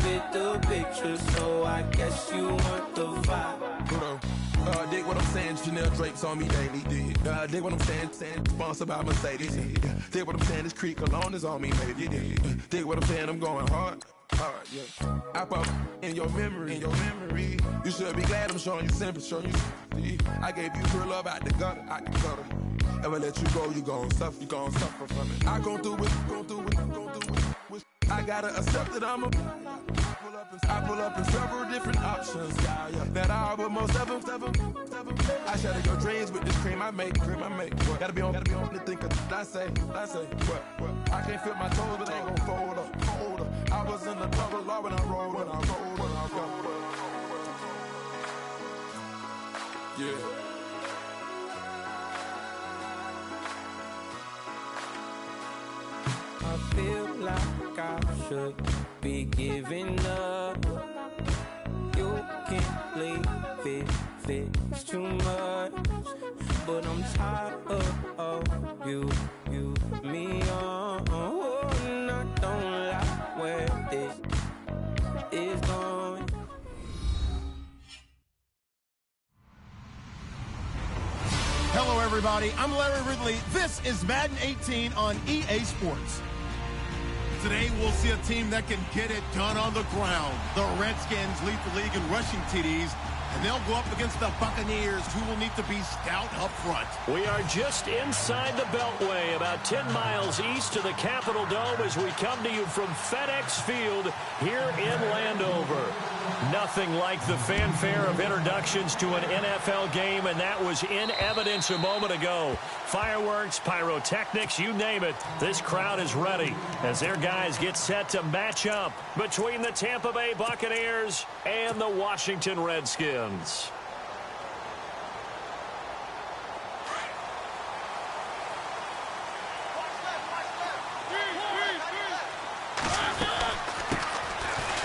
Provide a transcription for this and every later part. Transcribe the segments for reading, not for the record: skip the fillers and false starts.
fit the picture, so I guess you want the vibe. Dig what I'm saying, Chanel drapes on me daily. Dig what I'm saying, sponsored by Mercedes. Dig what I'm saying, this Creek alone is on me, maybe. Dig what I'm saying, I'm going hard, yeah. I pop in your memory, You should be glad I'm showing you sympathy, I gave you real love out the gutter, Ever let you go, you gon' suffer from it. I gon' do it. I gotta accept that I pull up in several different options, yeah. That I would most ever. I shatter your dreams with this cream I make. What? Gotta be on the thinker. I say, what? I can't feel my toes, but they ain't gon' fold up. I was in the double law when I rolled. Yeah. I feel like I should be giving up. You can't leave it's too much. But I'm tired of you, me on. And I don't like where this is going. Hello, everybody. I'm Larry Ridley. This is Madden 18 on EA Sports. Today, we'll see a team that can get it done on the ground. The Redskins lead the league in rushing TDs, and they'll go up against the Buccaneers, who will need to be stout up front. We are just inside the Beltway, about 10 miles east of the Capitol Dome as we come to you from FedEx Field here in Landover. Nothing like the fanfare of introductions to an NFL game, and that was in evidence a moment ago. Fireworks, pyrotechnics, you name it. This crowd is ready as their guys get set to match up between the Tampa Bay Buccaneers and the Washington Redskins.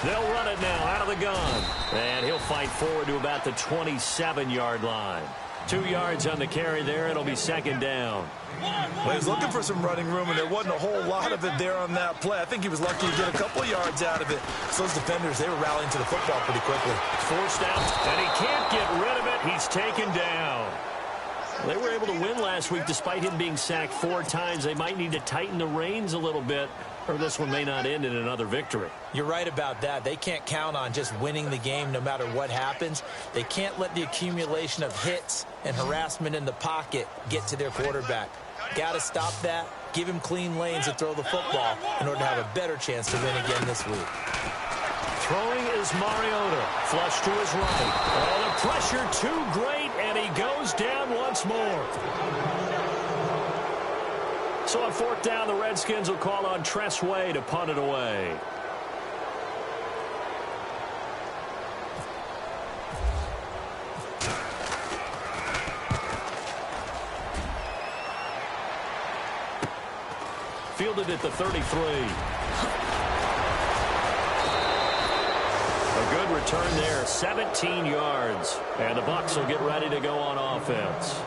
They'll run it now out of the gun. And he'll fight forward to about the 27-yard line. 2 yards on the carry there. It'll be second down. Well, he was looking for some running room, and there wasn't a whole lot of it there on that play. I think he was lucky to get a couple yards out of it. So those defenders, they were rallying to the football pretty quickly. Forced out, and he can't get rid of it. He's taken down. They were able to win last week despite him being sacked 4 times. They might need to tighten the reins a little bit, or this one may not end in another victory. You're right about that. They can't count on just winning the game no matter what happens. They can't let the accumulation of hits and harassment in the pocket get to their quarterback. Got to stop that, give him clean lanes to throw the football in order to have a better chance to win again this week. Throwing is Mariota. Flush to his right. Oh, the pressure too great, and he goes down once more. So on fourth down, the Redskins will call on Tress Way to punt it away. Fielded at the 33. A good return there, 17 yards. And the Bucs will get ready to go on offense.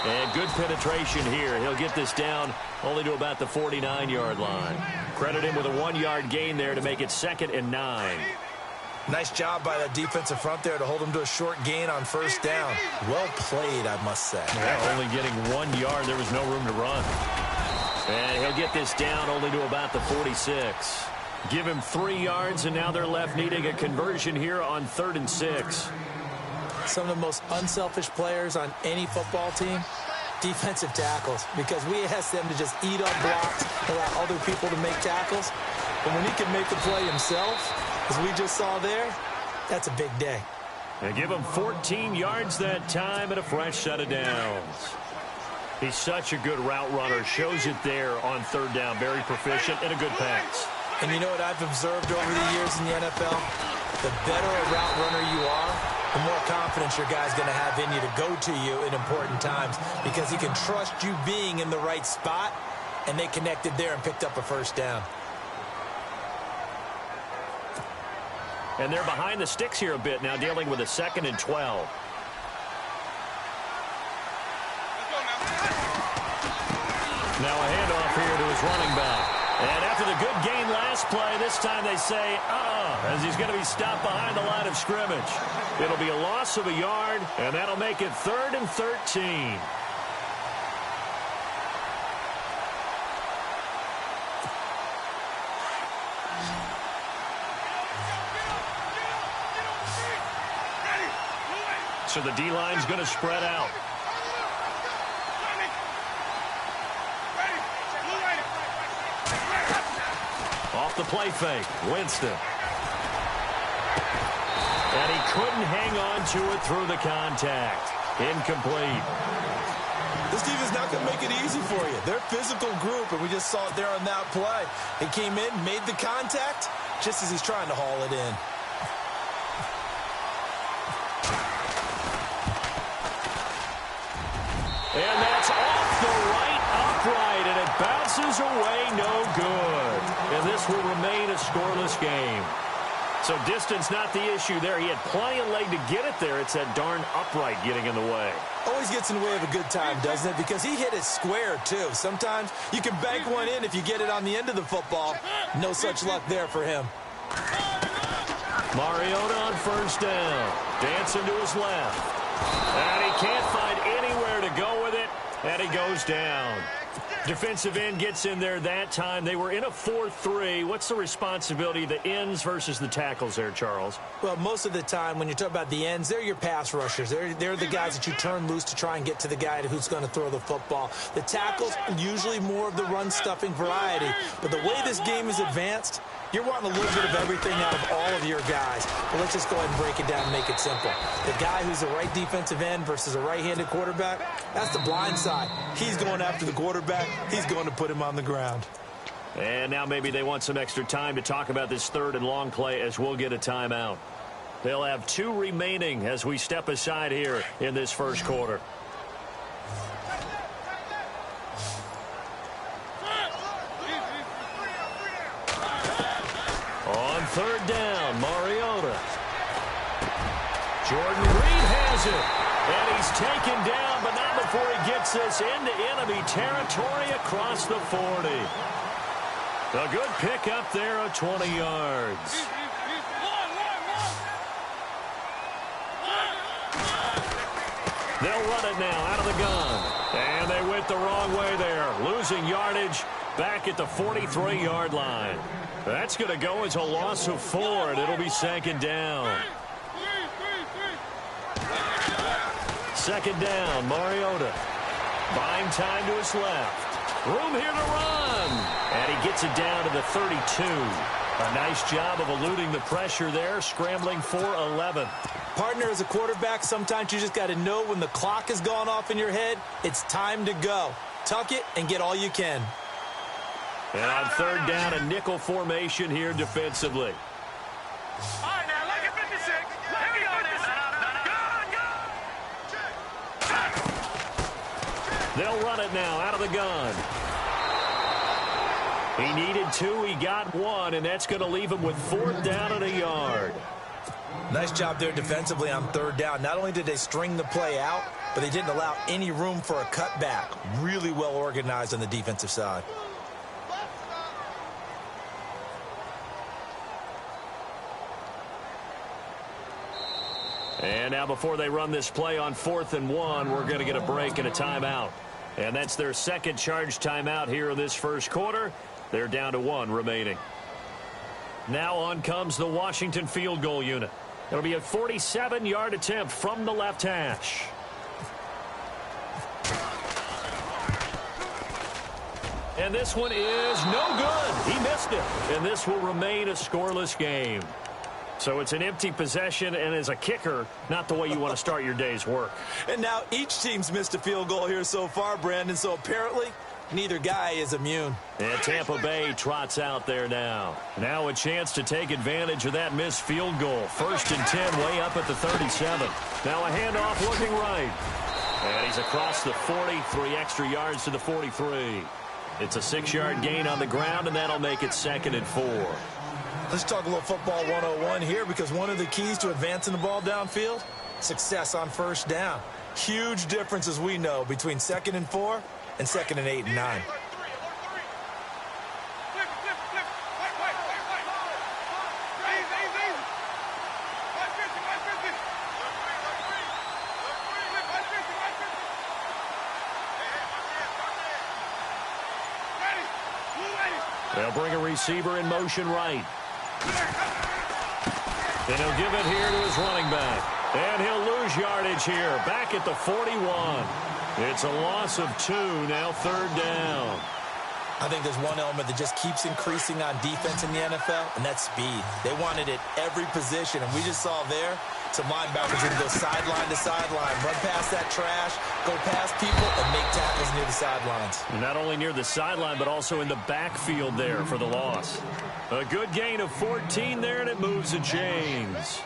And good penetration here. He'll get this down only to about the 49-yard line. Credit him with a 1-yard gain there to make it 2nd and 9. Nice job by that defensive front there to hold him to a short gain on first down. Well played, I must say. Yeah, only getting 1 yard. There was no room to run. And he'll get this down only to about the 46. Give him 3 yards, and now they're left needing a conversion here on 3rd and 6. Some of the most unselfish players on any football team, defensive tackles, because we ask them to just eat up blocks, allow other people to make tackles. But when he can make the play himself, as we just saw there, that's a big day. They give him 14 yards that time and a fresh set of downs. He's such a good route runner. Shows it there on 3rd down. Very proficient and a good pass. And you know what I've observed over the years in the NFL? The better a route runner you are, the the more confidence your guy's going to have in you to go to you in important times because he can trust you being in the right spot, and they connected there and picked up a first down. And they're behind the sticks here a bit now, dealing with a 2nd and 12. Now a handoff here to his running back. And after the good gain last play, this time they say, as he's going to be stopped behind the line of scrimmage. It'll be a loss of a yard, and that'll make it 3rd and 13. So the D-line's going to spread out. Off the play fake, Winston. And he couldn't hang on to it through the contact. Incomplete. This defense not going to make it easy for you. They're a physical group, and we just saw it there on that play. He came in, made the contact, just as he's trying to haul it in. And that's off the right upright, and it bounces away, no good. And this will remain a scoreless game. So distance not the issue there. He had plenty of leg to get it there. It's that darn upright getting in the way. Always gets in the way of a good time, doesn't it? Because he hit it square, too. Sometimes you can bank one in if you get it on the end of the football. No such luck there for him. Mariota on first down. Dancing to his left. And he can't find anywhere to go with it. And he goes down. Defensive end gets in there that time. They were in a 4-3. What's the responsibility of the ends versus the tackles there, Charles? Well, most of the time when you talk about the ends, they're your pass rushers. They're the guys that you turn loose to try and get to the guy who's going to throw the football. The tackles, usually more of the run-stuffing variety. But the way this game is advanced, you're wanting a little bit of everything out of all of your guys. But let's just go ahead and break it down and make it simple. The guy who's the right defensive end versus a right-handed quarterback, that's the blind side. He's going after the quarterback. He's going to put him on the ground. And now maybe they want some extra time to talk about this 3rd and long play as we'll get a timeout. They'll have 2 remaining as we step aside here in this first quarter. On 3rd down, Mariota. Jordan Reed has it. And he's taken down, but not before he gets this into enemy territory across the 40. A good pick up there of 20 yards. They'll run it now out of the gun. And they went the wrong way there, losing yardage back at the 43-yard line. That's going to go as a loss of 4, and it'll be 2nd down. 2nd down, Mariota. Buying time to his left. Room here to run. And he gets it down to the 32. A nice job of eluding the pressure there, scrambling for 11. Partner, as a quarterback, sometimes you just got to know when the clock has gone off in your head, it's time to go. Tuck it and get all you can. And on 3rd down, a nickel formation here defensively. All right, now, look at 56. Here we go, They'll run it now out of the gun. He needed 2. He got 1, and that's going to leave him with 4th down and a yard. Nice job there defensively on 3rd down. Not only did they string the play out, but they didn't allow any room for a cutback. Really well organized on the defensive side. And now before they run this play on 4th and 1, we're going to get a break and a timeout. And that's their 2nd charge timeout here in this first quarter. They're down to 1 remaining. Now on comes the Washington field goal unit. It'll be a 47-yard attempt from the left hash. And this one is no good. He missed it. And this will remain a scoreless game. So it's an empty possession, and as a kicker, not the way you want to start your day's work. And now each team's missed a field goal here so far, Brandon. So apparently, neither guy is immune. And Tampa Bay trots out there now. Now a chance to take advantage of that missed field goal. 1st and 10, way up at the 37. Now a handoff looking right. And he's across the 40, 3 extra yards to the 43. It's a 6-yard gain on the ground, and that'll make it 2nd and 4. Let's talk a little football 101 here, because one of the keys to advancing the ball downfield, success on 1st down. Huge difference, as we know, between 2nd and 4 and 2nd and 8 and 9. They'll bring a receiver in motion right. And he'll give it here to his running back. And he'll lose yardage here, back at the 41. It's a loss of 2, now 3rd down. I think there's one element that just keeps increasing on defense in the NFL, and that's speed. They want it at every position, and we just saw there some linebackers who can go sideline to sideline, run past that trash, go past people, and make tackles near the sidelines. Not only near the sideline, but also in the backfield there for the loss. A good gain of 14 there, and it moves the chains.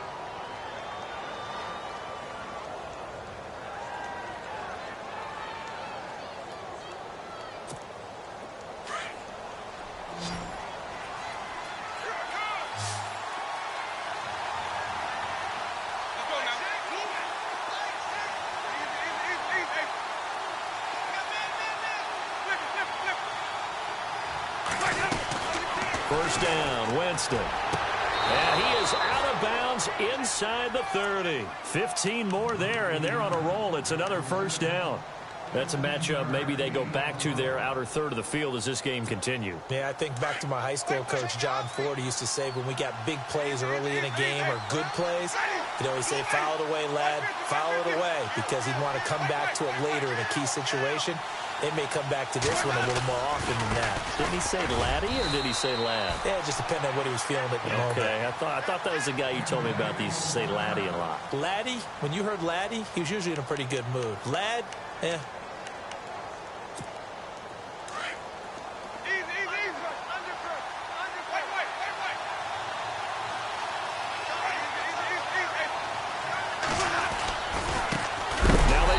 First down, Winston. And he is out of bounds inside the 30. 15 more there, and they're on a roll. It's another 1st down. That's a matchup maybe they go back to their outer third of the field as this game continues. Yeah, I think back to my high school coach, John Ford. He used to say when we got big plays early in a game or good plays, he'd always say, foul it away, lad, foul it away, because he'd want to come back to it later in a key situation. It may come back to this one a little more often than that. Didn't he say laddie or did he say lad? Yeah, it just depended on what he was feeling at the moment. Okay, I thought that was the guy you told me about. He used to say laddie a lot. Laddie, when you heard laddie, he was usually in a pretty good mood. Lad, eh.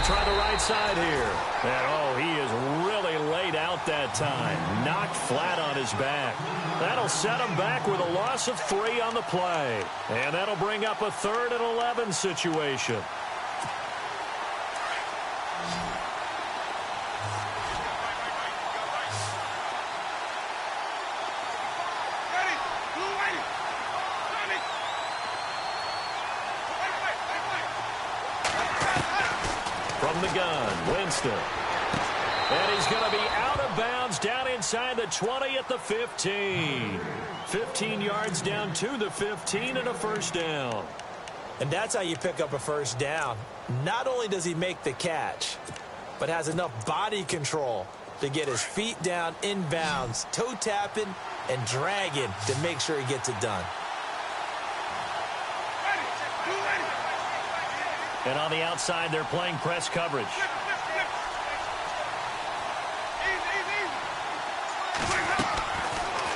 Try the right side here. And, oh, he is really laid out that time. Knocked flat on his back. That'll set him back with a loss of 3 on the play. And that'll bring up a 3rd and 11 situation. From the gun, Winston. And he's going to be out of bounds down inside the 20 at the 15. 15 yards down to the 15 and a 1st down. And that's how you pick up a 1st down. Not only does he make the catch, but has enough body control to get his feet down inbounds, toe tapping and dragging to make sure he gets it done. And on the outside, they're playing press coverage.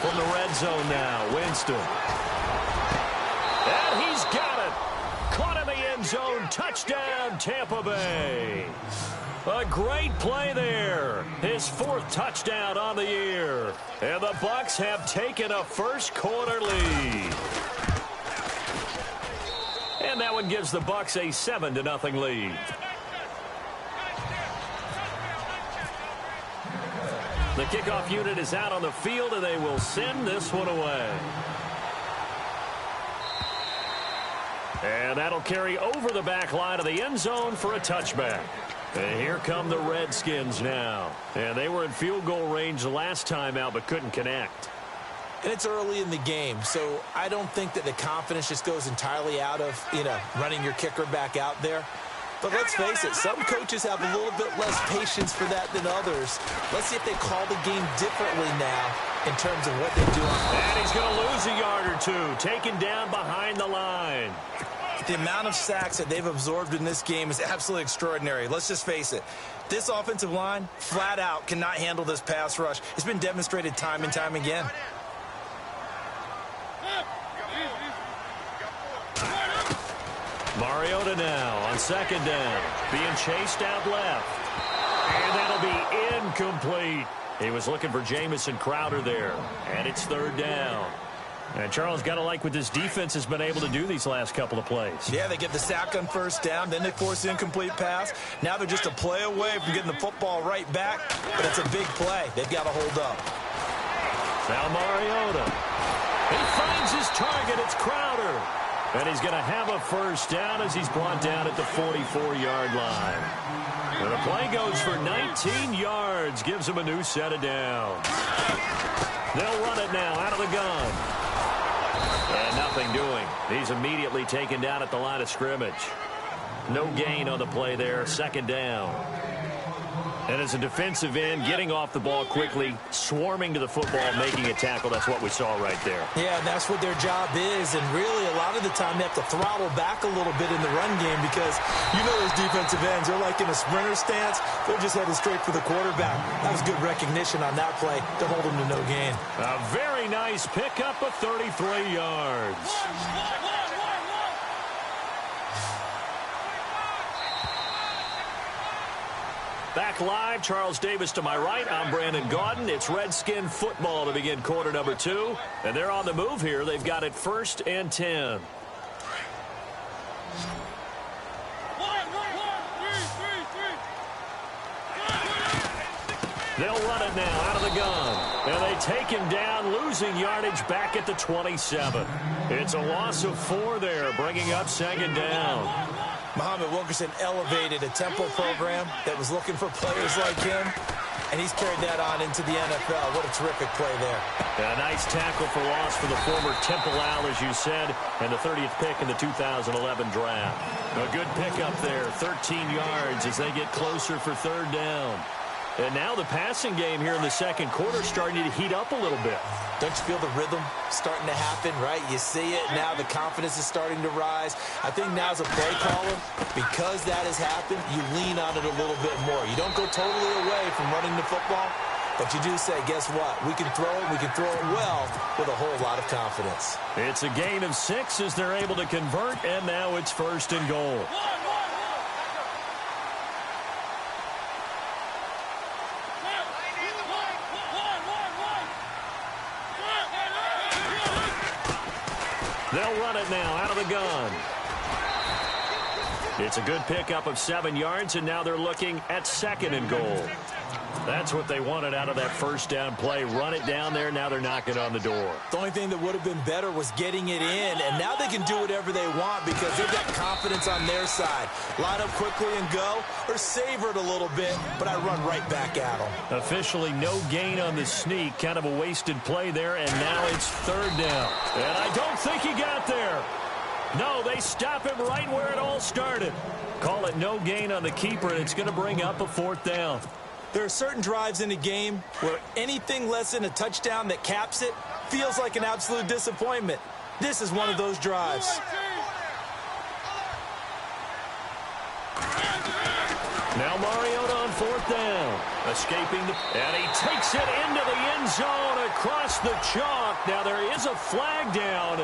From the red zone now, Winston. And he's got it. Caught in the end zone. Touchdown, Tampa Bay. A great play there. His 4th touchdown on the year. And the Bucs have taken a 1st quarter lead. And that one gives the Bucs a 7-0 lead. The kickoff unit is out on the field, and they will send this one away. And that'll carry over the back line of the end zone for a touchback. And here come the Redskins now. And they were in field goal range last time out, but couldn't connect. And it's early in the game, so I don't think that the confidence just goes entirely out of, running your kicker back out there. But let's face it, some coaches have a little bit less patience for that than others. Let's see if they call the game differently now in terms of what they do on offense. And he's going to lose a yard or 2, taken down behind the line. The amount of sacks that they've absorbed in this game is absolutely extraordinary. Let's just face it. This offensive line, flat out, cannot handle this pass rush. It's been demonstrated time and time again. Mariota now on second down, being chased out left. And that'll be incomplete. He was looking for Jamison Crowder there, and it's third down. And Charles, got to like what this defense has been able to do these last couple of plays. Yeah, they get the sack on first down, then they force the incomplete pass. Now they're just a play away from getting the football right back, but it's a big play. They've got to hold up. Now Mariota. He finds his target. It's Crowder. And he's going to have a first down as he's brought down at the 44-yard line. And the play goes for 19 yards, gives him a new set of downs. They'll run it now out of the gun. And nothing doing. He's immediately taken down at the line of scrimmage. No gain on the play there, second down. And as a defensive end, getting off the ball quickly, swarming to the football, making a tackle, that's what we saw right there. Yeah, and that's what their job is. And really, a lot of the time, they have to throttle back a little bit in the run game because you know those defensive ends, they're like in a sprinter stance. They're just headed straight for the quarterback. That was good recognition on that play to hold them to no gain. A very nice pickup of 33 yards. Back live, Charles Davis to my right. I'm Brandon Gaudin. It's Redskin football to begin quarter number 2. And they're on the move here. They've got it 1st and 10. They'll run it now out of the gun. And they take him down, losing yardage back at the 27. It's a loss of 4 there, bringing up second down. Muhammad Wilkerson elevated a tempo program that was looking for players like him, and he's carried that on into the NFL. What a terrific play there. And a nice tackle for loss for the former Temple Owl, as you said, and the 30th pick in the 2011 draft. A good pickup there, 13 yards as they get closer for third down. And now the passing game here in the second quarter starting to heat up a little bit. Don't you feel the rhythm starting to happen, right? You see it now. The confidence is starting to rise. I think now as a play caller, because that has happened, you lean on it a little bit more. You don't go totally away from running the football, but you do say, guess what? We can throw it. We can throw it well with a whole lot of confidence. It's a gain of 6 as they're able to convert, and now it's 1st and goal. They'll run it now out of the gun. It's a good pickup of 7 yards, and now they're looking at 2nd and goal. That's what they wanted out of that first down play. Run it down there. Now they're knocking on the door. The only thing that would have been better was getting it in, and now they can do whatever they want because they've got confidence on their side. Line up quickly and go, or savor it a little bit, but I run right back at them. Officially no gain on the sneak. Kind of a wasted play there, and now it's third down. And I don't think he got there. No, they stop him right where it all started. Call it no gain on the keeper, and it's going to bring up a 4th down. There are certain drives in a game where anything less than a touchdown that caps it feels like an absolute disappointment. This is one of those drives. Now Mariota on 4th down. Escaping and he takes it into the end zone across the chalk. Now there is a flag down,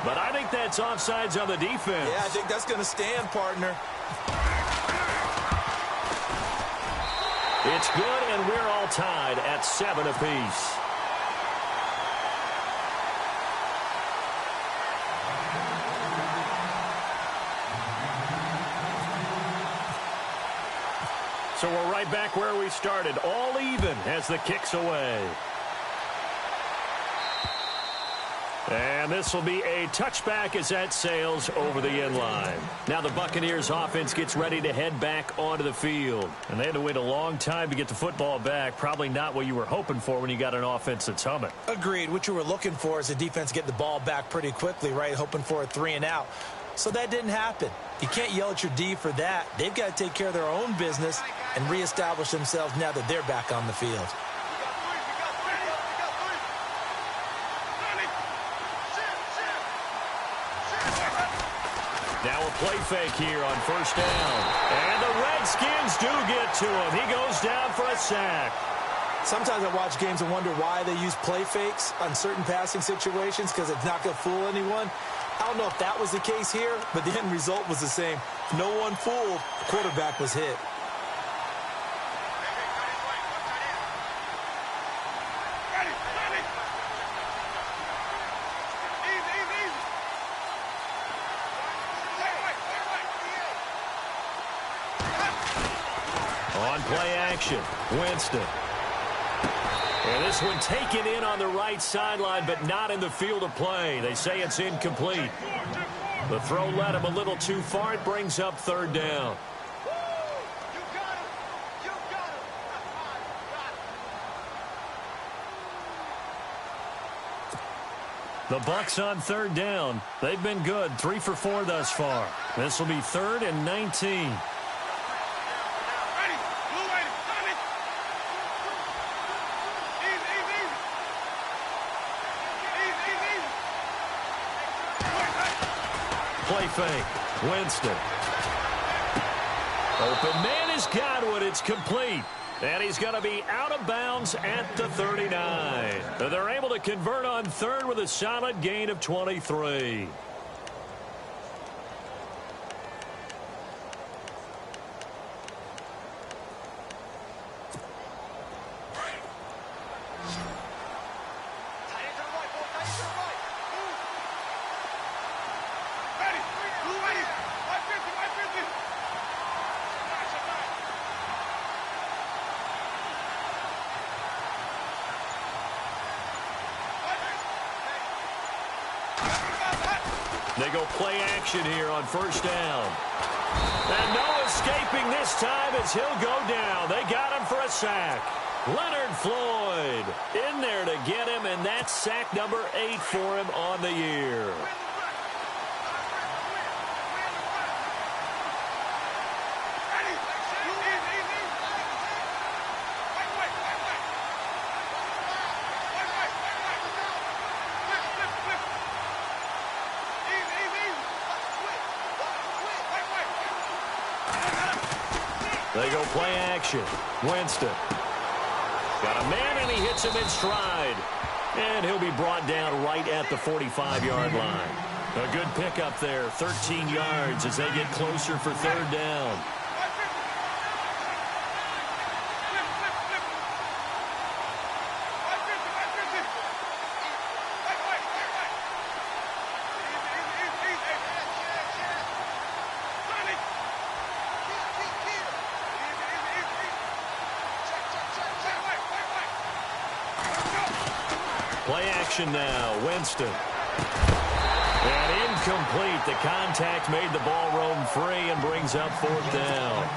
but I think that's offsides on the defense. Yeah, I think that's going to stand, partner. It's good, and we're all tied at 7 apiece. So we're right back where we started, all even as the kick's away. And this will be a touchback as that sails over the end line. Now the Buccaneers offense gets ready to head back onto the field. And they had to wait a long time to get the football back. Probably not what you were hoping for when you got an offense that's humming. Agreed. What you were looking for is the defense get the ball back pretty quickly, right? Hoping for a 3 and out. So that didn't happen. You can't yell at your D for that. They've got to take care of their own business and reestablish themselves now that they're back on the field. Now fake here on first down. And the Redskins do get to him. He goes down for a sack. Sometimes I watch games and wonder why they use play fakes on certain passing situations because it's not going to fool anyone. I don't know if that was the case here, but the end result was the same. No one fooled. The quarterback was hit. On play action, Winston. And this one taken in on the right sideline, but not in the field of play. They say it's incomplete. The throw led him a little too far. It brings up third down. The Bucks on third down. They've been good, 3 for 4 thus far. This will be 3rd and 19. Play fake. Winston. Open man is Godwin. It's complete. And he's going to be out of bounds at the 39. They're able to convert on third with a solid gain of 23. They go play action here on first down. And no escaping this time as he'll go down. They got him for a sack. Leonard Floyd in there to get him, and that's sack number 8 for him on the year. They go play action. Winston. Got a man, and he hits him in stride. And he'll be brought down right at the 45-yard line. A good pickup there, 13 yards as they get closer for third down. Play action now, Winston. And incomplete. The contact made the ball roam free and brings up fourth down.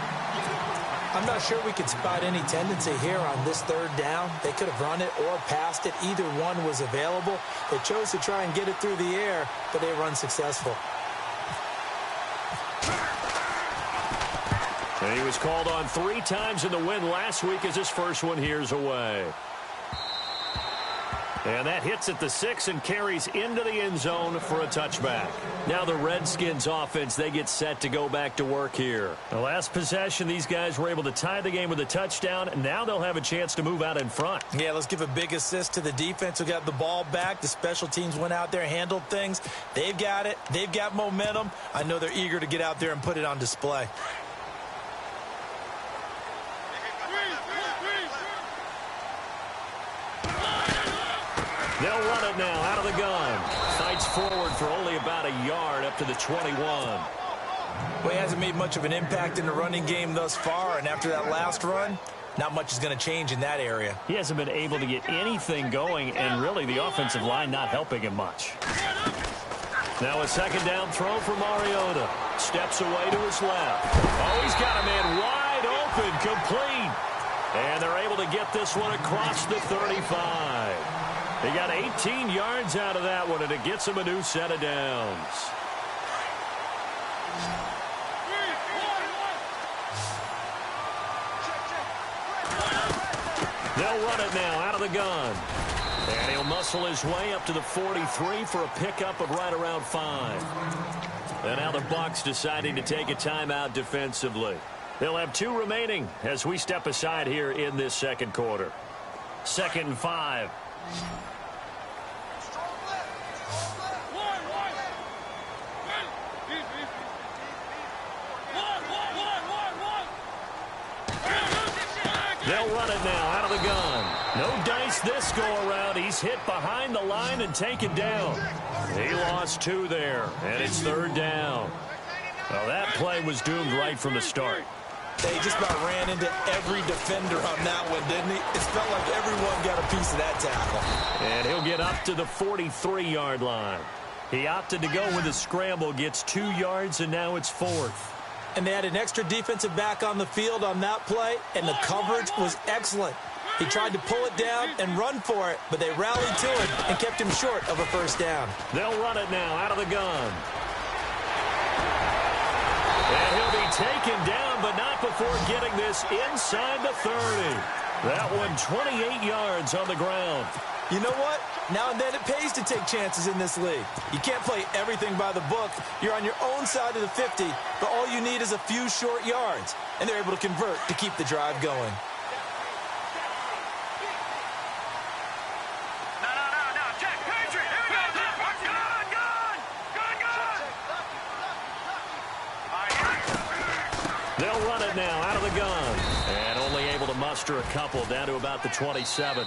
I'm not sure we could spot any tendency here on this third down. They could have run it or passed it. Either one was available. They chose to try and get it through the air, but they were unsuccessful. And he was called on 3 times in the win last week as his first one here's away. And that hits at the 6 and carries into the end zone for a touchback. Now the Redskins offense, they get set to go back to work here. The last possession, these guys were able to tie the game with a touchdown. Now they'll have a chance to move out in front. Yeah, let's give a big assist to the defense who got the ball back. The special teams went out there, handled things. They've got it. They've got momentum. I know they're eager to get out there and put it on display. They'll run it now out of the gun. Fights forward for only about a yard up to the 21. Well, he hasn't made much of an impact in the running game thus far, and after that last run, not much is going to change in that area. He hasn't been able to get anything going, and really the offensive line not helping him much. Now a second down throw for Mariota. Steps away to his left. Oh, he's got a man wide open, complete. And they're able to get this one across the 35. They got 18 yards out of that one, and it gets them a new set of downs. They'll run it now out of the gun. And he'll muscle his way up to the 43 for a pickup of right around 5. And now the Bucs deciding to take a timeout defensively. They'll have 2 remaining as we step aside here in this second quarter. 2nd and 5. They'll run it now out of the gun. No dice this go-around. He's hit behind the line and taken down. He lost 2 there, and it's 3rd down. Well, that play was doomed right from the start. They just about ran into every defender on that one, didn't he? It felt like everyone got a piece of that tackle. And he'll get up to the 43-yard line. He opted to go with a scramble, gets 2 yards, and now it's 4th. And they had an extra defensive back on the field on that play, and the coverage was excellent. He tried to pull it down and run for it, but they rallied to it and kept him short of a 1st down. They'll run it now out of the gun. And he'll be taken down, but not before getting this inside the 30. That one 28 yards on the ground. You know what? Now and then it pays to take chances in this league. You can't play everything by the book. You're on your own side of the 50, but all you need is a few short yards. And they're able to convert to keep the drive going. No. Check. Patriot. Here we go. Gun. They'll run it now out of the gun. And only able to muster a couple down to about the 27.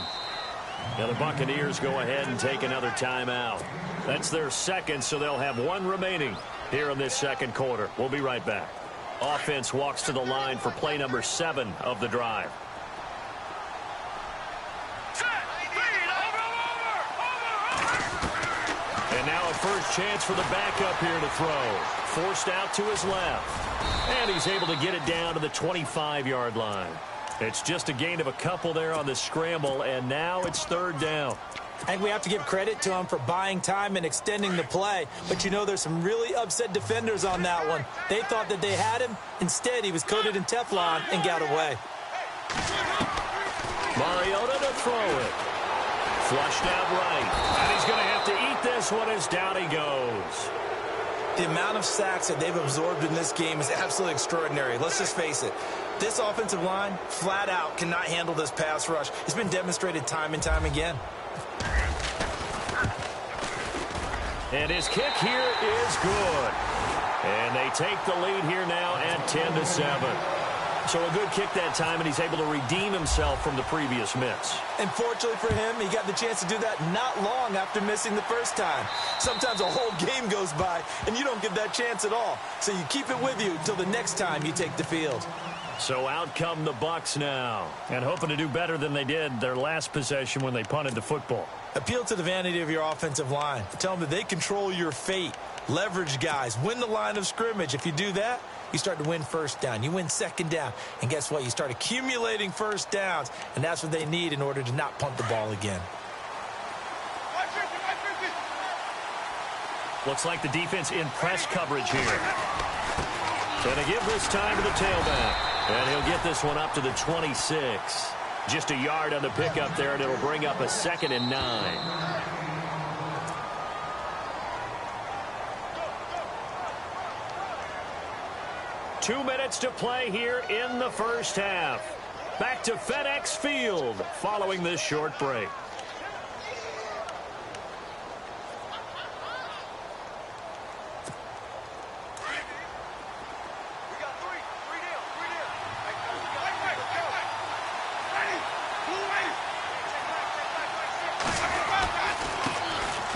Now the Buccaneers go ahead and take another timeout. That's their 2nd, so they'll have 1 remaining here in this second quarter. We'll be right back. Offense walks to the line for play number 7 of the drive. Set. Lead. Over. And now a first chance for the backup here to throw. Forced out to his left. And he's able to get it down to the 25-yard line. It's just a gain of a couple there on the scramble, and now it's 3rd down. I think we have to give credit to him for buying time and extending the play. But you know there's some really upset defenders on that one. They thought that they had him. Instead, he was coated in Teflon and got away. Mariota to throw it. Flushed out right. And he's going to have to eat this one as down he goes. The amount of sacks that they've absorbed in this game is absolutely extraordinary. Let's just face it. This offensive line, flat out, cannot handle this pass rush. It's been demonstrated time and time again. And his kick here is good. And they take the lead here now at 10-7. So a good kick that time, and he's able to redeem himself from the previous miss. And fortunately for him, he got the chance to do that not long after missing the first time. Sometimes a whole game goes by, and you don't get that chance at all. So you keep it with you until the next time you take the field. So out come the Bucs now, and hoping to do better than they did their last possession when they punted the football. Appeal to the vanity of your offensive line. Tell them that they control your fate. Leverage guys. Win the line of scrimmage. If you do that, you start to win 1st down. You win 2nd down. And guess what? You start accumulating 1st downs, and that's what they need in order to not punt the ball again. Looks like the defense in press coverage here. And they give this time to the tailback. And he'll get this one up to the 26. Just a yard on the pickup there, and it'll bring up a 2nd and 9. Two minutes to play here in the first half. Back to FedEx Field following this short break.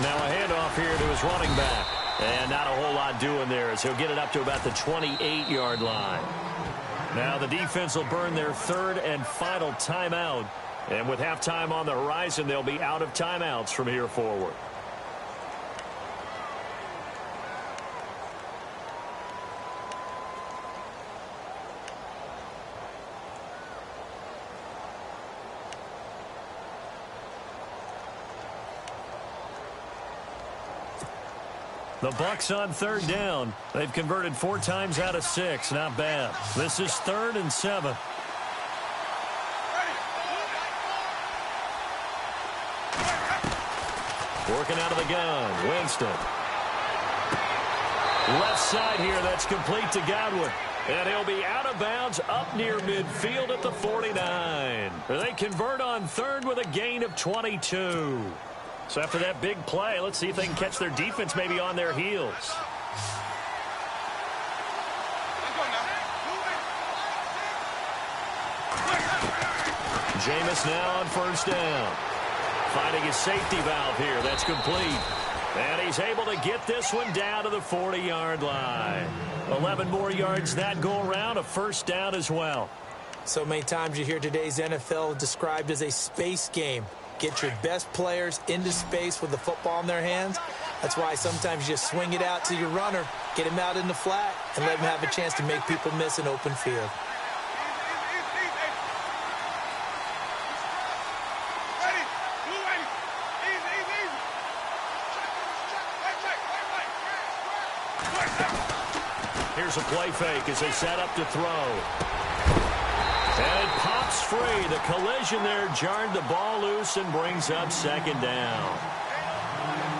Now a handoff here to his running back. And not a whole lot doing there as he'll get it up to about the 28-yard line. Now the defense will burn their 3rd and final timeout. And with halftime on the horizon, they'll be out of timeouts from here forward. The Bucs on 3rd down. They've converted 4 times out of 6. Not bad. This is 3rd and 7. Working out of the gun. Winston. Left side here, that's complete to Godwin. And he'll be out of bounds up near midfield at the 49. They convert on third with a gain of 22. So after that big play, let's see if they can catch their defense maybe on their heels. Jameis now on first down. Finding his safety valve here. That's complete. And he's able to get this one down to the 40-yard line. 11 more yards that go around, a first down as well. So many times you hear today's NFL described as a space game. Get your best players into space with the football in their hands. That's why sometimes you just swing it out to your runner, get him out in the flat, and let him have a chance to make people miss an open field. Here's a play fake as they set up to throw. And it pops free. The collision there jarred the ball loose and brings up second down.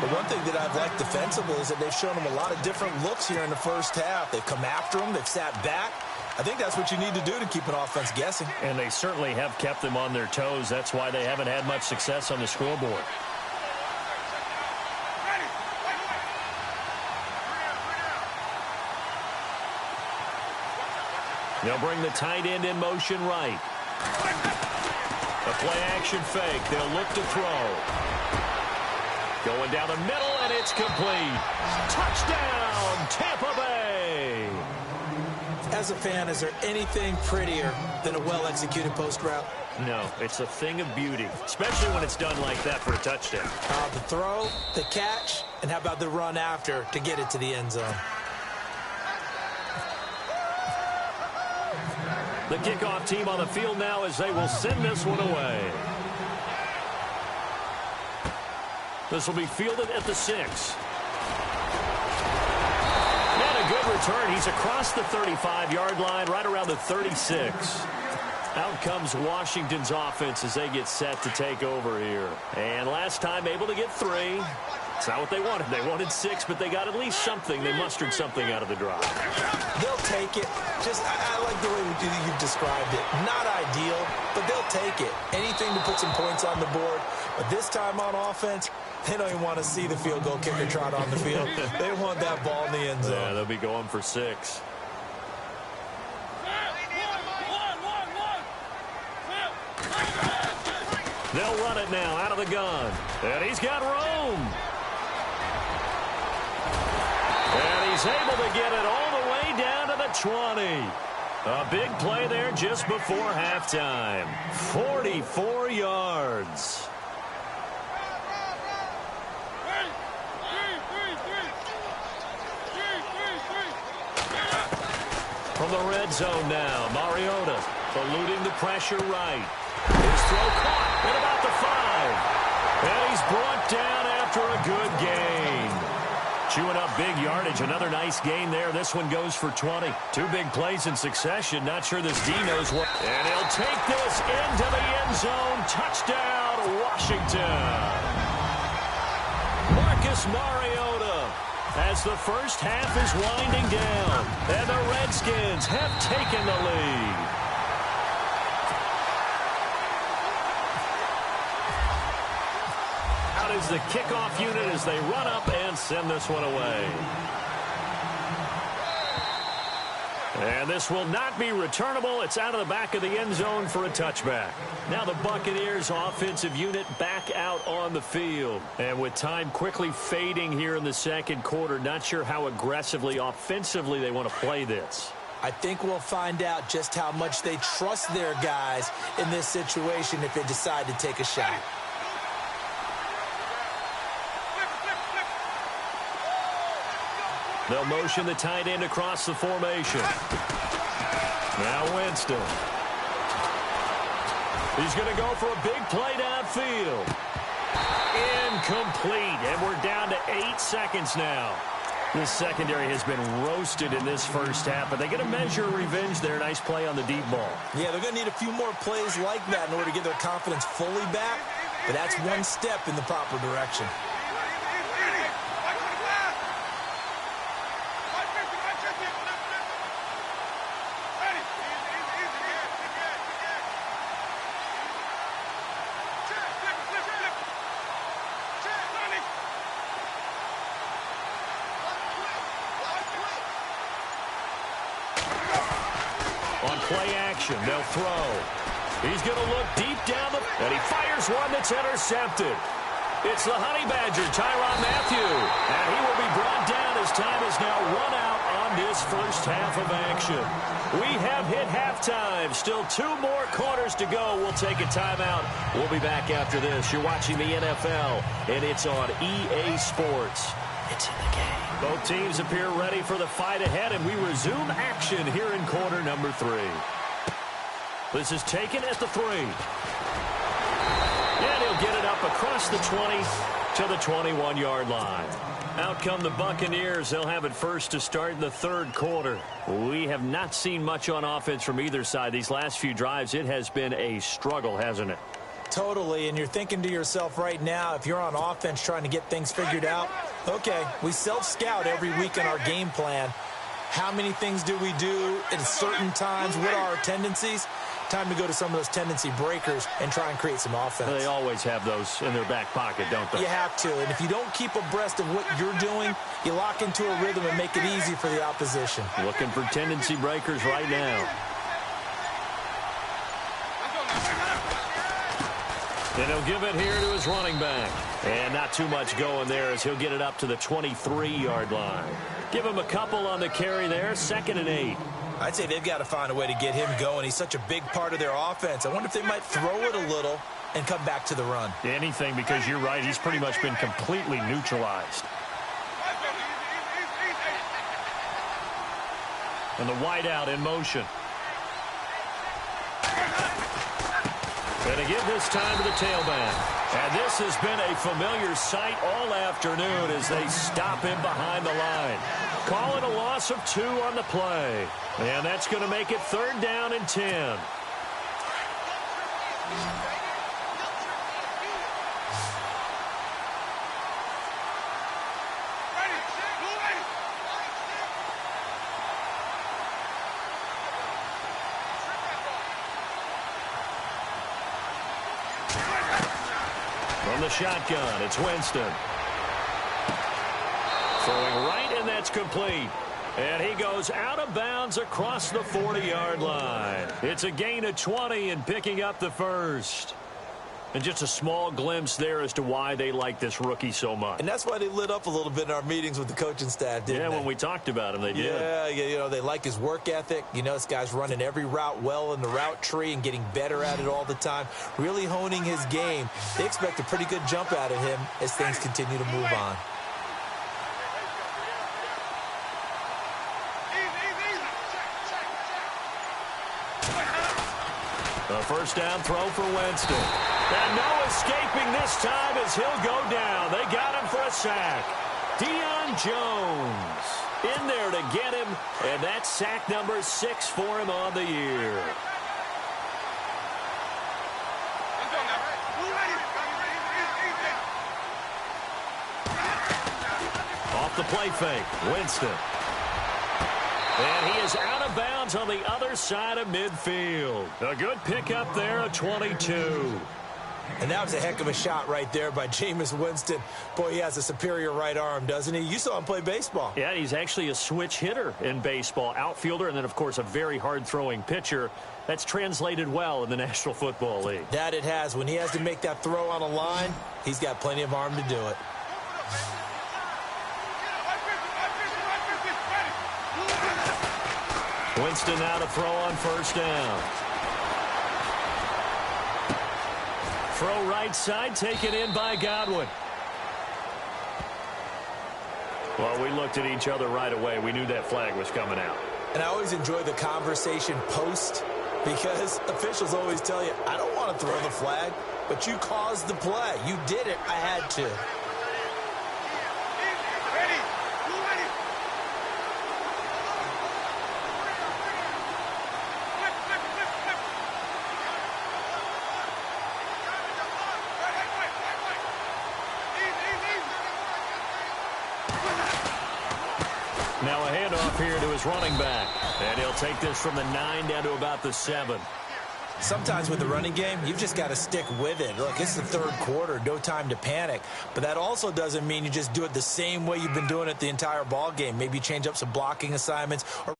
The one thing that I've liked defensively is that they've shown them a lot of different looks here in the first half. They've come after them. They've sat back. I think that's what you need to do to keep an offense guessing. And they certainly have kept them on their toes. That's why they haven't had much success on the scoreboard. They'll bring the tight end in motion right. A play-action fake. They'll look to throw. Going down the middle, and it's complete. Touchdown, Tampa Bay. As a fan, is there anything prettier than a well-executed post route? No, it's a thing of beauty, especially when it's done like that for a touchdown. The throw, the catch, and how about the run after to get it to the end zone? The kickoff team on the field now as they will send this one away. This will be fielded at the 6. And a good return. He's across the 35-yard line, right around the 36. Out comes Washington's offense as they get set to take over here. And last time able to get 3. It's not what they wanted. They wanted 6, but they got at least something. They mustered something out of the drive. They'll take it. I like the way you've described it. Not ideal, but they'll take it. Anything to put some points on the board. But this time on offense, they don't even want to see the field goal kicker trot on the field. They want that ball in the end zone. Yeah, they'll be going for 6. They'll run it now out of the gun. And he's got room. And he's able to get it all the way down to the 20. A big play there just before halftime. 44 yards. From the red zone now, Mariota eluding the pressure right. His throw caught at about the 5. And he's brought down after a good gain. Chewing up big yardage. Another nice gain there. This one goes for 20. 2 big plays in succession. Not sure this D knows what. And he'll take this into the end zone. Touchdown, Washington. Marcus Mariota as the first half is winding down. And the Redskins have taken the lead. Is the kickoff unit as they run up and send this one away. And this will not be returnable. It's out of the back of the end zone for a touchback. Now the Buccaneers offensive unit back out on the field. And with time quickly fading here in the second quarter, not sure how aggressively offensively they want to play this. I think we'll find out just how much they trust their guys in this situation if they decide to take a shot. They'll motion the tight end across the formation. Now Winston. He's going to go for a big play downfield. Incomplete. And we're down to 8 seconds now. This secondary has been roasted in this first half, but they get a measure of revenge there. Nice play on the deep ball. Yeah, they're going to need a few more plays like that in order to get their confidence fully back. But that's one step in the proper direction. play action. They'll throw. He's going to look deep down and he fires one that's intercepted. It's the Honey Badger, Tyrann Mathieu. And he will be brought down as time is now run out on this first half of action. We have hit halftime. Still 2 more quarters to go. We'll take a timeout. We'll be back after this. You're watching the NFL, and it's on EA Sports. It's in the game. Both teams appear ready for the fight ahead, and we resume action here in quarter number 3. This is taken at the 3. And he'll get it up across the 20 to the 21-yard line. Out come the Buccaneers. They'll have it first to start in the 3rd quarter. We have not seen much on offense from either side. These last few drives, it has been a struggle, hasn't it? Totally, and you're thinking to yourself right now, if you're on offense trying to get things figured out, okay, we self-scout every week in our game plan. How many things do we do at certain times? What are our tendencies? Time to go to some of those tendency breakers and try and create some offense. They always have those in their back pocket, don't they? You have to, and if you don't keep abreast of what you're doing, you lock into a rhythm and make it easy for the opposition. Looking for tendency breakers right now. And he'll give it here to his running back. And not too much going there as he'll get it up to the 23-yard line. Give him a couple on the carry there, 2nd and 8. I'd say they've got to find a way to get him going. He's such a big part of their offense. I wonder if they might throw it a little and come back to the run. Anything, because you're right, he's pretty much been completely neutralized. And the wideout in motion. Going to give this time to the tailback. And this has been a familiar sight all afternoon as they stop him behind the line. Calling a loss of 2 on the play. And that's going to make it 3rd down and 10. From the shotgun, it's Winston. Throwing right, and that's complete. And he goes out of bounds across the 40-yard line. It's a gain of 20 and picking up the first. And just a small glimpse there as to why they like this rookie so much. And that's why they lit up a little bit in our meetings with the coaching staff, didn't they? Yeah, when we talked about him, they did. Yeah, you know, they like his work ethic. You know, this guy's running every route well in the route tree and getting better at it all the time, really honing his game. They expect a pretty good jump out of him as things continue to move on. A first down throw for Winston. And no escaping this time as he'll go down. They got him for a sack. Deion Jones in there to get him. And that's sack number 6 for him on the year. Off the play fake, Winston. And he is out of bounds on the other side of midfield. A good pickup there, a 22. And that was a heck of a shot right there by Jameis Winston. Boy, he has a superior right arm, doesn't he? You saw him play baseball. Yeah, he's actually a switch hitter in baseball. Outfielder, and then, of course, a very hard-throwing pitcher. That's translated well in the National Football League. That it has. When he has to make that throw on a line, he's got plenty of arm to do it. Winston now to throw on first down. Throw right side, taken in by Godwin. Well, we looked at each other right away. We knew that flag was coming out. And I always enjoy the conversation post because officials always tell you, I don't want to throw the flag, but you caused the play. You did it. I had to. Now a handoff here to his running back. And he'll take this from the 9 down to about the 7. Sometimes with the running game, you've just got to stick with it. Look, it's the 3rd quarter, no time to panic. But that also doesn't mean you just do it the same way you've been doing it the entire ball game. Maybe change up some blocking assignments or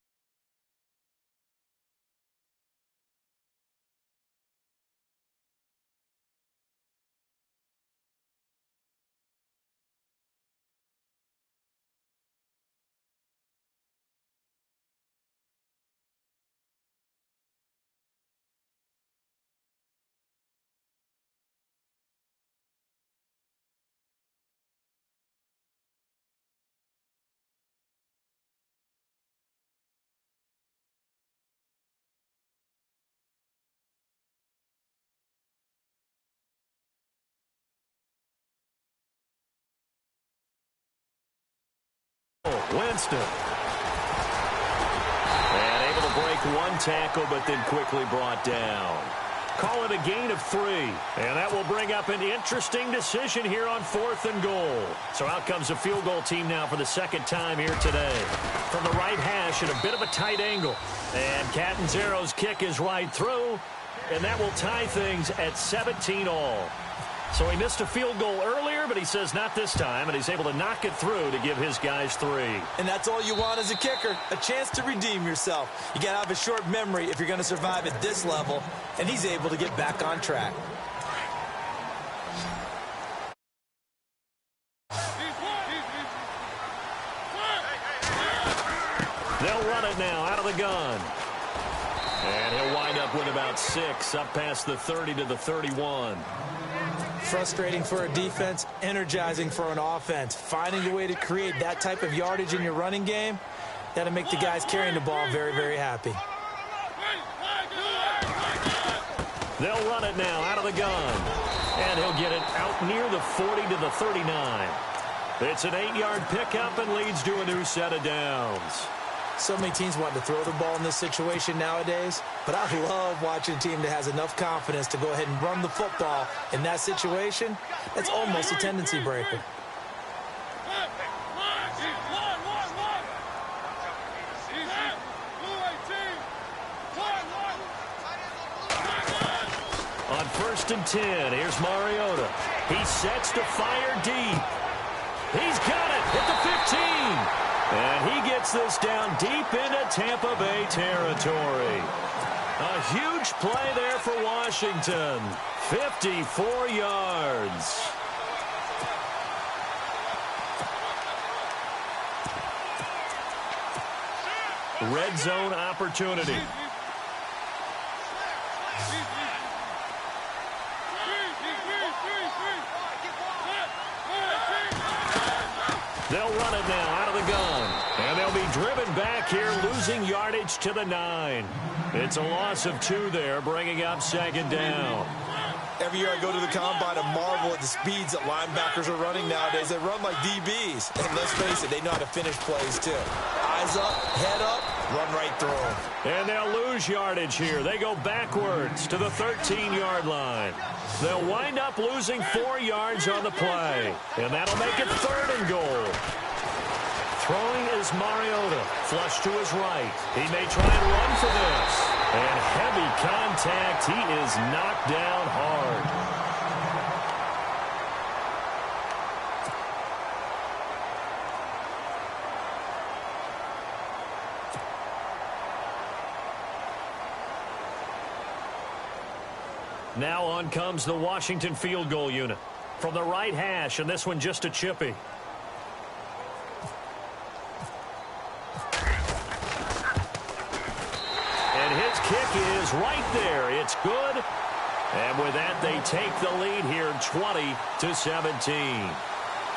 Winston. And able to break one tackle, but then quickly brought down. Call it a gain of 3. And that will bring up an interesting decision here on 4th and goal. So out comes a field goal team now for the second time here today. From the right hash at a bit of a tight angle. And Catanzaro's kick is right through. And that will tie things at 17 all. So he missed a field goal earlier, but he says not this time, and he's able to knock it through to give his guys 3. And that's all you want as a kicker, a chance to redeem yourself. You got to have a short memory if you're going to survive at this level, and he's able to get back on track. They'll run it now out of the gun. And he'll wind up with about 6, up past the 30 to the 31. Frustrating for a defense, energizing for an offense. Finding a way to create that type of yardage in your running game, that'll make the guys carrying the ball very, very happy. They'll run it now out of the gun. And he'll get it out near the 40 to the 39. It's an 8-yard pickup and leads to a new set of downs. So many teams want to throw the ball in this situation nowadays, but I love watching a team that has enough confidence to go ahead and run the football in that situation. That's almost a tendency breaker. On 1st and 10, here's Mariota. He sets to fire deep. He's got it at the 15. And he gets this down deep into Tampa Bay territory. A huge play there for Washington. 54 yards. Red zone opportunity. They'll run it now out of the gun. And they'll be driven back here, losing yardage to the 9. It's a loss of 2 there, bringing up 2nd down. Every year I go to the combine and marvel at the speeds that linebackers are running nowadays. They run like DBs. And let's face it, they know how to finish plays too. Eyes up, head up, run right through them. And they'll lose yardage here. They go backwards to the 13-yard line. They'll wind up losing 4 yards on the play. And that'll make it 3rd and goal. Throwing is Mariota. Flush to his right. He may try and run for this. And heavy contact. He is knocked down hard. Now on comes the Washington field goal unit. From the right hash, and this one just a chippy. Kick is right there. It's good. And with that, they take the lead here 20-17.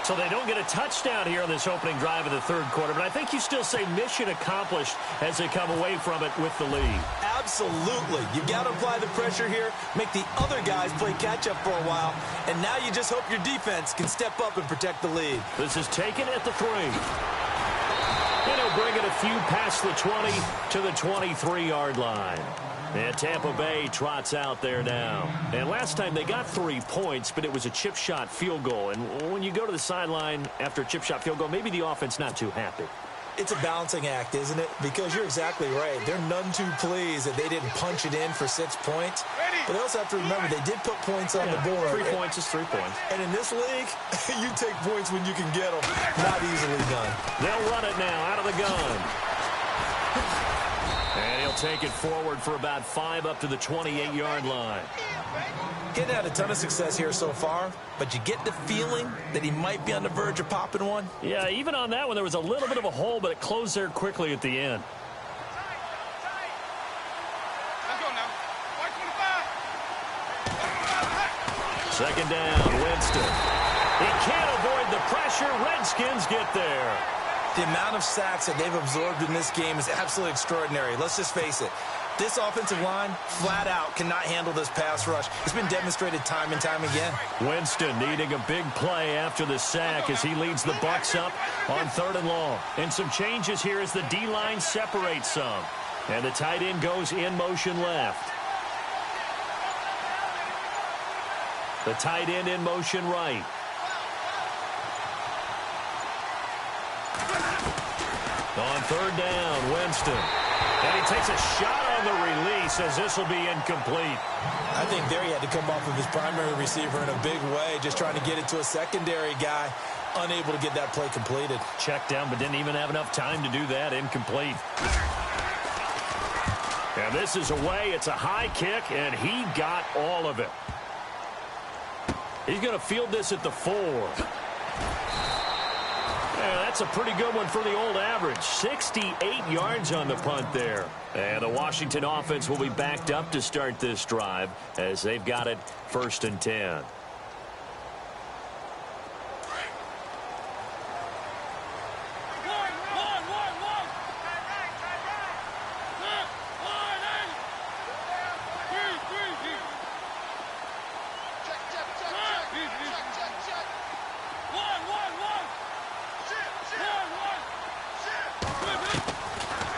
So they don't get a touchdown here on this opening drive of the 3rd quarter, but I think you still say mission accomplished as they come away from it with the lead. Absolutely. You got to apply the pressure here, make the other guys play catch-up for a while, and now you just hope your defense can step up and protect the lead. This is taken at the 3. And he'll bring it a few past the 20 to the 23-yard line. And Tampa Bay trots out there now. And last time they got 3 points, but it was a chip shot field goal. And when you go to the sideline after a chip shot field goal, maybe the offense not too happy. It's a balancing act, isn't it? Because you're exactly right. They're none too pleased that they didn't punch it in for 6 points. But they also have to remember they did put points on the board. 3 points is 3 points. And in this league, you take points when you can get them. Not easily done. They'll run it now out of the gun. And he'll take it forward for about 5 up to the 28-yard line. Getting had a ton of success here so far, but you get the feeling that he might be on the verge of popping one. Yeah, even on that one, there was a little bit of a hole, but it closed there quickly at the end. Let's go now. 25. 2nd down, Winston. He can't avoid the pressure. Redskins get there. The amount of sacks that they've absorbed in this game is absolutely extraordinary. Let's just face it. This offensive line, flat out, cannot handle this pass rush. It's been demonstrated time and time again. Winston needing a big play after the sack as he leads the Bucs up on 3rd and long. And some changes here as the D-line separates some. And the tight end goes in motion left. The tight end in motion right. On 3rd down, Winston. And he takes a shot on the release as this will be incomplete. I think there he had to come off of his primary receiver in a big way, just trying to get it to a secondary guy, unable to get that play completed. Checked down, but didn't even have enough time to do that. Incomplete. And this is away. It's a high kick, and he got all of it. He's going to field this at the 4. Yeah, that's a pretty good one for the old average. 68 yards on the punt there. And the Washington offense will be backed up to start this drive as they've got it 1st and 10.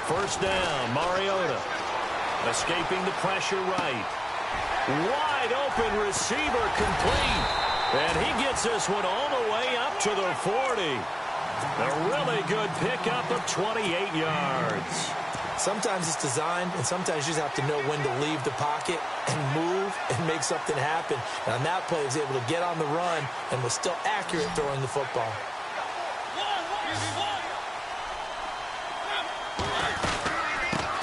First down, Mariota. Escaping the pressure right. Wide open receiver complete. And he gets this one all the way up to the 40. A really good pickup of 28 yards. Sometimes it's designed, and sometimes you just have to know when to leave the pocket and move and make something happen. And on that play, he was able to get on the run and was still accurate throwing the football.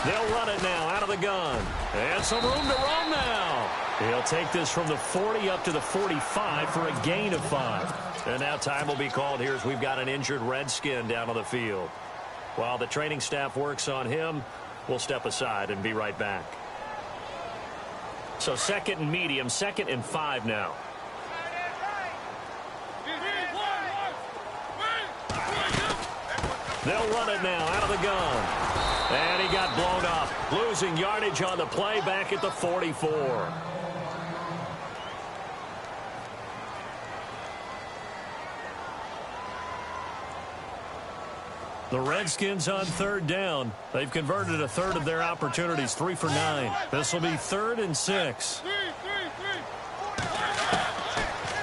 They'll run it now out of the gun. And some room to roam now. He'll take this from the 40 up to the 45 for a gain of 5. And now time will be called here as we've got an injured Redskin down on the field. While the training staff works on him, we'll step aside and be right back. So 2nd and medium, 2nd and 5 now. They'll run it now out of the gun. And he got blown up, losing yardage on the play back at the 44. The Redskins on 3rd down. They've converted 1/3 of their opportunities, 3 for 9. This will be 3rd and 6.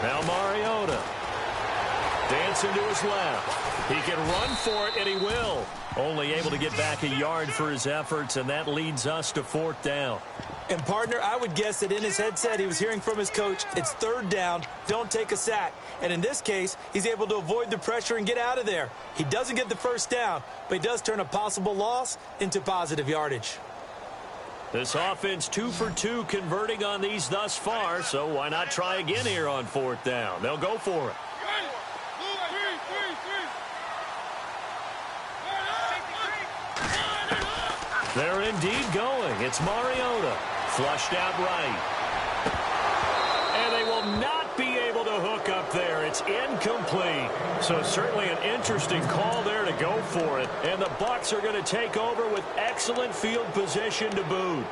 Now Mariota. Dancing to his left. He can run for it, and he will. Only able to get back a yard for his efforts, and that leads us to 4th down. And, partner, I would guess that in his headset he was hearing from his coach, it's 3rd down, don't take a sack. And in this case, he's able to avoid the pressure and get out of there. He doesn't get the 1st down, but he does turn a possible loss into positive yardage. This offense 2 for 2 converting on these thus far, so why not try again here on 4th down? They'll go for it. They're indeed going. It's Mariota. Flushed out right. And they will not be able to hook up there. It's incomplete. So certainly an interesting call there to go for it. And the Bucs are going to take over with excellent field position to boot.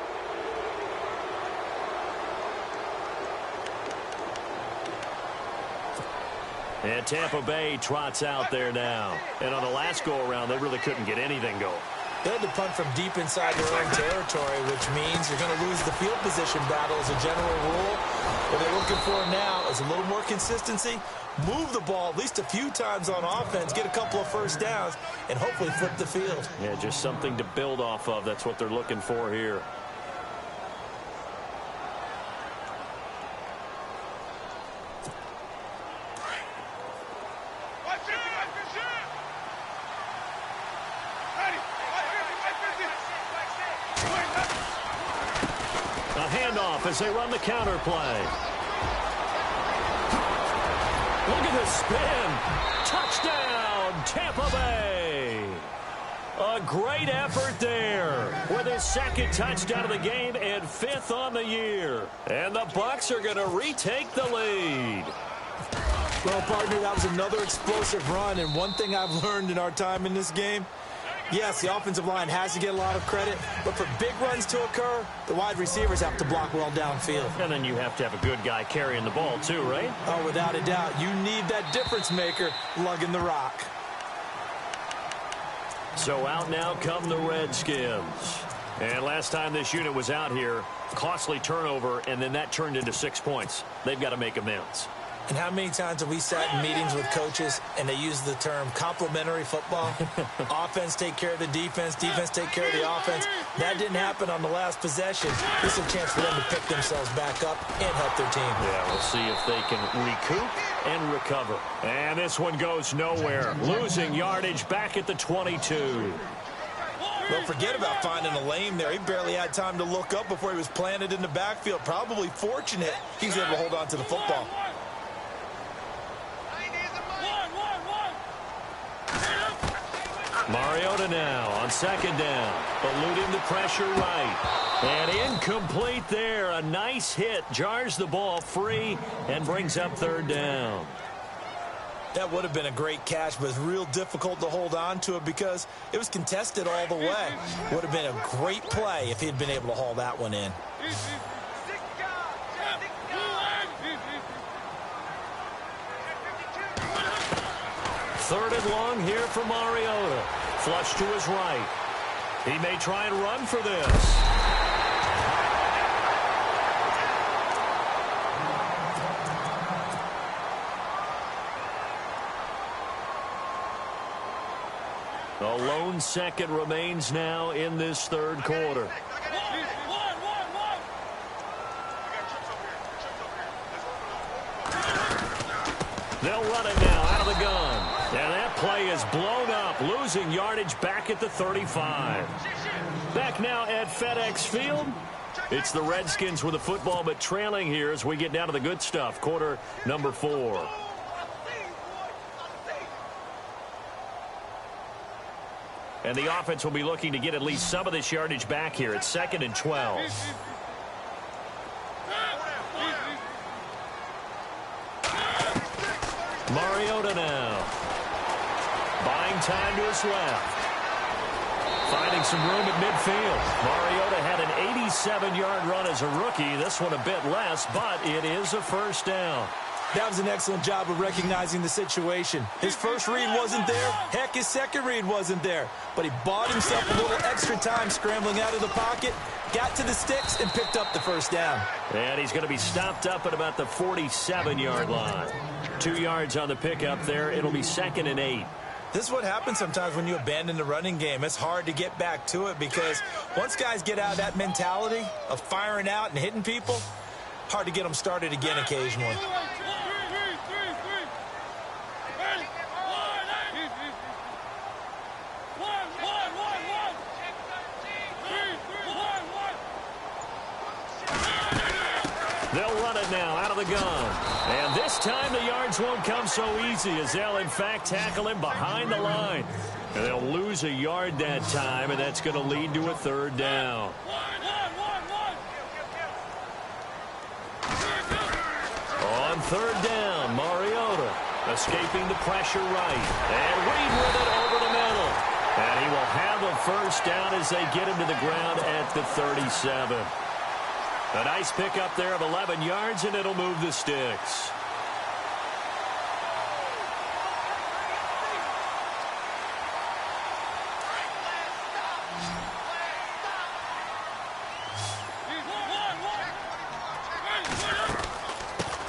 And Tampa Bay trots out there now. And on the last go-around, they really couldn't get anything going. They had to punt from deep inside their own territory, which means you're going to lose the field position battle as a general rule. What they're looking for now is a little more consistency, move the ball at least a few times on offense, get a couple of 1st downs, and hopefully flip the field. Yeah, just something to build off of. That's what they're looking for here. As they run the counter play. Look at the spin. Touchdown, Tampa Bay. A great effort there with his 2nd touchdown of the game and 5th on the year. And the Bucs are going to retake the lead. Well, partner, that was another explosive run. And one thing I've learned in our time in this game, Yes, the offensive line has to get a lot of credit, but for big runs to occur, the wide receivers have to block well downfield. And then you have to have a good guy carrying the ball too, right? Oh, without a doubt. You need that difference maker lugging the rock. So out now come the Redskins. And last time this unit was out here, costly turnover, and then that turned into 6 points. They've got to make amends. And how many times have we sat in meetings with coaches and they use the term complementary football? Offense take care of the defense, defense take care of the offense. That didn't happen on the last possession. This is a chance for them to pick themselves back up and help their team. Yeah, we'll see if they can recoup and recover. And this one goes nowhere. Losing yardage back at the 22. Don't forget about finding a lane there. He barely had time to look up before he was planted in the backfield. Probably fortunate he was able to hold on to the football. Mariota now on second down, eluding the pressure right. And incomplete there. A nice hit. Jars the ball free and brings up third down. That would have been a great catch, but it's real difficult to hold on to it because it was contested all the way. Would have been a great play if he had been able to haul that one in. Third and long here for Mariota. Flush to his right. He may try and run for this. A lone second remains now in this third quarter. They'll run it now out of the gun. And that play is blown up, losing yardage back at the 35. Back now at FedEx Field. It's the Redskins with the football, but trailing here as we get down to the good stuff. Quarter number 4. And the offense will be looking to get at least some of this yardage back here. It's 2nd and 12. Mariota now. Buying time to his left. Finding some room at midfield. Mariota had an 87-yard run as a rookie. This one a bit less, but it is a first down. That was an excellent job of recognizing the situation. His first read wasn't there. Heck, his second read wasn't there. But he bought himself a little extra time scrambling out of the pocket, got to the sticks, and picked up the first down. And he's going to be stopped up at about the 47-yard line. 2 yards on the pickup there. It'll be 2nd and 8. This is what happens sometimes when you abandon the running game. It's hard to get back to it because once guys get out of that mentality of firing out and hitting people, hard to get them started again occasionally. They'll run it now out of the gun. And this time the yards won't come so easy as they'll, in fact, tackle him behind the line. And they'll lose a yard that time, and that's going to lead to a third down. On third down, Mariota escaping the pressure right. And Reed with it over the middle. And he will have a first down as they get him to the ground at the 37. A nice pickup there of 11 yards, and it'll move the sticks.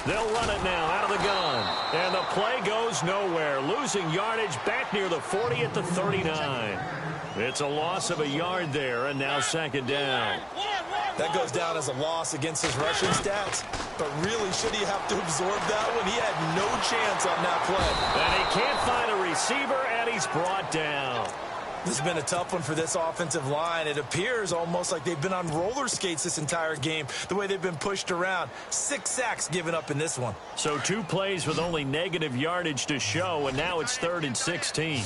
They'll run it now out of the gun. And the play goes nowhere. Losing yardage back near the 40 at the 39. It's a loss of a yard there, and now 2nd down. That goes down as a loss against his rushing stats. But really, should he have to absorb that one? He had no chance on that play. And he can't find a receiver, and he's brought down. This has been a tough one for this offensive line. It appears almost like they've been on roller skates this entire game, the way they've been pushed around. 6 sacks given up in this one. So 2 plays with only negative yardage to show, and now it's 3rd and 16.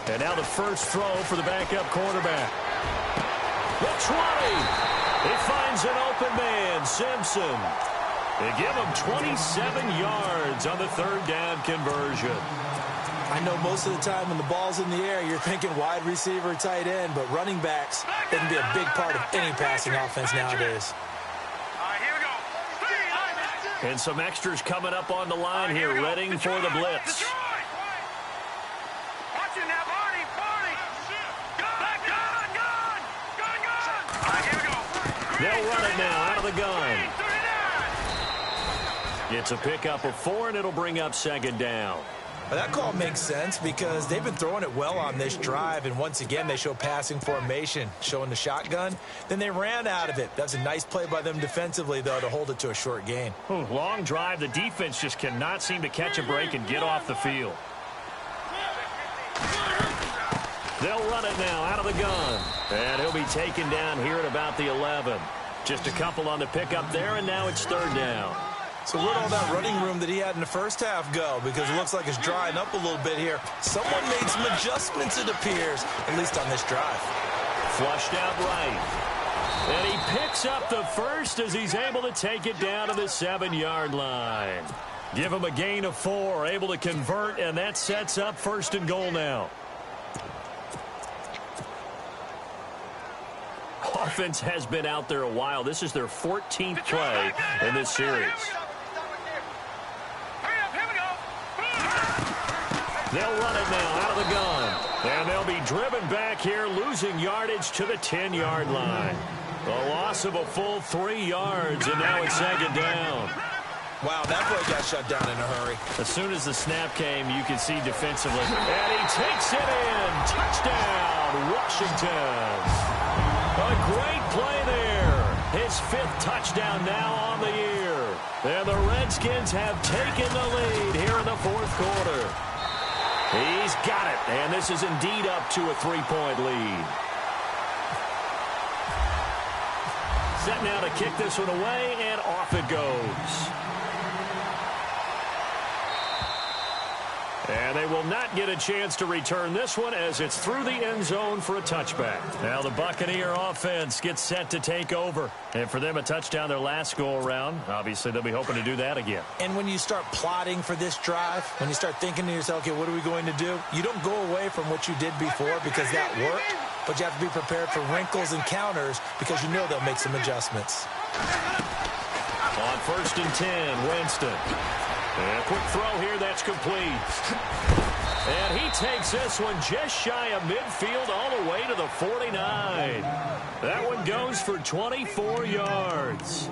And now the first throw for the backup quarterback. The 20. He finds an open man, Simpson. They give him 27 yards on the third down conversion. I know most of the time when the ball's in the air, you're thinking wide receiver, tight end, but running backs can be a big part of any passing offense nowadays. All right, here we go. And some extras coming up on the line here, ready for the blitz. Watch it now, Barney. Gun. All right, here we go. They'll run it now out of the gun. It's a pickup of 4, and it'll bring up second down. Well, that call makes sense because they've been throwing it well on this drive, and once again, they show passing formation, showing the shotgun. Then they ran out of it. That's a nice play by them defensively, though, to hold it to a short gain. Long drive. The defense just cannot seem to catch a break and get off the field. They'll run it now out of the gun. And he'll be taken down here at about the 11. Just a couple on the pickup there, and now it's third down. So where'd all that running room that he had in the first half go? Because it looks like it's drying up a little bit here. Someone made some adjustments, it appears, at least on this drive. Flushed out right. And he picks up the first as he's able to take it down to the 7-yard line. Give him a gain of 4, able to convert, and that sets up first and goal now. Offense has been out there a while. This is their 14th play in this series. They'll run it now out of the gun. And they'll be driven back here, losing yardage to the 10-yard line. A loss of a full 3 yards, and now it's second down. Wow, that play got shut down in a hurry. As soon as the snap came, you can see defensively. And he takes it in. Touchdown, Washington. A great play there. His 5th touchdown now on the year. And the Redskins have taken the lead here in the 4th quarter. He's got it, and this is indeed up to a 3-point lead. Set now to kick this one away, and off it goes. And they will not get a chance to return this one as it's through the end zone for a touchback. Now the Buccaneer offense gets set to take over. And for them, a touchdown their last go-around. Obviously, they'll be hoping to do that again. And when you start plotting for this drive, when you start thinking to yourself, okay, what are we going to do? You don't go away from what you did before because that worked, but you have to be prepared for wrinkles and counters because you know they'll make some adjustments. On 1st and 10, Winston. And a quick throw here, that's complete. And he takes this one just shy of midfield all the way to the 49. That one goes for 24 yards.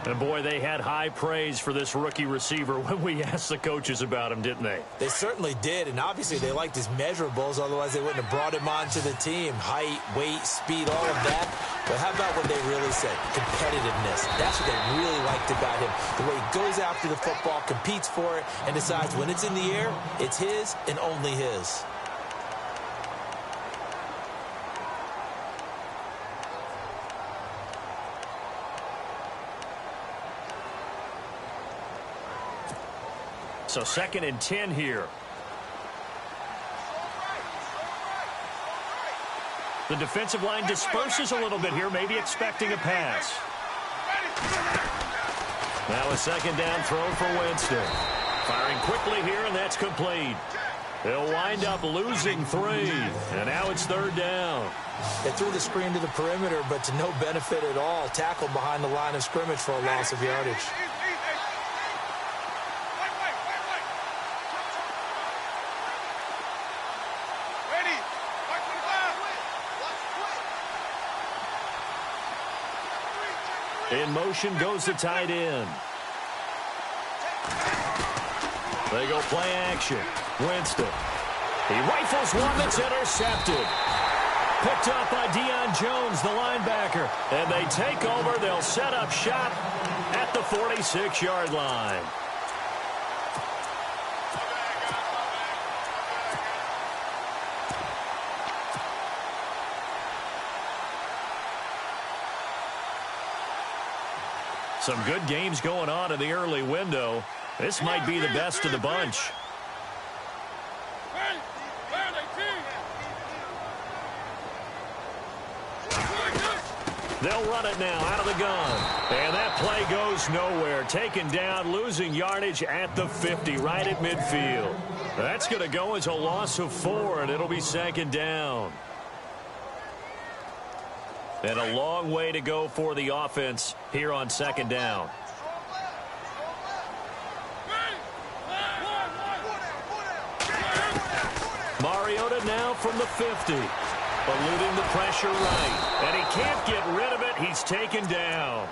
And, boy, they had high praise for this rookie receiver when we asked the coaches about him, didn't they? They certainly did, and obviously they liked his measurables, otherwise they wouldn't have brought him onto the team. Height, weight, speed, all of that. But how about what they really said? Competitiveness. That's what they really liked about him. The way he goes after the football, competes for it, and decides when it's in the air, it's his and only his. So 2nd and 10 here. The defensive line disperses a little bit here, maybe expecting a pass. Now a 2nd down throw for Winston. Firing quickly here, and that's complete. They'll wind up losing 3, and now it's 3rd down. They threw the screen to the perimeter, but to no benefit at all. Tackled behind the line of scrimmage for a loss of yardage. In motion goes the tight end. They go play action. Winston. He rifles one that's intercepted. Picked up by Deion Jones, the linebacker. And they take over. They'll set up shop at the 46-yard line. Some good games going on in the early window. This might be the best of the bunch. They'll run it now out of the gun. And that play goes nowhere. Taken down, losing yardage at the 50, right at midfield. That's going to go as a loss of 4, and it'll be second down. And a long way to go for the offense here on second down. Mariota now from the 50. Eluding the pressure right. And he can't get rid of it. He's taken down.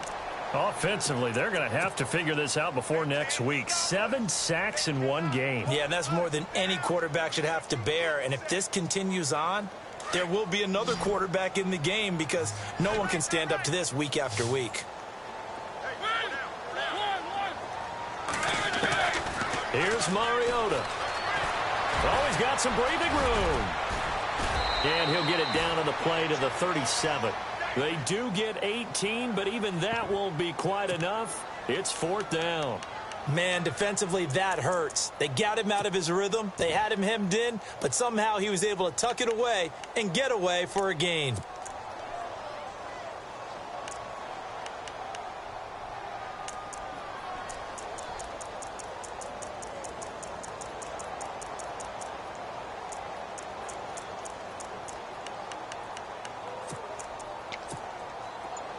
Offensively, they're going to have to figure this out before next week. 7 sacks in one game. Yeah, and that's more than any quarterback should have to bear. And if this continues on, there will be another quarterback in the game because no one can stand up to this week after week. Here's Mariota. Oh, he's got some breathing room. And he'll get it down on the play to the 37. They do get 18, but even that won't be quite enough. It's 4th down. Man, defensively, that hurts. They got him out of his rhythm. They had him hemmed in, but somehow he was able to tuck it away and get away for a gain.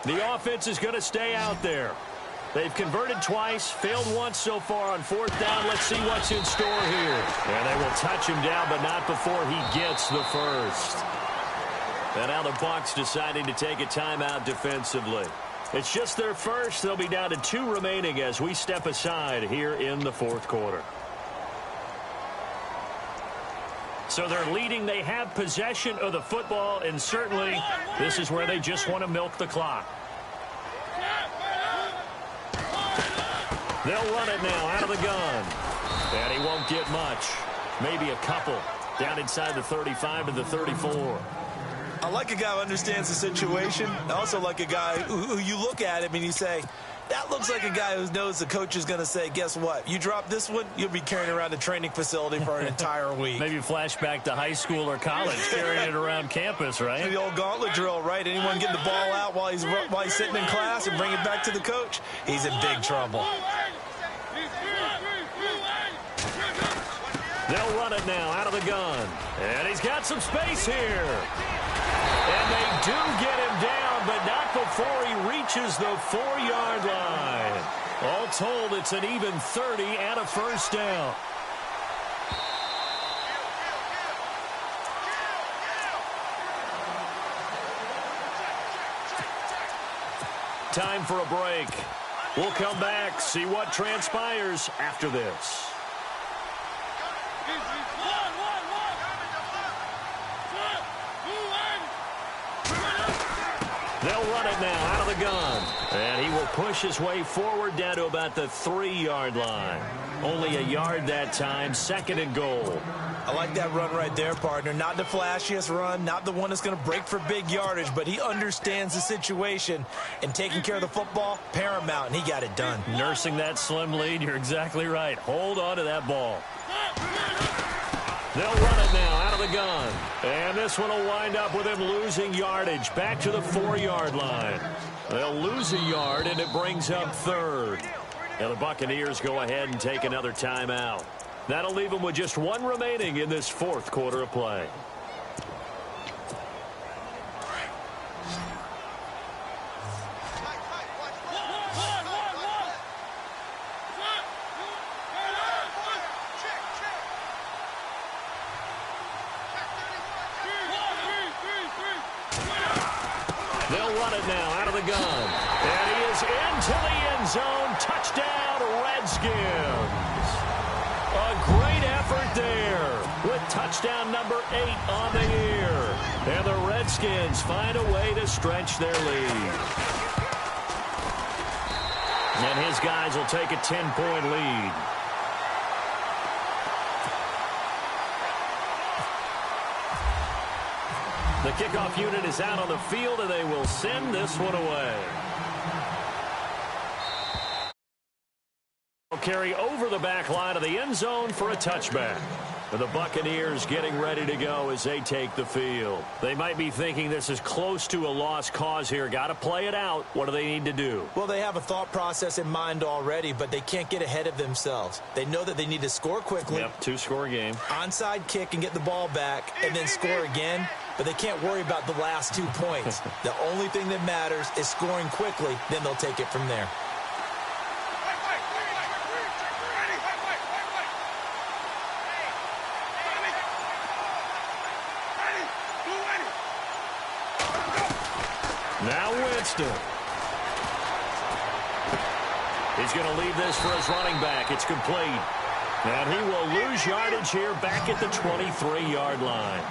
The offense is going to stay out there. They've converted twice, failed once so far on 4th down. Let's see what's in store here. And they will touch him down, but not before he gets the first. And now the Bucs deciding to take a timeout defensively. It's just their first. They'll be down to 2 remaining as we step aside here in the 4th quarter. So they're leading. They have possession of the football, and certainly this is where they just want to milk the clock. They'll run it now out of the gun. And he won't get much. Maybe a couple. Down inside the 35 to the 34. I like a guy who understands the situation. I also like a guy who you look at him and you say, that looks like a guy who knows the coach is going to say, guess what? You drop this one, you'll be carrying around the training facility for an entire week. Maybe flashback to high school or college, carrying it around campus, right? The old gauntlet drill, right? Anyone getting the ball out while he's sitting in class and bring it back to the coach, he's in big trouble. They'll run it now out of the gun. And he's got some space here. And they do get him down, but not before he reaches the 4-yard line. All told, it's an even 30 and a first down. Time for a break. We'll come back, see what transpires after this. They'll run it now out of the gun. And he will push his way forward down to about the 3-yard line. Only a yard that time, 2nd and goal. I like that run right there, partner. Not the flashiest run, not the one that's going to break for big yardage, but he understands the situation, and taking care of the football, paramount, and he got it done. Nursing that slim lead, you're exactly right. Hold on to that ball. They'll run it now out of the gun. And this one will wind up with him losing yardage back to the 4-yard line. They'll lose a yard, and it brings up 3rd. And the Buccaneers go ahead and take another timeout. That'll leave them with just 1 remaining in this 4th quarter of play. They'll run it now out of the gun. And he is into the end zone. Touchdown, Redskins. A great effort there with touchdown number 8 on the year. And the Redskins find a way to stretch their lead. And his guys will take a 10-point lead. The kickoff unit is out on the field, and they will send this one away. carry over the back line of the end zone for a touchback. And the Buccaneers getting ready to go as they take the field. They might be thinking this is close to a lost cause here. Got to play it out. What do they need to do? Well, they have a thought process in mind already, but they can't get ahead of themselves. They know that they need to score quickly. Yep, two-score game. Onside kick and get the ball back and then score again. But they can't worry about the last 2 points. The only thing that matters is scoring quickly. Then they'll take it from there. Now Winston. He's going to leave this for his running back. It's complete. And he will lose yardage here back at the 23-yard line.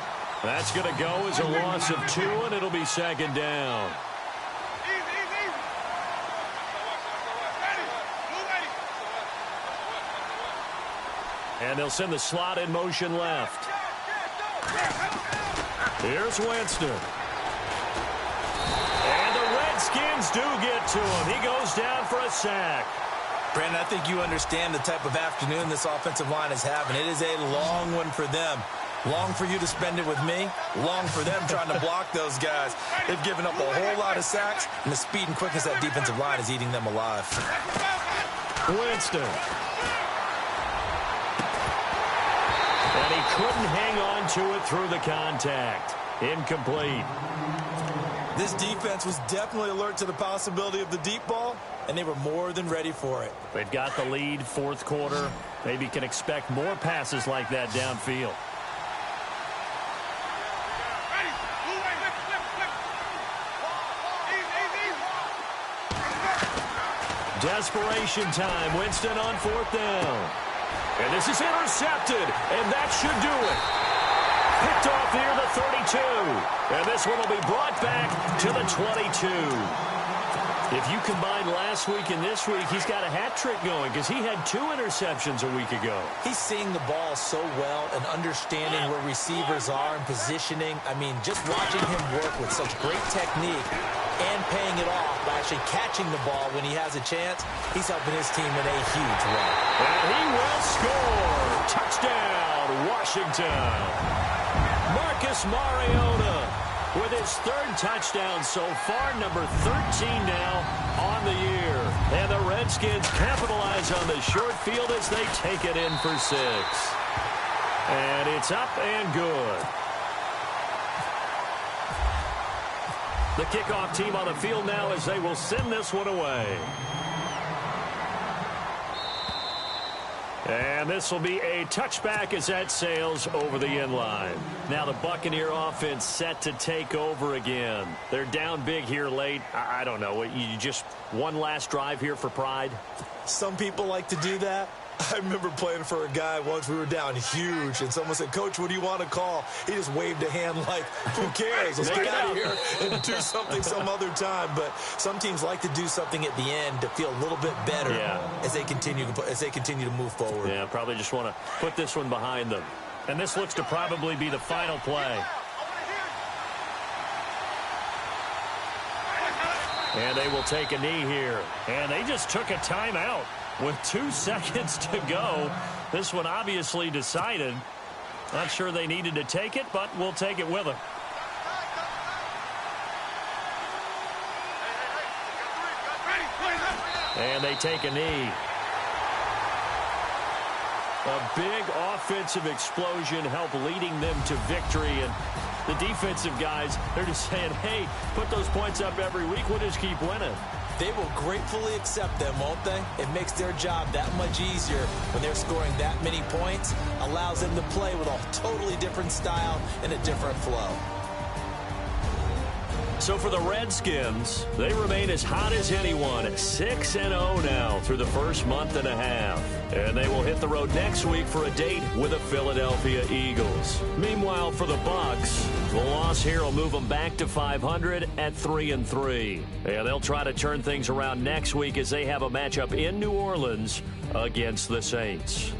That's going to go as a loss of 2, and it'll be second down. And they'll send the slot in motion left. Here's Winston. And the Redskins do get to him. He goes down for a sack. Brandon, I think you understand the type of afternoon this offensive line is having. It is a long one for them. Long for you to spend it with me. Long for them trying to block those guys. They've given up a whole lot of sacks, and the speed and quickness of that defensive line is eating them alive. Winston. And he couldn't hang on to it through the contact. Incomplete. This defense was definitely alert to the possibility of the deep ball, and they were more than ready for it. They've got the lead, fourth quarter. Maybe can expect more passes like that downfield. Desperation time. Winston on fourth down. And this is intercepted, and that should do it. Picked off near the 32. And this one will be brought back to the 22. If you combine last week and this week, he's got a hat trick going because he had 2 interceptions a week ago. He's seeing the ball so well and understanding where receivers are and positioning. I mean, just watching him work with such great technique and paying it off by actually catching the ball when he has a chance, he's helping his team in a huge way. And he will score. Touchdown, Washington. Marcus Mariota with his 3rd touchdown so far, number 13 now on the year. And the Redskins capitalize on the short field as they take it in for 6. And it's up and good. The kickoff team on the field now as they will send this one away. And this will be a touchback as that sails over the end line. Now the Buccaneer offense set to take over again. They're down big here late. I don't know. You just one last drive here for pride? Some people like to do that. I remember playing for a guy once. We were down huge, and someone said, "Coach, what do you want to call?" He just waved a hand like, "Who cares? Let's get out of here and do something some other time." But some teams like to do something at the end to feel a little bit better as they continue to move forward. Yeah, probably just want to put this one behind them. And this looks to probably be the final play. And they will take a knee here. And they just took a timeout. With 2 seconds to go, this one obviously decided. Not sure they needed to take it, but we'll take it with them. And they take a knee. A big offensive explosion helped leading them to victory. And the defensive guys, they're just saying, hey, put those points up every week. We'll just keep winning. They will gratefully accept them, won't they? It makes their job that much easier when they're scoring that many points. Allows them to play with a totally different style and a different flow. So for the Redskins, they remain as hot as anyone at 6-0 now through the first month and a half. And they will hit the road next week for a date with the Philadelphia Eagles. Meanwhile, for the Bucs, the loss here will move them back to 500 at 3-3. And they'll try to turn things around next week as they have a matchup in New Orleans against the Saints.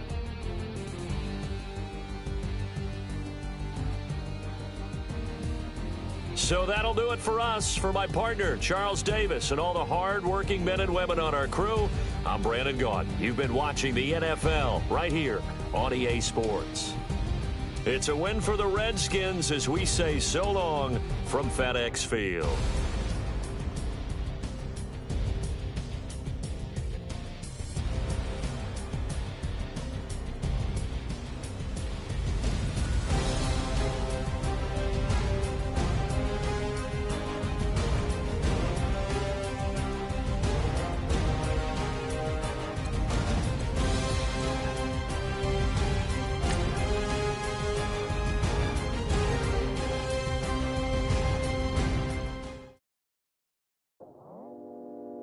So that'll do it for us. For my partner, Charles Davis, and all the hard-working men and women on our crew, I'm Brandon Gaudin. You've been watching the NFL right here on EA Sports. It's a win for the Redskins as we say so long from FedEx Field.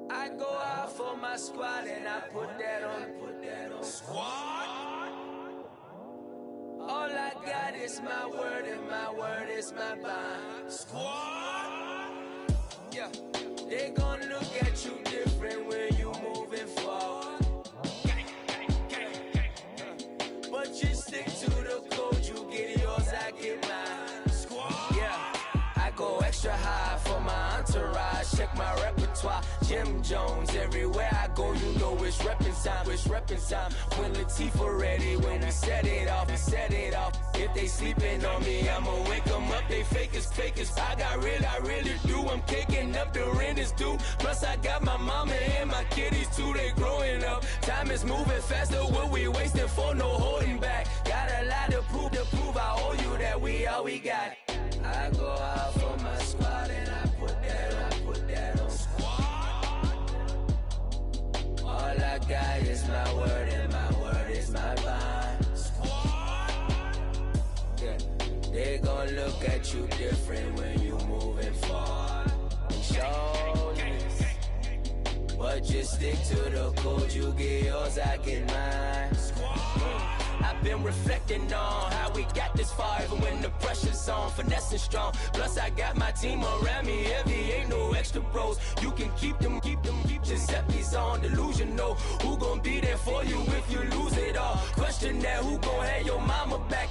I go out for my squad and I put that on. Squad. All I got is my word and my word is my bond. Squad. Yeah, they gon' look at you different when you moving forward. But you stick to the code, you get yours, I get mine. Squad. Yeah, I go extra high for my entourage. Check my repertoire. Jim Jones, everywhere I go, you know it's reppin' time. It's reppin' time. When Latifah ready, when we set it off, we set it off. If they sleeping on me, I'ma wake them up. They fakers. I really do. I'm caking up, the rent is due. Plus I got my mama and my kiddies too. They growing up. Time is moving faster. What we wasting for? No holding back. Got a lot to prove. I owe you that we all we got. I go out for my squad and I put that on. All I got is my word and my word is my bond. Yeah, they gon' look at you different when you moving forward. Shoulders, but just stick to the code. You get yours, I get mine. I've been reflecting on how we got this far, even when the pressure's on, finessing strong. Plus I got my team around me heavy, ain't no extra bros. You can keep them, Giuseppe's on delusional. Who gon' be there for you if you lose it all? Question that, who gon' have your mama back?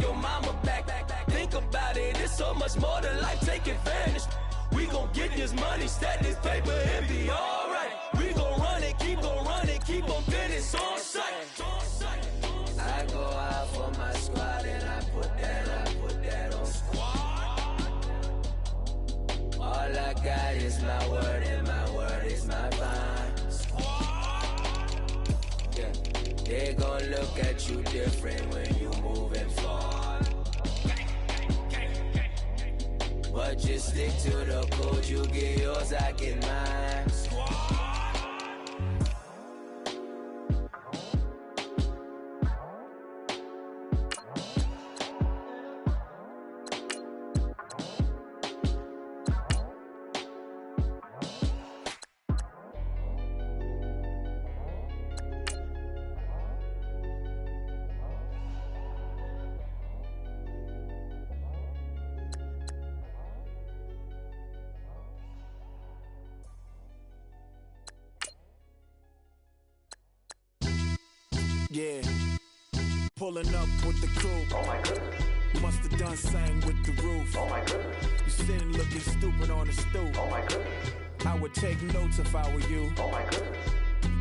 Think about it, it's so much more to life, take advantage. We gon' get this money, stack this paper and be alright. We gon' run it, keep on finish on sight. I go out for my squad and I put that on. Squad. All I got is my word and my word is my bond. Squad. Yeah, they gon' look at you different when you moving forward. But just stick to the code, you get yours, I get mine. Squad. Yeah, pulling up with the crew. Oh my goodness. Must have done same with the roof. Oh my goodness. You sitting looking stupid on the stoop. Oh my goodness. I would take notes if I were you. Oh my goodness.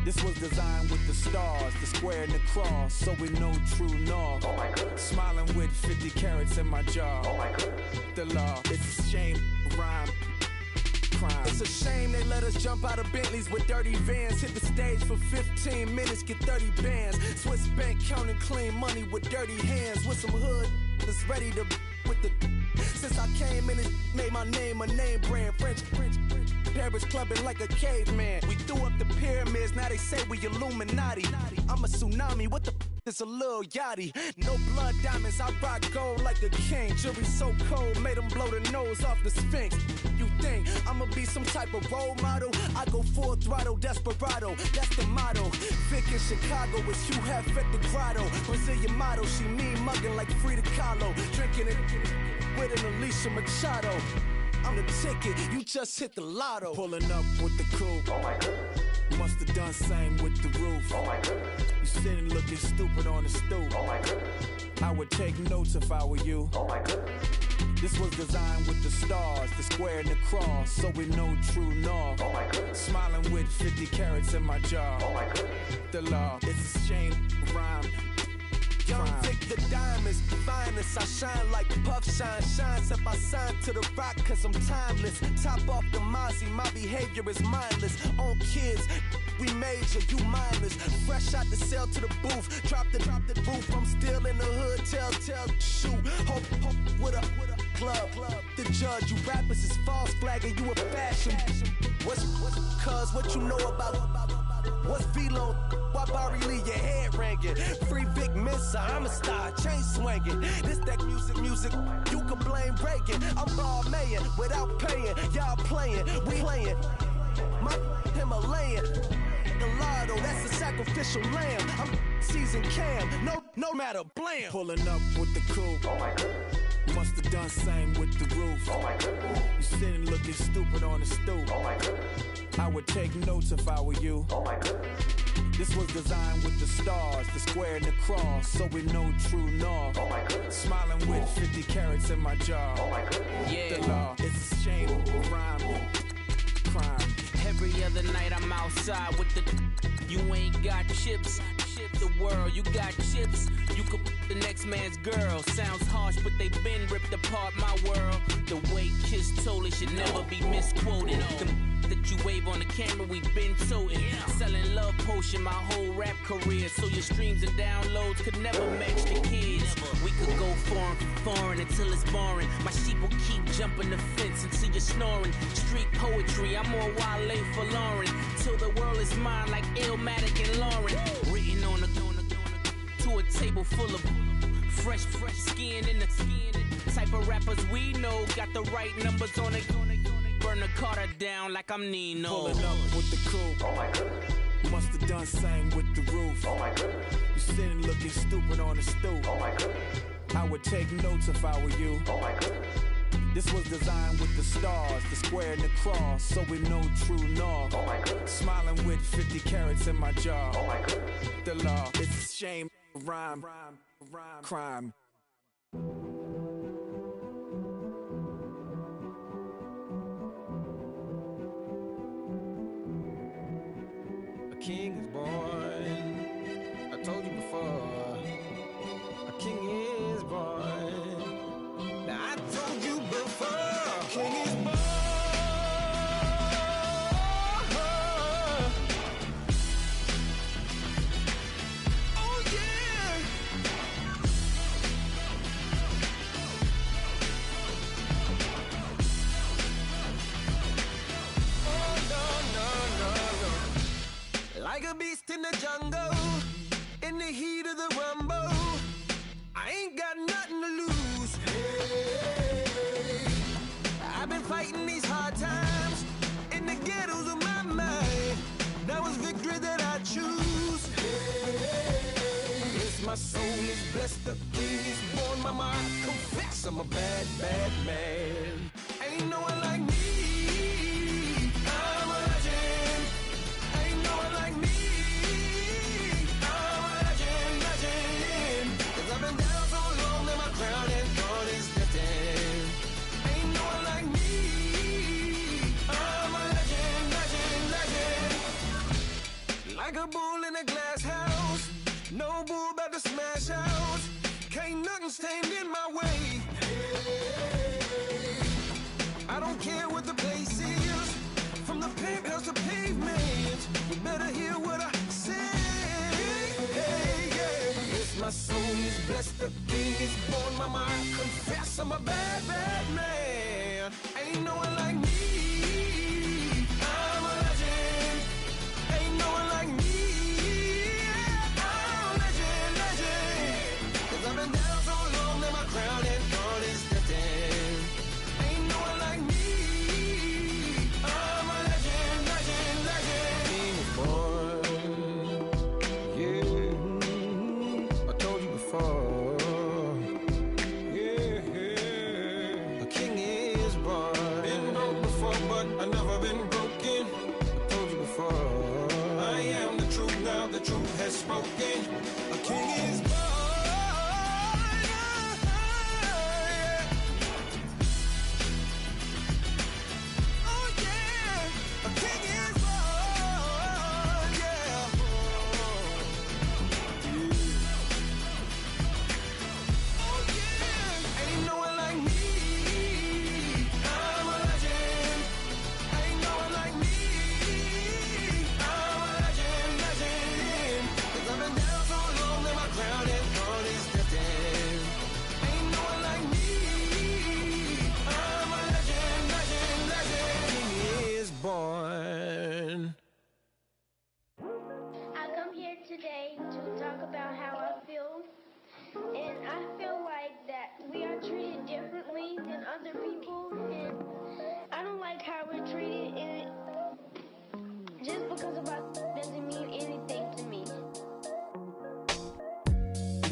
This was designed with the stars, the square and the cross, so we know true north. Oh my goodness. Smiling with 50 carats in my jaw. Oh my goodness. The law, it's a shame, rhyme. Crime. It's a shame they let us jump out of Bentleys with dirty vans. Hit the stage for 15 minutes, get 30 bands. Swiss bank counting clean money with dirty hands. With some hood that's ready to with the. Since I came in, it made my name a name brand. French. Paris clubbing like a caveman. We threw up the pyramids, now they say we Illuminati. I'm a tsunami, what the is a little yachty. No blood diamonds, I rock gold like a king. Jury so cold, made them blow the nose off the Sphinx. You think I'ma be some type of role model? I go full throttle, desperado, that's the motto. Vic in Chicago, it's you have at the grotto. Brazilian model, she mean mugging like Frida Kahlo. Drinking it with an Alicia Machado. I'm the ticket, you just hit the lotto. Pulling up with the crew. Oh my goodness. Must have done same with the roof. Oh my goodness. You sitting looking stupid on the stoop. Oh my goodness. I would take notes if I were you. Oh my goodness. This was designed with the stars, the square and the cross, so we know true north. Oh my goodness. Smiling with 50 carats in my jaw. Oh my goodness. The law, it's a shame, rhyme. Young Vic, the diamonds, finest. I shine like Puff Shine shines. If I sign to the rock, cause I'm timeless. Top off the Mozzie, my behavior is mindless. On kids, we major, you mindless. Fresh out the cell to the booth. Drop the roof. I'm still in the hood. Tell, shoot. Hope with a club. The judge, you rappers is false flagging. You a fashion. What's cuz what you know about? What's Velo? Why Barry Lee, your head ringing? Free Vic Mensa, I'm a star, chain swinging. This that music, you can blame Reagan. I'm ball mayin' without paying. Y'all playing, we playing. My Himalayan. Gallardo, that's a sacrificial lamb. I'm seasoned cam, no matter, blam. Pulling up with the coupe. Oh my goodness. Must have done same with the roof. Oh my goodness. You sitting looking stupid on the stoop. Oh my goodness. I would take notes if I were you. Oh my goodness. This was designed with the stars, the square and the cross, so we know true north. Oh my goodness. Smiling with 50 carats in my jaw. Oh my goodness. Yeah. The law, it's a shame, rhyme, crime. Every other night I'm outside with the. You ain't got chips. The world, you got chips. You could the next man's girl. Sounds harsh, but they been ripped apart my world. The way Kiss told it should never be misquoted. The that you wave on the camera, we been toting. Selling love potion my whole rap career. So your streams and downloads could never match the kids. We could go foreign until it's boring. My sheep will keep jumping the fence until you're snoring. Street poetry, I'm more Wale for Lauren. Till the world is mine like Illmatic and Lauren. Written on a to a table full of fresh skin in the type of rappers we know. Got the right numbers on it. Burn the Carter down like I'm Nino. Pulling up with the coupe. Oh my goodness. Must have done same with the roof. Oh my goodness. You sitting looking stupid on the stoop. Oh my goodness. I would take notes if I were you. Oh my goodness. This was designed with the stars, the square and the cross, so we know true north. Oh my goodness. Smiling with 50 carats in my jaw. Oh my goodness. The law, it's a shame, rhyme, crime. A king is born. I told you before. A king is born. Now I told you before. A king is born. Oh yeah. Oh no. Like a beast in the jungle, in the heat of the rumble, I ain't got nothing to lose. Hey, I've been fighting these hard times in the ghettos of my mind. Now it's victory that I choose. Hey, yes, my soul is blessed, the king is born. Mama, I confess I'm a bad, bad man. Ain't no one like me. I'm a legend. Ain't no one like me. I'm a legend, legend. 'Cause I've been down so long that my crown and throne is destined. Ain't no one like me. I'm a legend, legend, legend. Like a bull in a glass house. No bull about to smash out. Can't nothing stand in my way. I don't care what the place is, from the penthouse to pavement. You better hear what I say. Hey, yeah. Yes, my soul is blessed, the king is born. Mama, I confess I'm a bad, bad man. Ain't no one like me. I'm a legend. Ain't no one like me. I'm a legend, legend. 'Cause I've been down so long that my crown and throne is destined. Ain't no one like me. I'm a legend, legend, legend. King is born. Yeah, I told you before. Yeah, a king is born. Been broke before, but I never been broken. I told you before. I am the truth now, the truth has spoken. A king is born. because of us doesn't mean anything to me.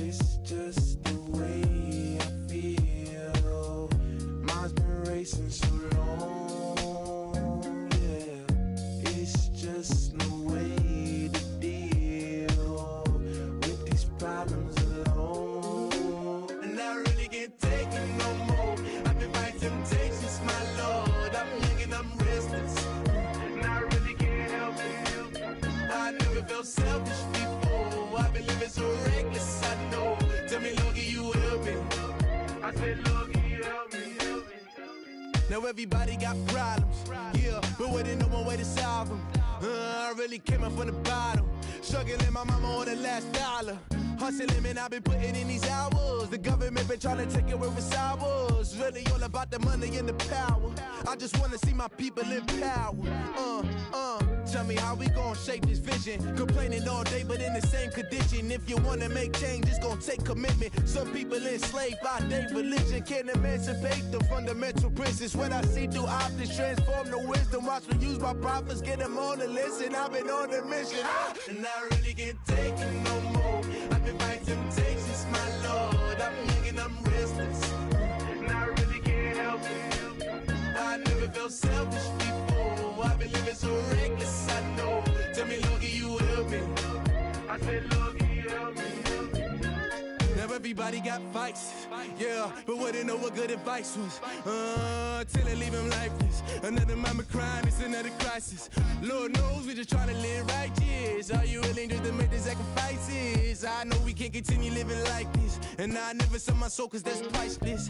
It's just the way I feel. Mine's been racing so long, yeah. It's just no way to deal with these problems alone. And I really can't take it no more. I've been fighting temptations, my Lord. I'm young and I'm restless, and I really can't help it. I never felt selfish before. I've been living so reckless, I know. Tell me, Lord, can you help me? I said, Lord, can you help me? Now everybody got problems, yeah, but waiting no one way to solve them. I really came up from the bottom, struggling my mama on the last dollar. Hustling, man, I've been putting in these hours. The government been trying to take away what's ours. Really all about the money and the power. I just wanna see my people in power. Tell me how we gon' shape this vision. Complaining all day, but in the same condition. If you wanna make change, it's gon' take commitment. Some people enslaved by their religion can't emancipate the fundamental principles. What I see through optics transform the wisdom. Watch me use my prophets, get them on the list, and I've been on a mission. And I really can't take it no more. I've been fighting temptations, my Lord. I'm young and I'm restless, and I really can't help it. I never felt selfish before. I've been living so reckless, I know. Tell me, Lord, can you help me? I said, Lord, can you help me? Now everybody got fights, yeah, but wouldn't know what good advice was. Till they leave him lifeless. Another mama crying, it's another crisis. Lord knows we just trying to live righteous. Are you willing just to make the sacrifices? I know we can't continue living like this, and I never sell my soul cause that's priceless.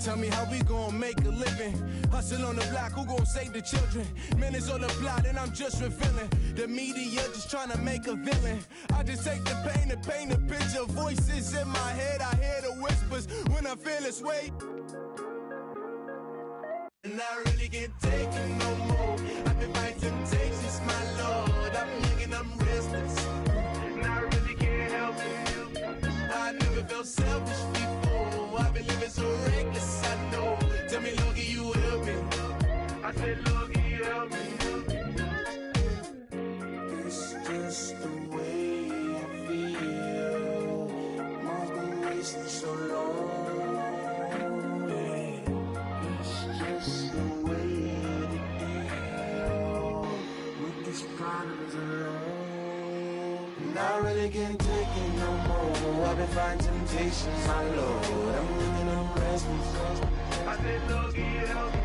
Tell me how we gon' make a living. Hustle on the block, who gon' save the children? Man, it's all a plot and I'm just revealing. The media just trying to make a villain. I just take the pain and paint a picture. Voices in my head, I hear the whispers when I feel this way. And I really can't take it no more. I've been fighting temptations, my Lord. I'm young and I'm restless, and I really can't help it. I never felt selfish before. I've been living so reckless, I know. Tell me, Lord, can you help me? I said, Lord, can you help me? It's just the way I feel. Mine's been racing so long. And I really can't take it no more. I've been fighting temptations, my Lord. I'm living on restless. I said, Lord, can you help me?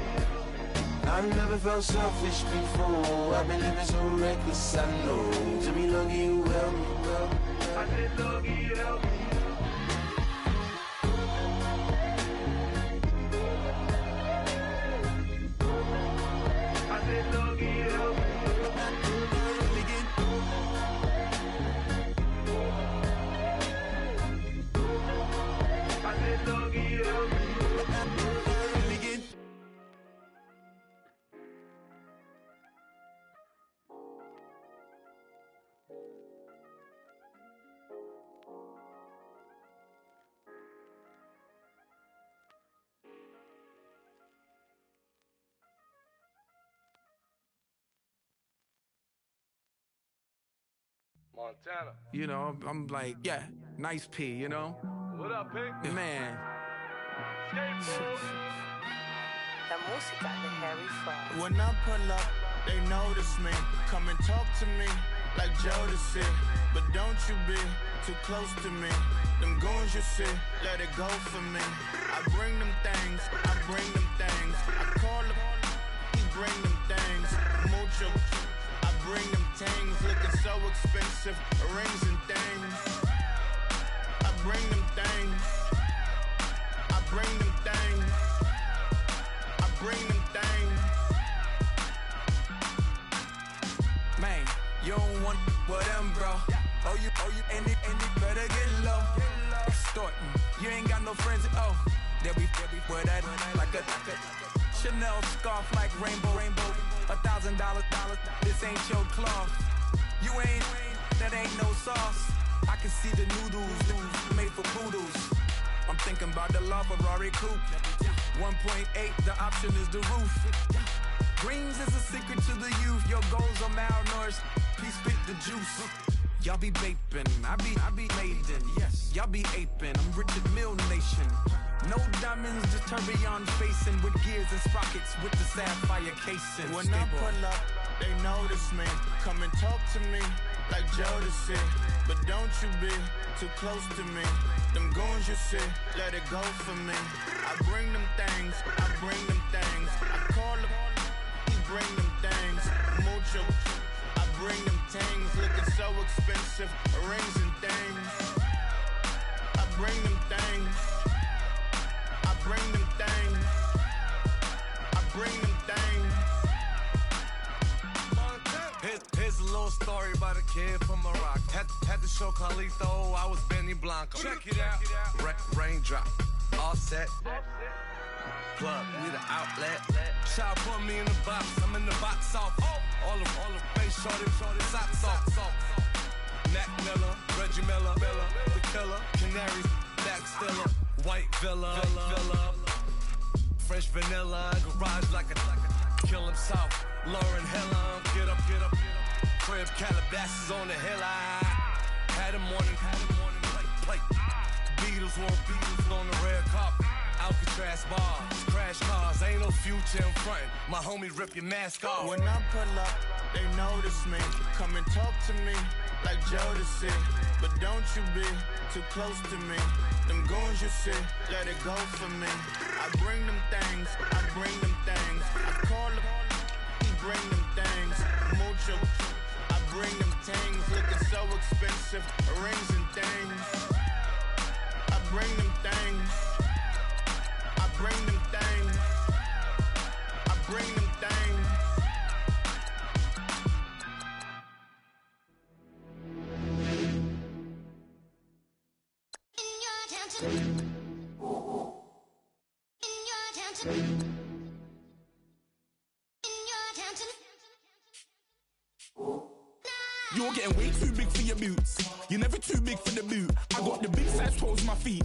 I've never felt selfish before. I've been living so reckless, I know. Tell me, Lord, can you help me? I said, Lord, can you help me? I said, Lord, can you help me? Montana. You know, I'm like, yeah, nice P, you know? What up, Pink? Man. La música de Harry Fraud. When I pull up, they notice me. Come and talk to me like Jodeci. But don't you be too close to me. Them goons you see, let it go for me. I bring them things, I bring them things. I call them, he bring them things. Mucho, I bring them things. Looking so expensive, rings and things. I bring them things. I bring them things. I bring them things. Man, you don't want with them, bro. Oh, you, and it better get low. Extorting, you ain't got no friends. Oh, they'll be with that like a Chanel scarf like rainbow. $1,000, this ain't your cloth. You ain't, that ain't no sauce. I can see the noodles made for poodles. I'm thinking about the LaFerrari coupe. 1.8, the option is the roof. Greens is a secret to the youth. Your goals are malnourished. Please spit the juice. Y'all be vaping, I be maiden. Yes, y'all be aping. I'm Richard Mill Nation. No diamonds, just tourbillon facing with gears and sprockets with the sapphire casing. When I pull up, they notice me. Come and talk to me like Jodeci. But don't you be too close to me. Them goons you see, let it go for me. I bring them things, I bring them things. I call them, he bring them things. Mucho, I bring them things. Looking so expensive, rings and things. I bring them things. I bring them things. I bring them things. Here's a little story about a kid from Morocco. Had to show Carlito I was Benny Blanco. Check it out. Raindrop, all set. Plug, we the outlet. Shot put me in the box. I'm in the box off. All the face shorty, socks off. Mac Miller, Reggie Miller, the killer, Canaries, back stiller, white villa, fresh vanilla, garage like a kill himself. Lauren Hiller, get up. Crib Calabasas on the hill. I had a morning plate. Beatles on the red carpet. Alcatraz bars, crash cars, ain't no future in front. My homie rip your mask off. When I pull up, they notice me. Come and talk to me like Jodeci. But don't you be too close to me. Them goons you see, let it go for me. I bring them things, I bring them things. I call them, he bring them things. Mucho, I bring them things. Looking so expensive, rings and things. I bring them things. I bring them things. I bring them things. You're getting way too big for your boots. You're never too big for the boot. I got the big size toes on my feet.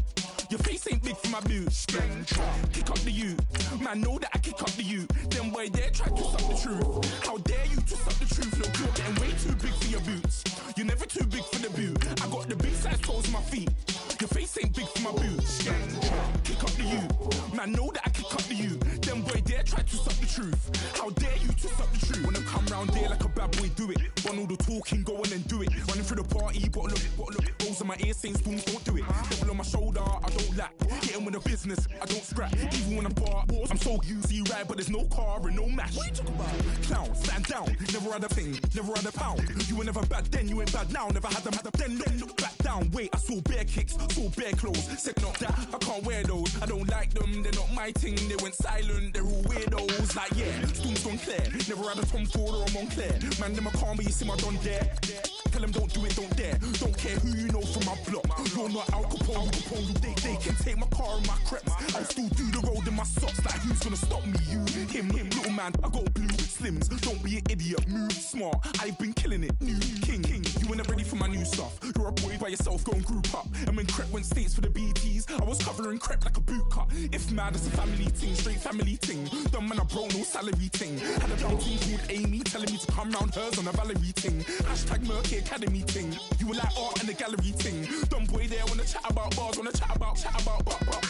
Your face ain't big for my boots. Kick up the you. Man, know that I kick up the you. Them boy there try to suck the truth. How dare you to suck the truth? Look, you're getting way too big for your boots. You're never too big for the boot. I got the big size toes on my feet. Your face ain't big for my boots. Kick up the you. Man, know that I kick up the you. Them boy there try to suck the truth. How dare you to suck the truth? When I come round there like a bad boy, do it. Want all the talking, go on and do it. Running through the party, bottle up. Rolls in my ear saying spoons, don't do it. Double on my shoulder, I don't lack. Hitting with a business, I don't scrap. Even when I'm bar, I'm so easy ride, but there's no car and no match. What you talking about? Clown, stand down. Never had a thing, never had a pound. You were never bad then, you ain't bad now. Never had them, then look back down. Wait, I saw bare kicks, saw bare clothes. Said not that, I can't wear those. I don't like them, they're not my thing. They went silent, they're all weirdos. Like yeah, Storm's gone clear. Never had a Tom Ford or a Montclair. Man, them I can't be, you see my done there. Tell them don't do it, don't dare. Don't care who you know from my block. You're not Al Capone, they can take my car and my creps. I'll still do the road in my socks. Like who's gonna stop me? You, him, little man. I got blue slims. Don't be an idiot, move smart. I've been killing it, new king. You were never ready for my new stuff. You're a boy by yourself, go and group up. And when Crep went states for the BTs, I was covering Crep like a boot cut. If mad, it's a family ting, straight family ting. Dumb man, I bro, no salary ting. Had a young team called Amy, telling me to come round hers on a Valerie ting. Hashtag Murky Academy ting. You were like art and the gallery ting. Dumb boy there wanna chat about bars, wanna chat about.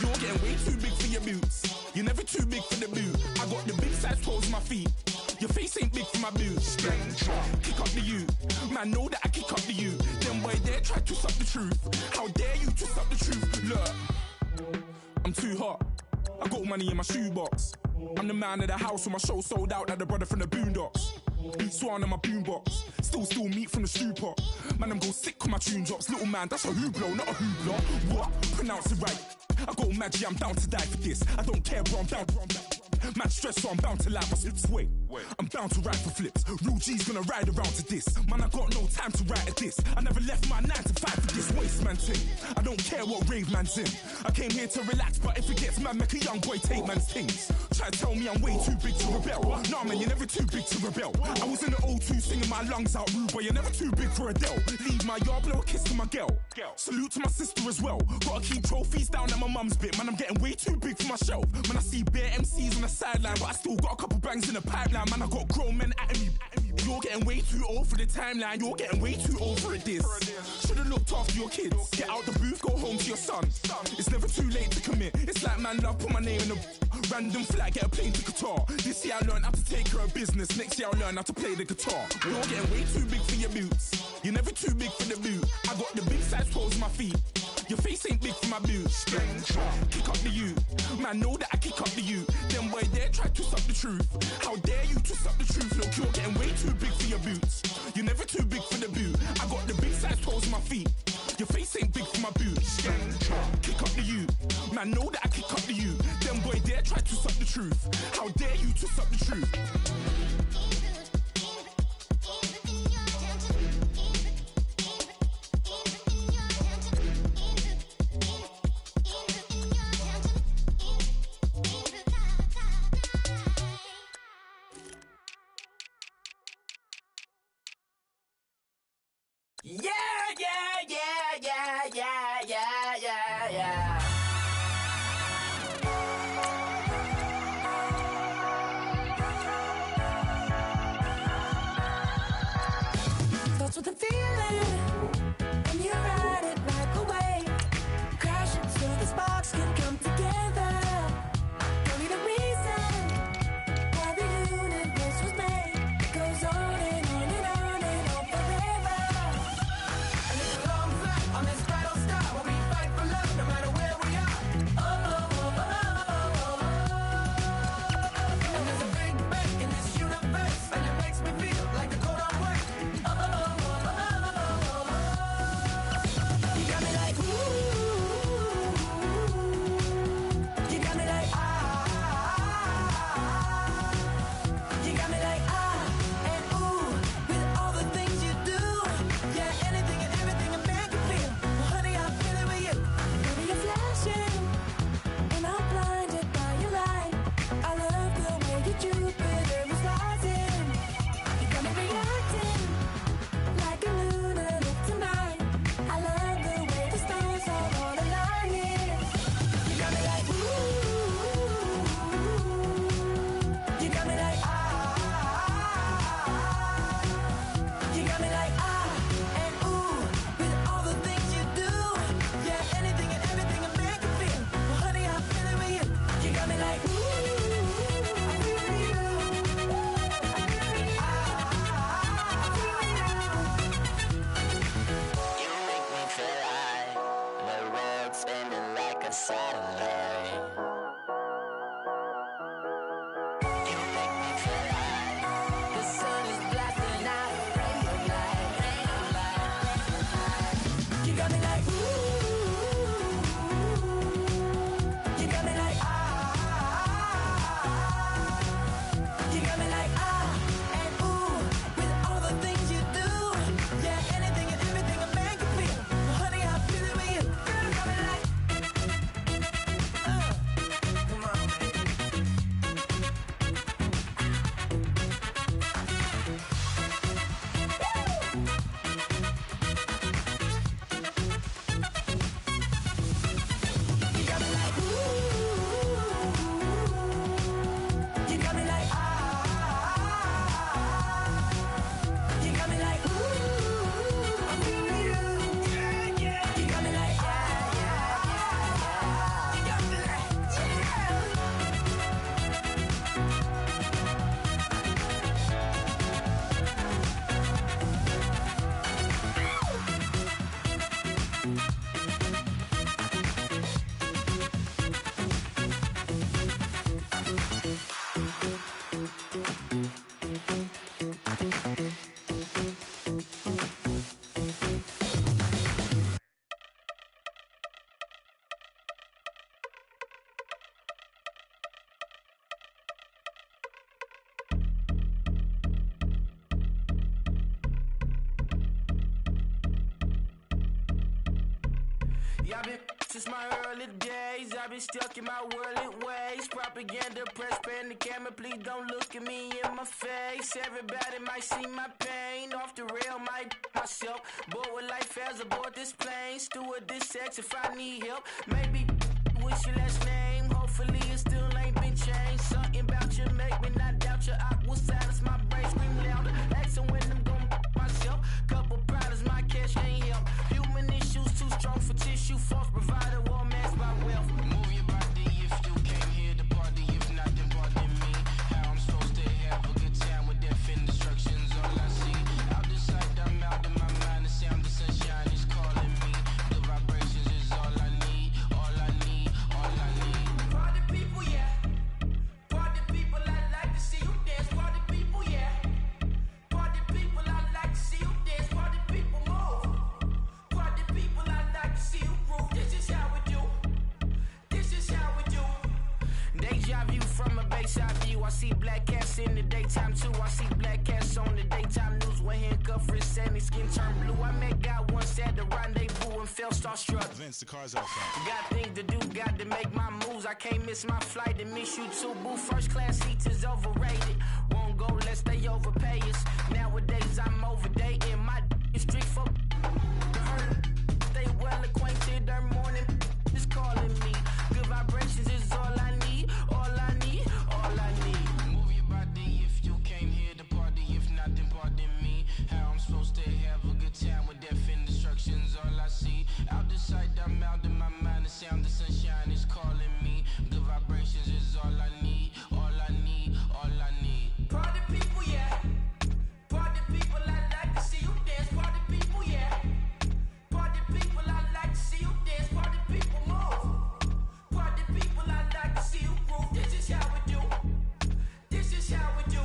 You're getting way too big for your boots. You're never too big for the boot. I got the big size toes on my feet. Your face ain't big for my boots. Kick up the you. Man, know that I kick up the you. Them boy there try to suck the truth. How dare you to suck the truth? Look, I'm too hot. I got money in my shoebox. I'm the man of the house when my show sold out like the brother from the Boondocks. Swan on my boombox. Still meat from the stew pot. Man, I'm go sick when my tune drops. Little man, that's a hooplo, not a hoopla. What? Pronounce it right. I go Maggie, I'm down to die for this. I don't care, bro, I'm down. Man, stress, so I'm bound to laugh. Wait, I'm bound to ride for flips. Real G's gonna ride around to this. Man, I got no time to write at this. I never left my 9 to 5 for this waste man thing. I don't care what rave man's in. I came here to relax, but if it gets mad, make a young boy take man's things. Try to tell me I'm way too big to rebel. Nah, man, you're never too big to rebel. I was in the O2 singing my lungs out rude, but you're never too big for Adele. Leave my yard, blow a kiss to my girl. Salute to my sister as well. Gotta keep trophies down at my mum's bit. Man, I'm getting way too big for my shelf. Man, I see bare MCs on the sideline, but I still got a couple bangs in the pipeline. Nah, man, I got grown men at me. You're getting way too old for the timeline. You're getting way too old for a diss. Should've looked after your kids. Get out the booth, go home to your son. It's never too late to commit. It's like man love, put my name in a random flat, get a plane to Qatar. This year I learned how to take care of business. Next year I'll learn how to play the guitar. You're getting way too big for your boots. You're never too big for the boot. I got the big size toes on my feet. Your face ain't big for my boots. Kick up the you. Man, know that I kick up the you. Them boy there try to suck the truth. How dare you to suck the truth? Look, you're getting way too big for your boots. You're never too big for the boot. I got the big size toes on my feet. Your face ain't big for my boots. Kick up the you. Man, know that I kick up the you. Them boy there try to suck the truth. How dare you to suck the truth? Yeah. Starts with a feeling, and you ride it like a wave. Crashing so the sparks can come together. Don't need a reason why the universe was made. It goes on and on and on and on forever. And it's a long flight on this battle star where we fight for love no matter where we are. Oh, oh, oh, oh, oh, oh. And there's a big bang in this universe, and it makes me feel like the cold on work. Oh, oh, oh, oh, oh, oh. You got me like ooh. You got me like ah. You got me like ah and ooh with all the things you do. Yeah, anything and everything a man can feel. Well, honey, I'm feeling with you. Baby, you're flashing, and I'm blinded by your light. I love the way you Jupiter is rising. You got me reacting like a lunatic tonight. I love the way the stars are all aligning. You got me like ooh. You got me like ah. You got me like ah and ooh with all the things you do. Yeah, anything and everything a man can feel. Well, honey, I'm feeling with you. You got me like ooh. I feel with you. You make me feel like the world's spinning like a satellite. You make me feel like the sun is blasting out a ray of light, ray of light. You got me like ooh. You got me like ah. You got me like ah and ooh with all the things you do. Yeah, anything and everything a man can feel. Well, honey, I'm feeling with you. Girl, you got me like come on, baby. You got me like ooh. You got me like ah. You got me like ooh. I'm feeling you. Yeah, yeah. You got me like ah, yeah, yeah. You got me like Yeah, I've been since my early days. I've been stuck in my worldly ways. Propaganda, press, pan the camera. Please don't look at me in my face. Everybody might see my pain. Off the rail, might myself. Bored with life as aboard this plane. Steward this sex if I need help. Maybe what's your last name? Hopefully it still ain't been changed. Something about you make me not doubt your aqua side. see black cats in the daytime too. I see black cats on the daytime news with handcuff wrists and his skin turned blue. I met God once at the rendezvous and felt starstruck. Vince, the car's outside. Got things to do, got to make my moves. I can't miss my flight and miss you too, boo. First class seats is overrated. Won't go lest they overpay us. Nowadays I'm overdating my street folk. Stay well acquainted, their morning is calling me. Good vibrations is all I need, all I need, all I need. Move your body if you came here to party. If not, then pardon me. How I'm supposed to have a good time with death and destruction's all I see. Out the sight, I'm out in my mind. The sound of sunshine is calling me. Good vibrations is all I need, all I need, all I need. Party people, yeah. Party people, I like to see you dance. Party people, yeah. Party people, I like to see you dance. Party people, move. Party people, I like to see you groove. This is how we do. This is how we do.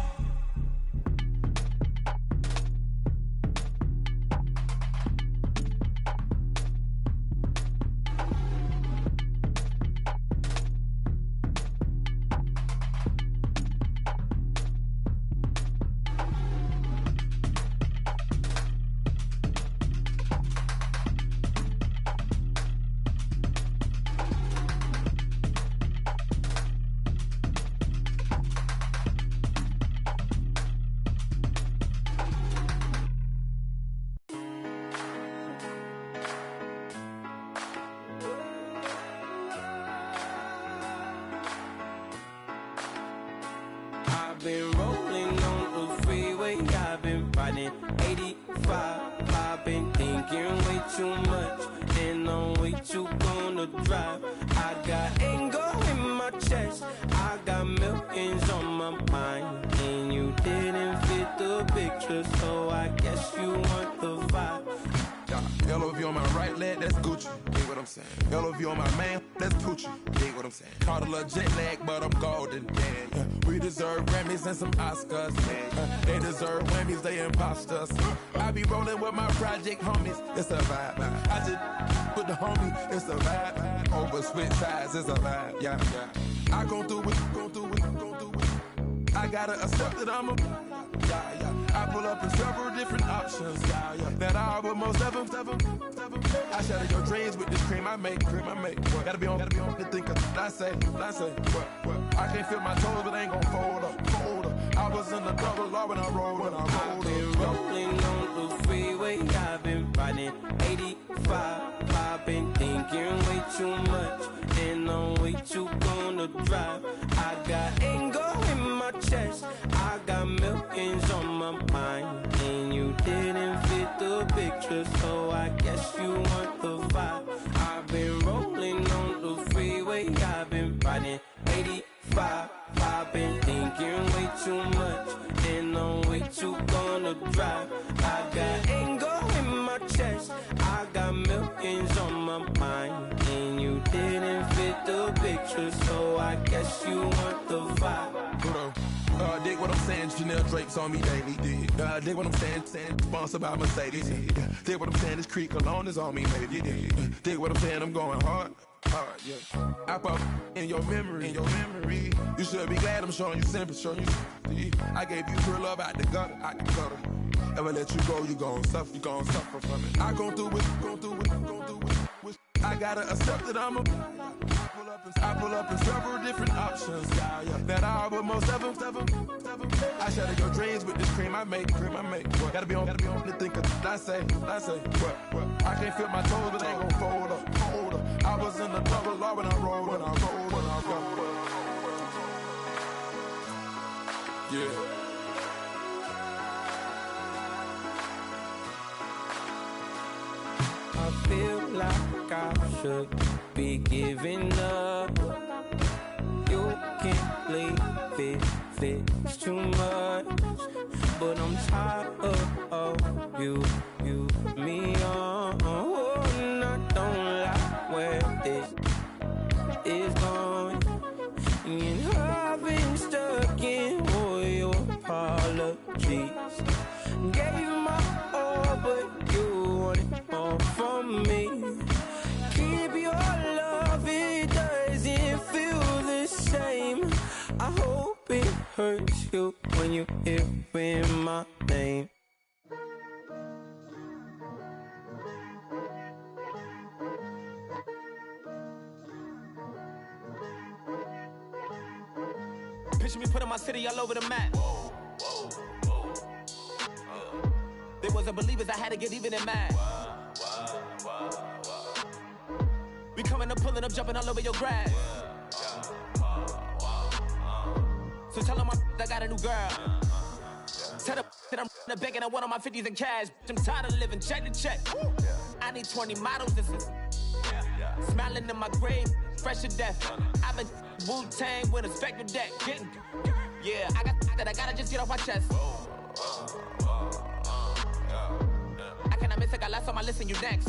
I've been rolling on the freeway, I've been riding 85. I've been thinking way too much, and I'm way too gonna drive. I got anger in my chest, I got millions on my mind, and you didn't fit the picture, so I guess you want the vibe. LOV on my right leg, that's Gucci. Dig what I'm saying? LOV on my man, that's Poochie. Dig what I'm saying? Caught a little jet lag, but I'm golden. Yeah. We deserve Grammys and some Oscars. They deserve Whammies, they imposters. I be rolling with my project homies, it's a vibe. I just put the homie, it's a vibe. Over switch sides, it's a vibe. Yeah. I gon' do it, gon' do it, gon' do it. I gotta accept that I'm a. I pull up in several different options. That I will most ever. I shatter your dreams with this cream I make. Gotta be on the thinker. I say, what? I can't feel my toes, but I ain't gon' fold up. I was in the double law when I rolled. I've been rolling on the freeway, I've been riding 85. I've been thinking way too much, and I'm way too gonna drive. I got anger in my chest, I got millions on my mind, and you didn't fit the picture, so I guess you want the vibe. I've been rolling on the freeway, I've been riding 85. I've been thinking way too much, and I'm way too gonna drive. I got anger in my chest, I got millions on my mind, and you didn't fit the picture, so I guess you want the vibe. Dig what I'm saying, Chanel drapes on me daily. Dig what I'm saying, sponsored by Mercedes. Dig what I'm saying, this creek alone is on me, maybe. Dig what I'm saying, I'm going hard, yeah. I pop in your memory, You should be glad I'm showing you sympathy, I gave you real love out the gutter, Ever let you go, you gon' suffer from it. I gon' do it, I gotta accept that I'm a. I pull up in several different options. That I will most ever. I shatter your dreams with this cream I make. Gotta be on the thinker. I say, what? I can't feel my toes, but they ain't gon' fold up. I was in the double law when I rolled. Yeah. I feel like I should be giving up. You can't leave it, it's too much. But I'm tired of you, me on. And I don't like where this is going. And I've been stuck in all your apologies. Gave my all, but you wanted more from me. Keep your love, it doesn't feel the same. I hope it hurts. saying my name. Picture me putting my city all over the map. They wasn't believers, I had to get even and mad. We coming up, pulling up, jumping all over your grass. So tell them I got a new girl. Tell them that I'm begging on one of my 50s in cash. I'm tired of living check to check. I need 20 models and smiling in my grave, fresh to death. I've been Wu-Tang with a spectral deck. Yeah, I gotta just get off my chest. I cannot miss it, got last on my list and you next.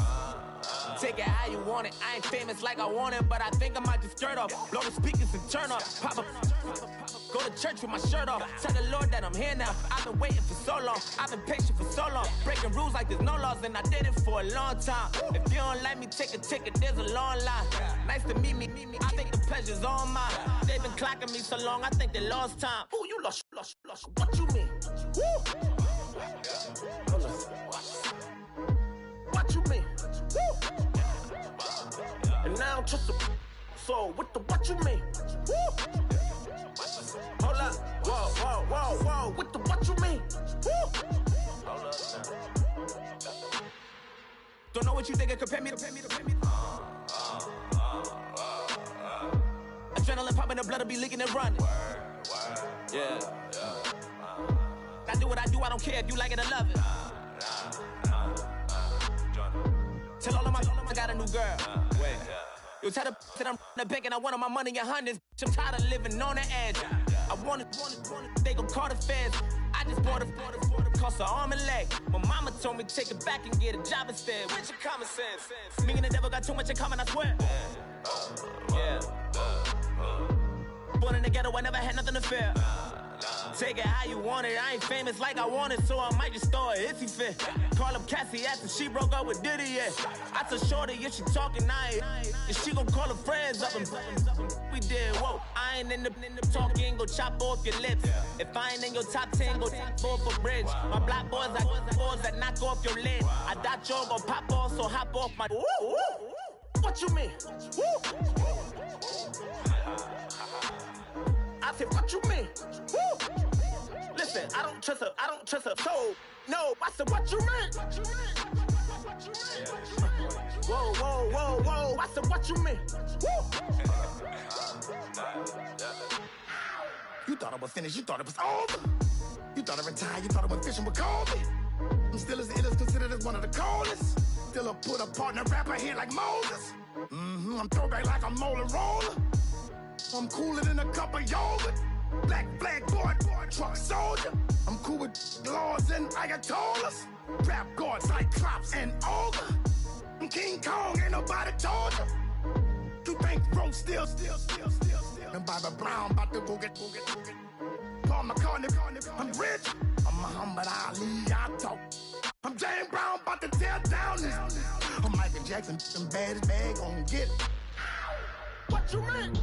Take it how you want it. I ain't famous like I want it, but I think I might just skirt off. Blow the speakers and turn up. Pop up. Go to church with my shirt off. Tell the Lord that I'm here now. I've been waiting for so long. I've been patient for so long. Breaking rules like there's no laws, and I did it for a long time. If you don't like me, take a ticket. There's a long line. Nice to meet me. I think the pleasure's all mine. They've been clocking me so long, I think they lost time. Ooh, you lost. What you mean? Woo! What you mean? Woo! And now just the so with the what you mean? Woo! Hold up, whoa, with the what you mean? Woo! Don't know what you think, compare me to. Adrenaline popping, the blood will be leaking and running. Yeah. I do what I do, I don't care if you like it or love it. Tell all of my I got a new girl. Wait. You tell the that I'm the bank and I want all my money in hundreds. I'm tired of living on the edge. I want it, they gon' call the feds. I just bought it, cost an arm and leg. My mama told me take it back and get a job instead. Where's your common sense? Me and the devil got too much in common, I swear. Yeah. Born in the ghetto, I never had nothing to fear. Take it how you want it. I ain't famous like I want it, so I might just throw it if he fit. Call up Cassie after she broke up with Diddy, yeah. I told Shorty if she talking, and she gon' call her friends up and we did, whoa. I ain't in the talking, go chop off your lips. If I ain't in your top 10, go top 4 for bridge. My black boys like boys that knock off your lid. I thought y'all gon' pop off, so hop off my. What you mean? I said, what you mean? Woo! Listen, I don't trust her soul. No, I said, what you mean? Whoa. I said, what you mean? Woo! You thought I was finished, you thought it was over. You thought I retired, you thought I went fishing with Kobe. I'm still as ill as considered as one of the coldest. Still a put a partner rapper here like Moses. I'm throwback like a molar roller. I'm cooler than a cup of yogurt. Black flag boy, truck soldier. I'm cool with laws and Ayatollahs. Rap god, Cyclops and Ogre. I'm King Kong, ain't nobody told you. You think Rome still. And Bobby Brown about to go get. Paul McCartney, I'm rich. I'm Muhammad Ali, I talk. I'm James Brown, about to tear down this. I'm Michael Jackson, them baddest bag gon' get it. What you mean?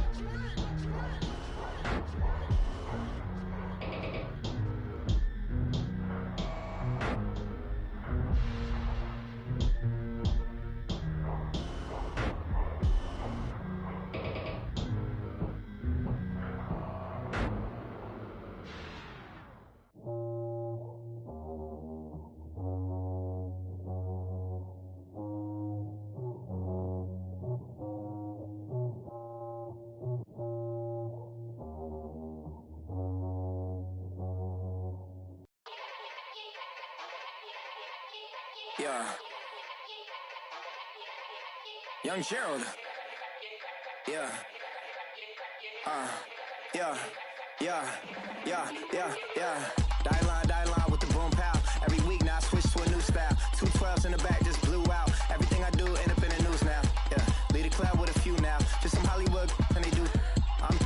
Yeah. Young Gerald. Yeah. Die line with the boom pow. Every week now I switch to a new style. 212s in the back just blew out. Everything I do end up in the news now. Yeah. Lead a club with a few now. Just some Hollywood and they do. I'm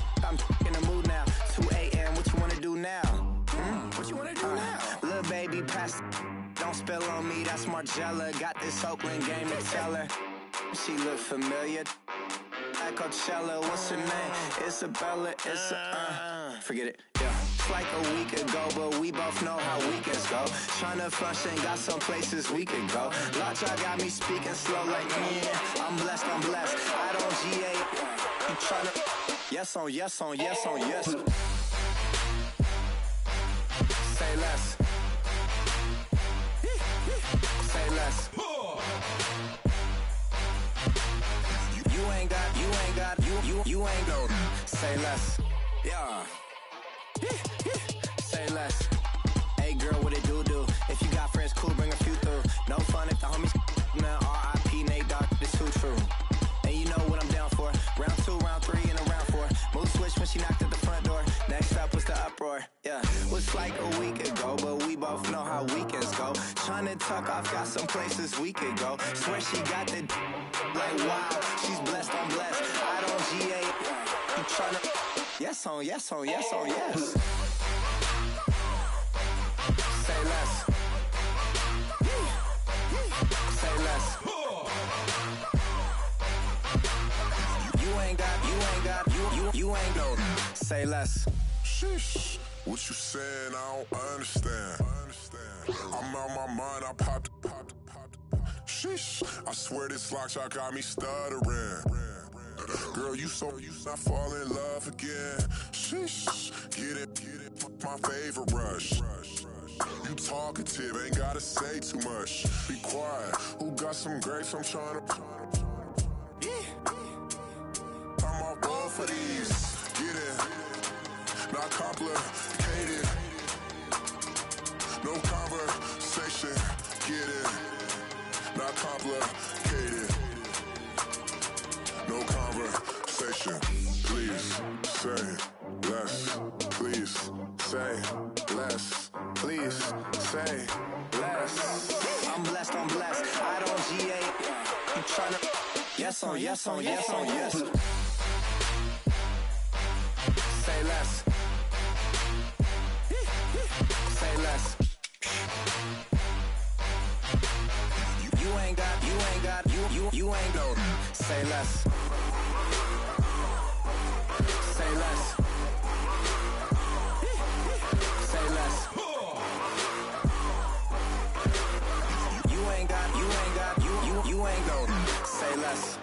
in the mood now. 2 a.m. What you wanna do now? What you wanna do now? Little baby pass. Don't spill on me, that's Margella. Got this Oakland game to tell her. She look familiar. At Coachella, what's her name? Isabella, forget it, yeah. like a week ago, but we both know how weekends go. Tryna function, got some places we could go. Lot y'all got me speaking slow like, I'm blessed, I don't GA. You tryna, yes on yes on yes on yes. Say less. Say less. You ain't go. Say less. Yeah. Say less. Hey girl, what it do? If you got friends, cool, bring a few through. No fun if the homies, man. R.I.P. Nate Dogg, it's too true. And you know what I'm down for. Round 2, round 3, and a round 4. Mood switch when she knocked at the front door. Next up was the uproar. Yeah, was like a week ago, but we both know how weekends go. Tryna tuck off, got some places we could go. Swear she got the like wow, she's blessed, I'm blessed. I don't GA. You tryna yes on yes on yes on yes. Say less. Say less. You ain't no. Say less. Sheesh. What you saying? I don't understand. I'm out my mind. I popped. Sheesh. I swear this lock shot got me stuttering. Girl, you not fall in love again. Sheesh. Get it. My favorite rush. You talkative, ain't gotta say too much. Be quiet. Who got some grapes? I'm trying to. I'm off both of these. Get it. Not complicated. No conversation. Get it. Not complicated. No conversation. Please say less. Please say less. Please say less. I'm blessed. I don't GA. You tryna yes on yes on yes on yes. Say less. Say less. You ain't no. Say less. Say less. Say less. You ain't no. Say less.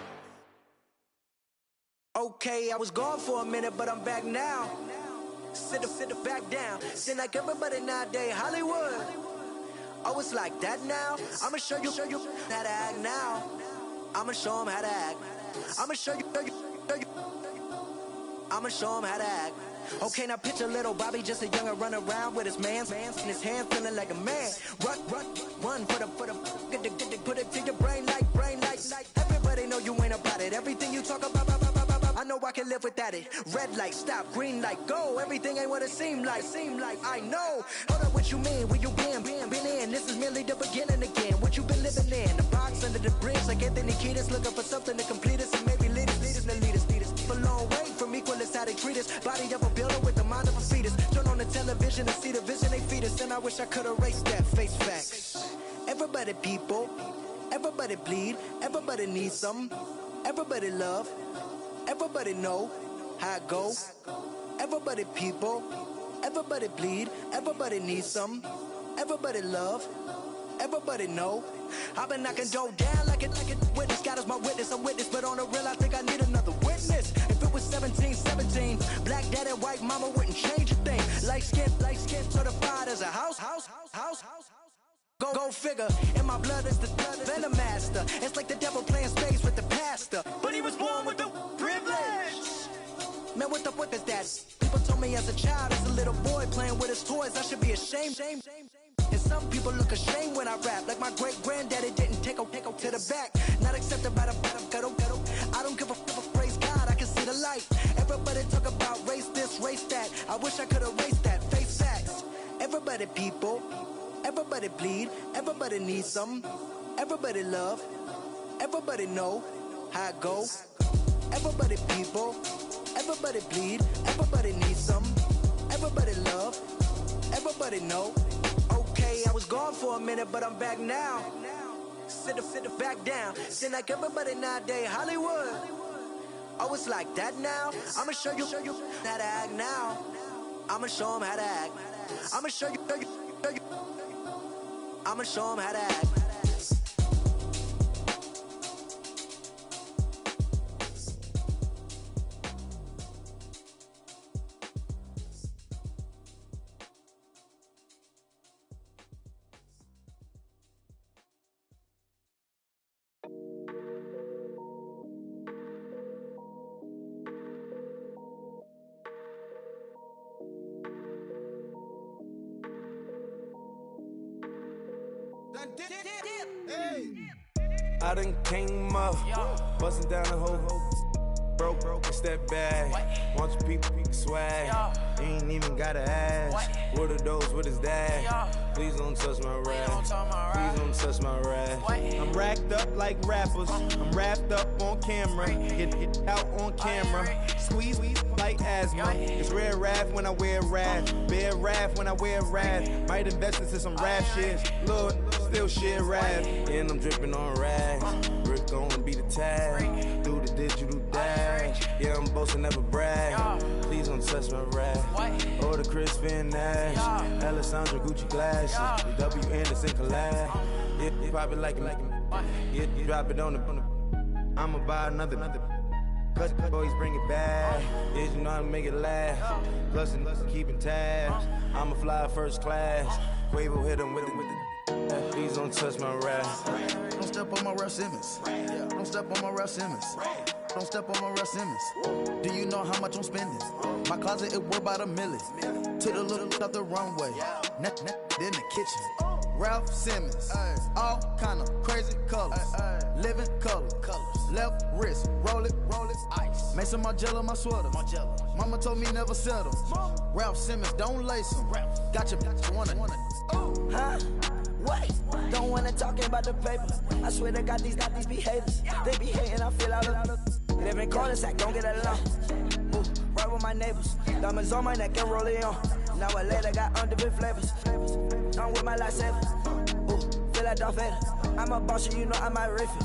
Okay, I was gone for a minute, but I'm back now. Sit back down. Seem like everybody nowadays Hollywood. Oh, it's like that now? I'ma show you how to act now. I'ma show 'em how to act. I'ma show you. I'ma show 'em how to act. Okay, now picture little Bobby, just a younger run around with his man's in his hand, feeling like a man. Run, put it to your brain like. Everybody know you ain't about it. Everything you talk about, I know I can live without it. Red light, stop, green light, go. Everything ain't what it seemed like. I know. Hold up, what you mean? Where you been in? This is merely the beginning again. What you been living in? The box under the bridge, like Anthony Kiedis, looking for something to complete us and maybe lead us. A long way from equal is how they treat us. Body of a builder with the mind of a fetus. Turn on the television and see the vision they feed us. And I wish I could erase that. Face facts. Everybody people, everybody bleed, everybody needs some, everybody love, everybody know how it go. Everybody people, everybody bleed, everybody needs some, everybody love, everybody know. I've been knocking Joe down like it witness. God is my witness, I'm witness, but on the real I think I need another witness. If it was 17, black dad and white mama wouldn't change a thing. Light skin, certified as a house. Go figure, in my blood is the venom master. It's like the devil playing space with the pastor. But he was born with the privilege. Man, what the fuck is that? People told me as a child, as a little boy playing with his toys, I should be ashamed. And some people look ashamed when I rap, like my great granddaddy didn't take a to the back. Not accepted by the ghetto. I don't give a praise God, I can see the light. Everybody talk about race this, race that. I wish I could erase that. Face facts. Everybody people, everybody bleed, everybody needs some, everybody love, everybody know how it go. Everybody people, everybody bleed, everybody needs some, everybody love, everybody know. Okay, I was gone for a minute, but I'm back now. Sit back down. Seem like everybody nowadays Hollywood. Oh, it's like that now? I'ma show you how to act now. I'ma show him how to act. I'ma show you. I'ma show him how to act. I done came up, bustin' down the whole broke and step back. Want your people swag, ain't even gotta ask. What are those, what is that? Please don't touch my rap, please don't touch my rap. I'm racked up like rappers, I'm wrapped up on camera, get out on camera, squeeze like asthma. It's rare wrath when I wear wrath, bare wrath when I wear wrath. Might invest into some rap shit, look, still shit rap. And I'm dripping on rags, Rick gonna be the tag, do the digital dash. Yeah, I'm boasting, never brag, please don't touch my rap. Or the Chris Van Nash, Alessandra Gucci glasses, the W Anderson collab. Yeah, you pop it like it, yeah, you drop it on the, I'ma buy another. Cause boys bring it back, yeah, you know how to make it last. Plus keeping tabs, I'ma fly first class. Quavo hit him with it. Please don't touch my rap. Don't step on my Ralph Simmons. Don't step on my Ralph Simmons. Don't step on my Ralph Simmons. Do you know how much I'm spending? My closet it worth about $1 million. To the little up the runway, in the kitchen. Ralph Simmons, all kind of crazy colors, living colors. Left wrist, roll it, ice. Mason Margiela, my sweater. Mama told me never settle. Ralph Simmons, don't lace him. Got your bitch wanna. Huh? Wait, don't wanna talk about the paper. I swear to God, these be haters. They be hating, I feel out of. Live in cul-de-sac, don't get along. Ooh, right with my neighbors. Diamonds on my neck and roll it on. Now I later got underbit flavors. I'm with my lightsaber. Ooh, feel like Darth Vader. I'm a boss, you know I might riff it.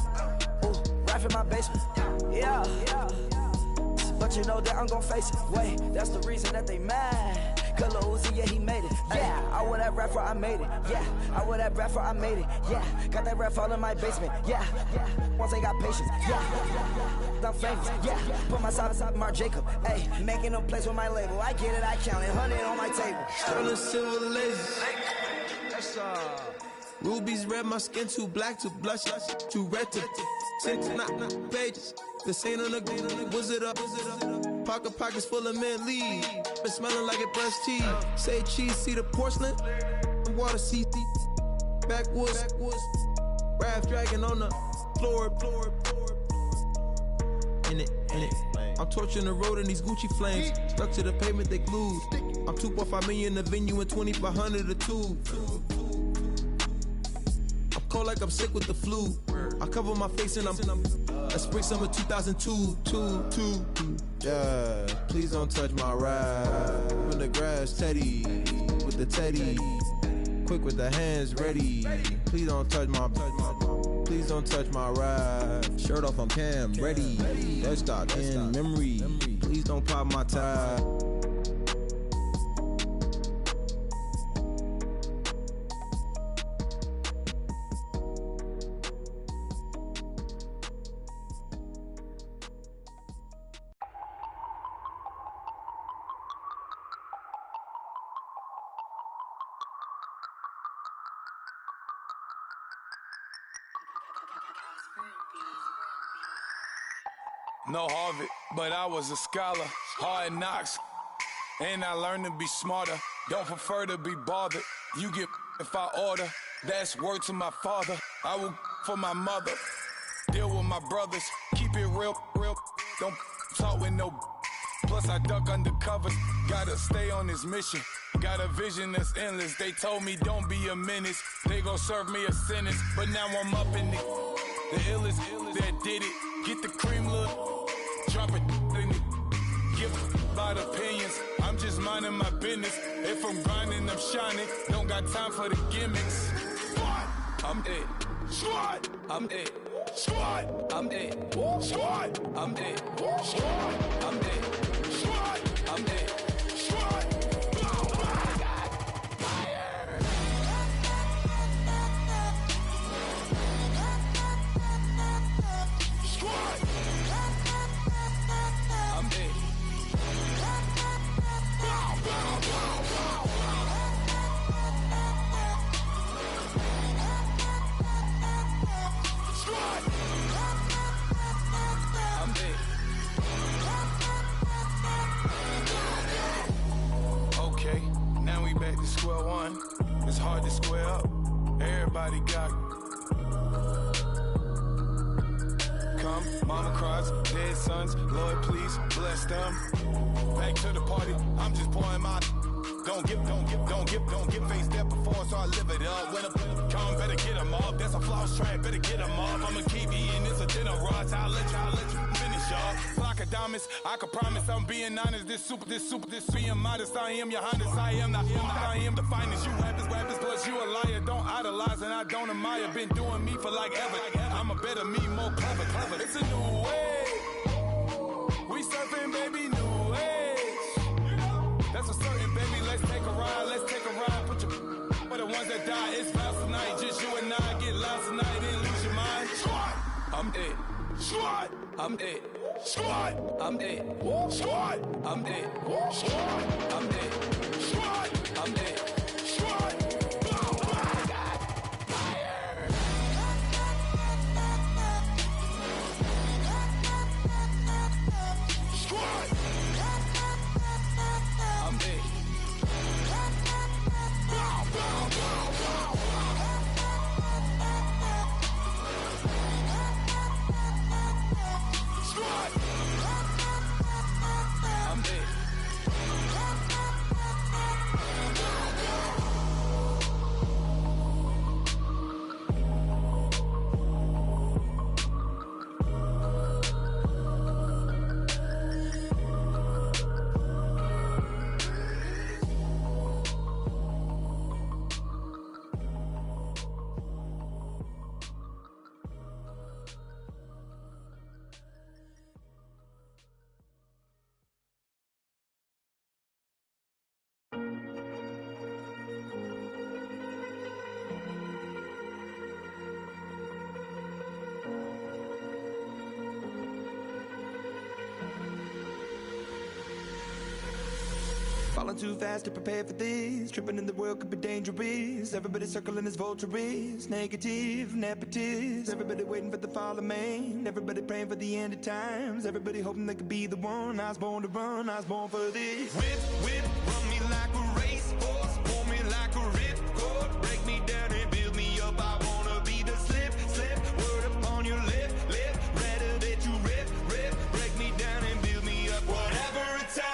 Ooh, right in my basement. Yeah. But you know that I'm gon' face it. Wait, that's the reason that they mad. Color Uzi, yeah, he made it. Yeah, I wear that rapper, I made it. Yeah, I wear that rapper, I made it. Yeah, got that rap all in my basement. Yeah, once I got patience. Yeah, I'm famous. Yeah, put myself inside Marc Jacob. Hey, making a place with my label. I get it, I count it. 100 on my table. Sterling silver laser. That's rubies red, my skin too black to blush, too red to 6 pages. This ain't on the wizard up. Pockets full of mint leaves. Been smelling like it brushed teeth. Say cheese, see the porcelain. Water, see backwoods. Raft dragging on the floor. In it. I'm torching the road in these Gucci flames. Stuck to the pavement, they glued. I'm 2.5 million in the venue and 2,500 a tube. I'm cold like I'm sick with the flu. I cover my face and I'm spring summer 2002. Yeah, please don't touch my ride. In the grass, Teddy, with the Teddy. Quick with the hands ready. Please don't touch my ride. Shirt off on cam, ready. Let's start in memory. Please don't pop my tie. No Harvard, but I was a scholar. Hard knocks, and I learned to be smarter. Don't prefer to be bothered. You get if I order. That's word to my father. I will for my mother. Deal with my brothers. Keep it real. Don't talk with no. Plus I duck undercover. Gotta stay on this mission. Got a vision that's endless. They told me don't be a menace. They gon' serve me a sentence. But now I'm up in it. The illest that did it. Get the cream look. Drop it in it. Give about opinions. I'm just minding my business. If I'm grinding, I'm shining. Don't got time for the gimmicks. I'm it. Squad. I'm it. Squad. I'm it. Squad. I'm it. Squad. I'm it. Squad. I'm it. Squad. everybody got. Come, mama cries, dead sons, Lord please bless them. Back to the party, I'm just pouring my. Don't give face that before, so I live it up. When I come, better get them up. That's a floss track, better get them up. I'ma keep eating, it's a dinner rush. I'll let you finish up. Flock of diamonds, I can promise I'm being honest. This being modest. I am your highness, I am the finest. You rappers, plus you a liar. Don't idolize and I don't admire. Been doing me for like ever. I'm a better me, more clever. It's a new way. We surfing, baby, new age. That's a certain, baby. Let's take a ride. Put your for the ones that die. It's vows tonight. Just you and I get lost tonight. Then lose your mind. Squad, I'm dead. Squad, I'm dead. Squad, I'm dead. Squad, I'm dead. Squad, I'm dead. Squad, I'm dead. Squad. Falling too fast to prepare for this. Tripping in the world could be dangerous. Everybody circling as vultures. Negative, nepotist. Everybody waiting for the fall of man. Everybody praying for the end of times. Everybody hoping they could be the one. I was born to run, I was born for this. Whip, run me like a racehorse. Pull me like a ripcord. Break me down and build me up. I wanna be the slip. Word upon your lip. Rather that you rip. Break me down and build me up. Whatever it takes.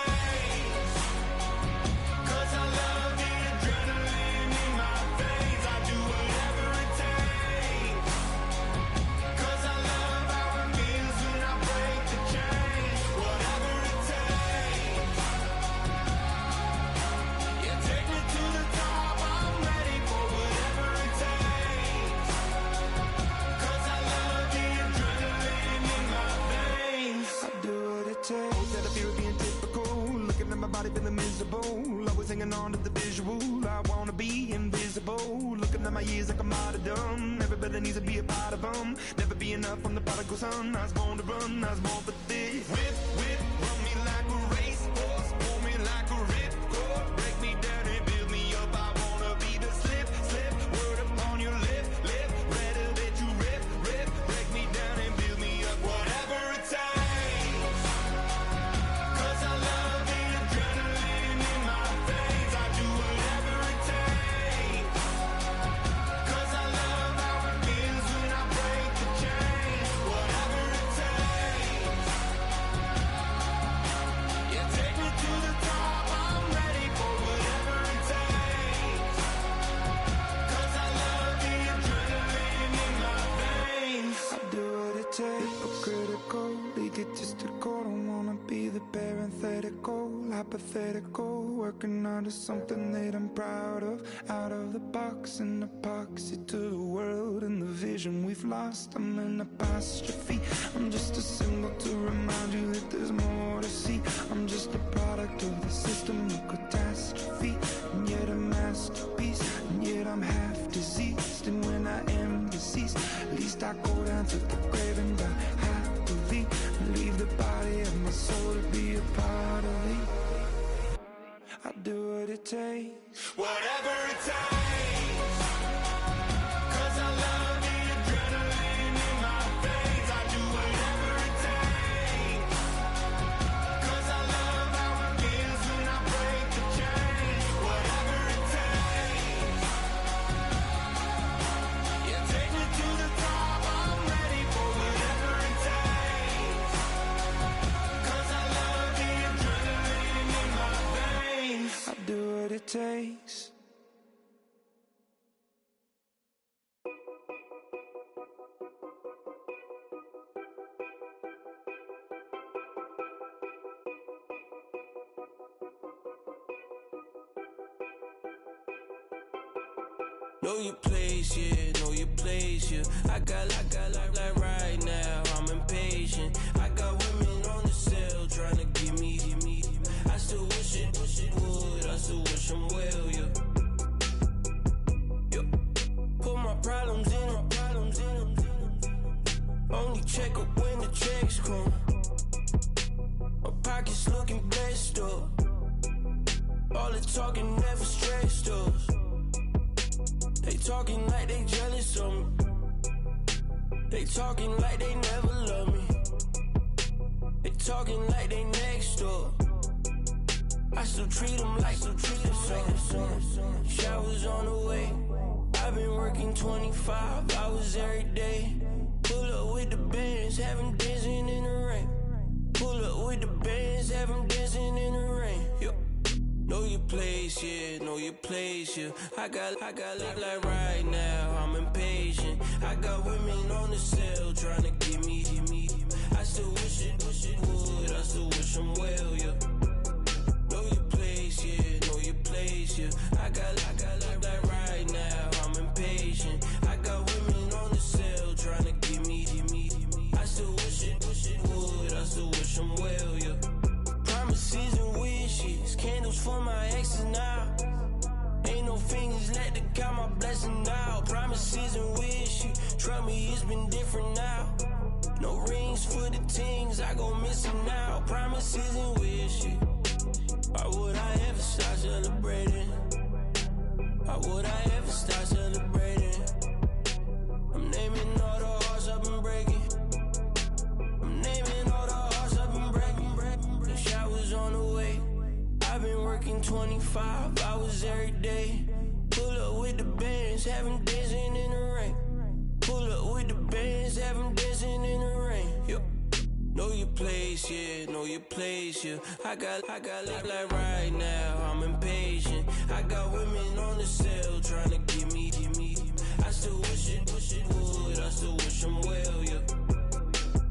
Feeling miserable, always hanging on to the visual. I wanna be invisible, looking at my years like a martyrdom. Everybody needs to be a part of them. Never be enough from the prodigal son. I was born to run, I was born for this. Whip, run me like a racehorse. Pull me like a ripcord. Break me down and build me up. I wanna be the slip. Word upon your lip. Rather that you rip. Break me down and build me up. Whatever it takes. 'Cause I love the adrenaline in my veins. I do whatever it takes. 'Cause I love how it feels when I break the chains. Whatever it takes. Yeah, take me to the top. I'm ready for whatever it takes. 'Cause I love the adrenaline in my veins. I do what it takes, hypocritical, egotistical. Don't wanna be the parenthetical, hypothetical. Working onto something that I'm proud of. Out of the box, an epoxy to the world and the vision we've lost. I'm an apostrophe. I'm just a symbol to remind you that there's more to see. I'm just a product of the system of catastrophe, and yet a masterpiece. And yet I'm half diseased, and when I am deceased, at least I go down to the grave and die happily, and leave the body of my soul to be a part of it. I do what it takes. Whatever it takes. 'Cause I love the adrenaline in my veins. I do whatever it takes. 'Cause I love how it feels when I break the chains. Whatever it takes. Know your place, yeah, know your place, yeah. I got like right now, I'm impatient. I got women on the cell trying to give me. I still wish it would, I still wish them well, yeah. Put my problems in them. Only check up when the checks come. My pockets looking blessed up. All the talking never stressed us. They talking like they jealous of me. They talking like they never love me. They talking like they next door. I still treat them like some. Showers on the way. I've been working 25 hours every day. Pull up with the bands, have them dancing in the rain. Pull up with the bands, have them dancing in the rain. Yo. Know your place, yeah, know your place, yeah. I got like right now, I'm impatient. I got women on the cell trying to give me. I still wish it would, I still wish them well, yeah. Know your place, yeah, know your place, yeah. I got like right now, I'm impatient. I got women on the cell trying to give me. I still wish it would, I still wish them well, yeah. Promises and wishes, candles for my exes now. Ain't no fingers let to count my blessing now. Promises and wishes, trust me, it's been different now. No rings for the things, I gon' miss them now. Promises and wishes, why would I ever start celebrating? Why would I ever start celebrating? I'm naming all the hearts I've been breaking. I'm naming all the hearts I've been breaking. The showers on the way. I've been working 25 hours every day. Pull up with the bands, have them dancing in the rain. Pull up with the bands, have them dancing in the rain. Yo. Know your place, yeah, know your place, yeah. I got like right now, I'm impatient. I got women on the cell trying to give me. I still wish it would, I still wish them well, yeah.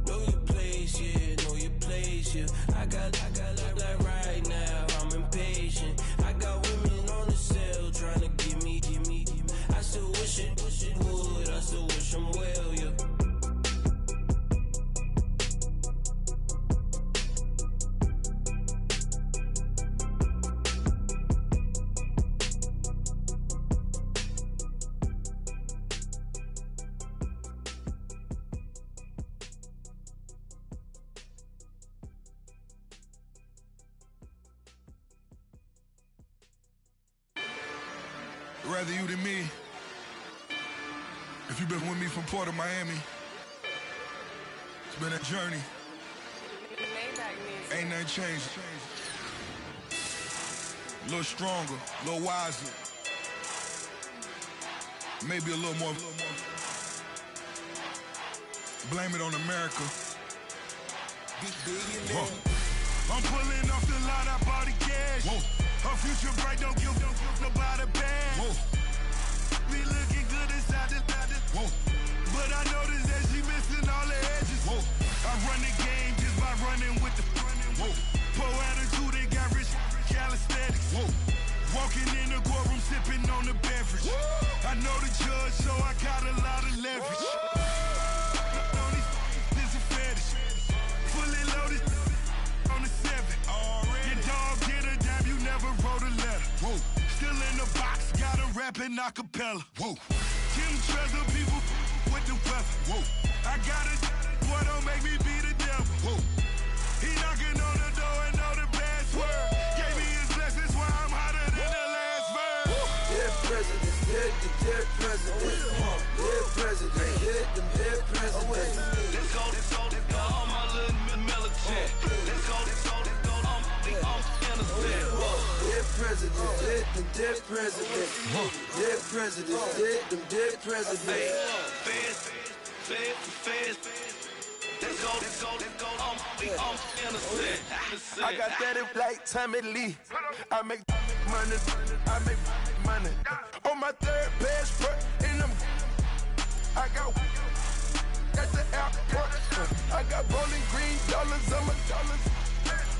Know your place, yeah, know your place, yeah. I got like right now, I'm impatient. I got women on the cell trying to give me. I still wish it would, I still wish them well, yeah. Rather you than me. If you've been with me from Port of Miami, it's been a journey. Ain't nothing changed. A little stronger, a little wiser. Maybe a little more. Blame it on America. I'm pulling off the lot, I bought the cash. Whoa. Her future bright, don't give nobody bad. Whoa. Be looking good inside the whoa. But I noticed that she missing all the edges. Whoa. I run the game just by running with the whoa. Poor attitude, they got rich calisthenics. Whoa. Walking in the courtroom, sipping on the beverage. Whoa. I know the judge, so I got a lot of leverage. This a fetish. Fully loaded on the 7. Your dog get a dime, you never wrote a letter. Whoa. Still in the box, got a rapping acapella. Whoa. Kim Treasure, people with the weather. Whoa. I got a boy, don't make me be the devil. Whoa. He knocking on the door and know the password. Gave me his blessings while I'm hotter than the last verse. Dead president, dead president. Dead president, dead president. Let's go, all my little militant. Let's go, I'm innocent. Dead president, dead president. Dead president, dead president. Feds. Let's go, I'm innocent. I got that in like Tommy Lee. I make money. On my third passport, and I got at the airport. I got bowling green dollars on my dollars.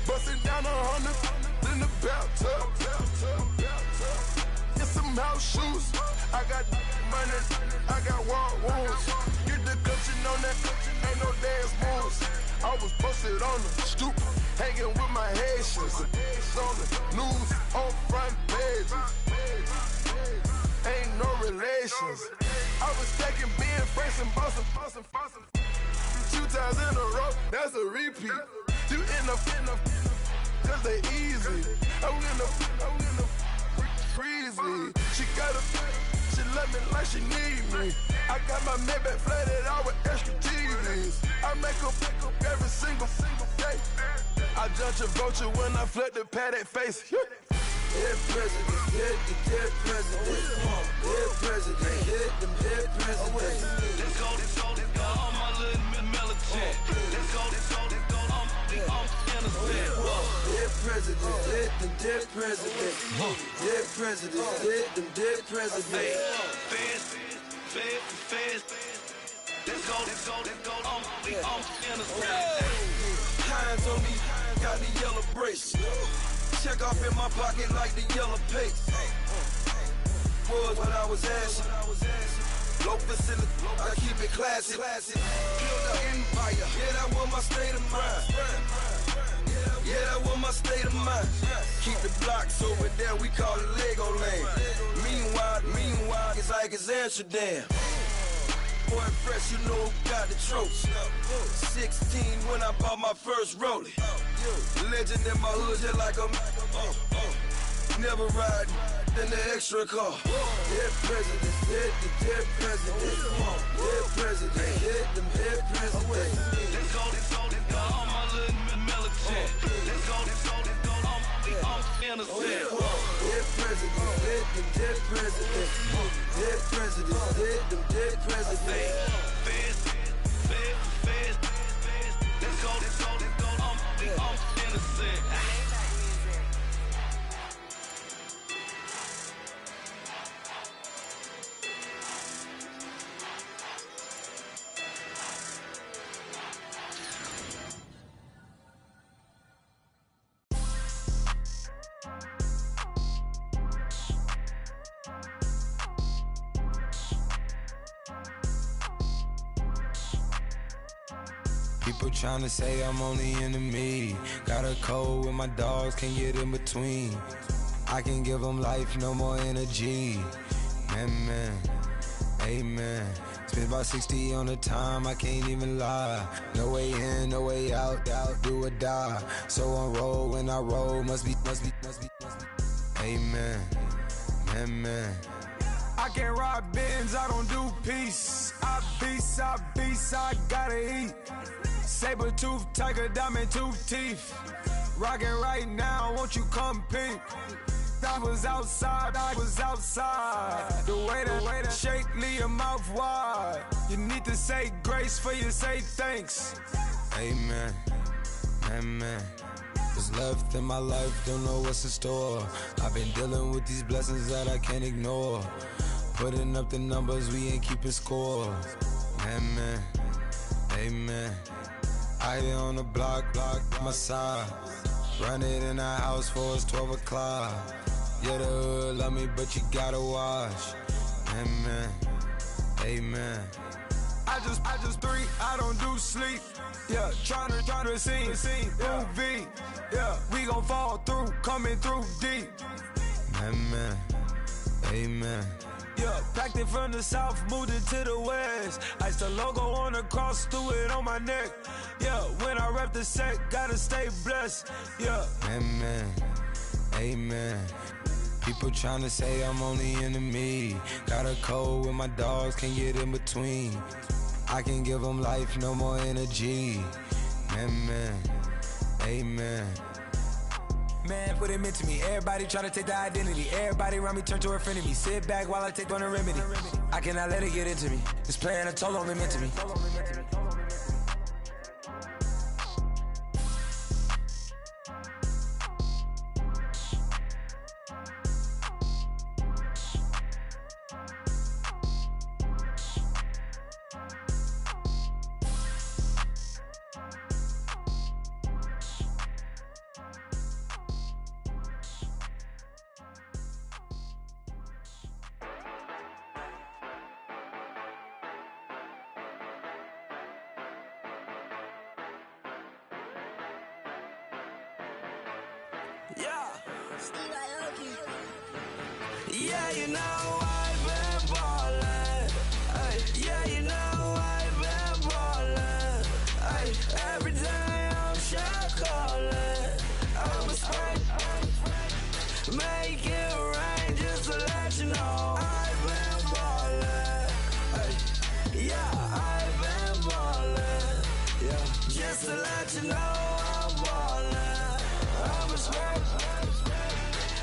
Busting down 100 in the bathtub. Get some house shoes. I got money, I got wild wounds. Get the coaching on that, ain't no dance moves. I was posted on the stoop, hanging with my Haitians. On the news, on front pages. Ain't no relations. I was stacking being friends and bossing. 2 times in a row, that's a repeat. You in the cause they easy. I'm in the freezy. She love me like she need me. I got my Maybach flooded out with extra TVs. I make up every single day. I judge a vulture when I flip the Paddock face. Dead president, dead president. Dead president, hit them dead president. Let's go, all my little militant. Let's go, I'm innocent. Dead president, hit them dead president. Dead president, hit them dead president. Fast. Let's go, I'm innocent. Hands on me, got the yellow brace. Check off in my pocket like the yellow paste. Was when I was asking. Low facility, I keep it classy. Build an empire, yeah, that was my state of mind. Yeah, that was my state of mind. Keep the blocks over there, we call it Lego land. Meanwhile, it's like it's Amsterdam. Boy fresh, you know who got the tropes. 16 when I bought my first rollie. Legend in my hood, just like a never ride in the extra car. Dead presidents, dead presidents. Dead president, hit them dead presidents. Let's go, all my little militant. Let's go, I'm innocent. Dead presidents, hit them dead presidents. Dead presidents, hit them dead presidents. Fast. Let's go, I'm innocent. People tryna say I'm only enemy. Got a code with my dogs, can't get in between. I can give them life, no more energy. Man, amen. Spent about 60 on the time, I can't even lie. No way in, no way out, do or die. So on roll, when I roll, must be. Amen, man. I can't ride Benz, I don't do peace. I beast, I gotta eat. Saber tooth, tiger, diamond tooth teeth. Rockin' right now, won't you come peep? I was outside. The way that shake, leave your mouth wide. You need to say grace for you say thanks. Amen, what's left in my life, don't know what's in store. I've been dealing with these blessings that I can't ignore. Putting up the numbers, we ain't keeping score. Amen. I here on the block, my side. Run it in the house for it's 12 o'clock. Yeah, the hood love me, but you gotta watch. Amen. I just three, I don't do sleep. Yeah, tryna see movie. Yeah, we gon' fall through, coming through deep. Amen. Yeah, packed it from the south, moved it to the west. Iced the logo on the cross, threw it on my neck. Yeah, when I rep the set, gotta stay blessed. Yeah. Amen. People tryna say I'm only enemy. Got a code with my dogs, can't get in between. I can give them life, no more energy. Amen. Man, what it meant to me. Everybody try to take the identity. Everybody around me turn to a friend of me. Sit back while I take on the remedy. I cannot let it get into me. It's playing a toll on me, meant to me. Yeah, you know I've been ballin'. Ay, yeah, you know I've been ballin'. Ay, every day I'm shot callin'. I'm a spray, make it rain just to let you know I've been ballin'. Ay, yeah, I've been ballin'. Yeah, just to let you know I'm ballin'. I'm a spray,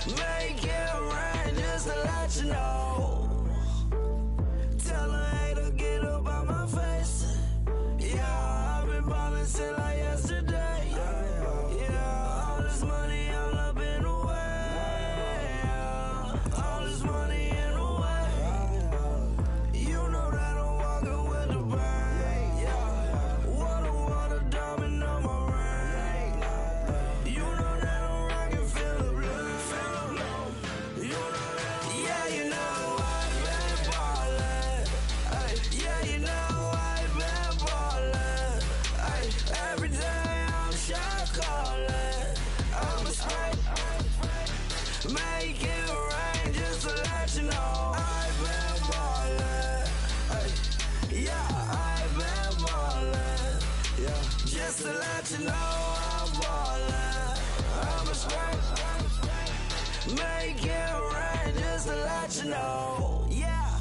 make it rain just to let you know. Tell a hater get up out my face. Yeah, I've been ballin' since like yesterday. Yeah, all this money all up in the way. All this money in the way. You know that I'm walking with the bang. Water, diamond on my ring. You know that I'm rockin', feel the blood, feel the blow. You know that, yeah, you know I've been ballin'. Ay, yeah, you know I've been ballin'. Ay, every day I'm shot callin'. I'm a spray, make it rain just to let you know I've been ballin'. Ay, yeah, I've been ballin'. Yeah, just to let you know I'm ballin'. I'm a spray, make it rain just to let you know. Yeah,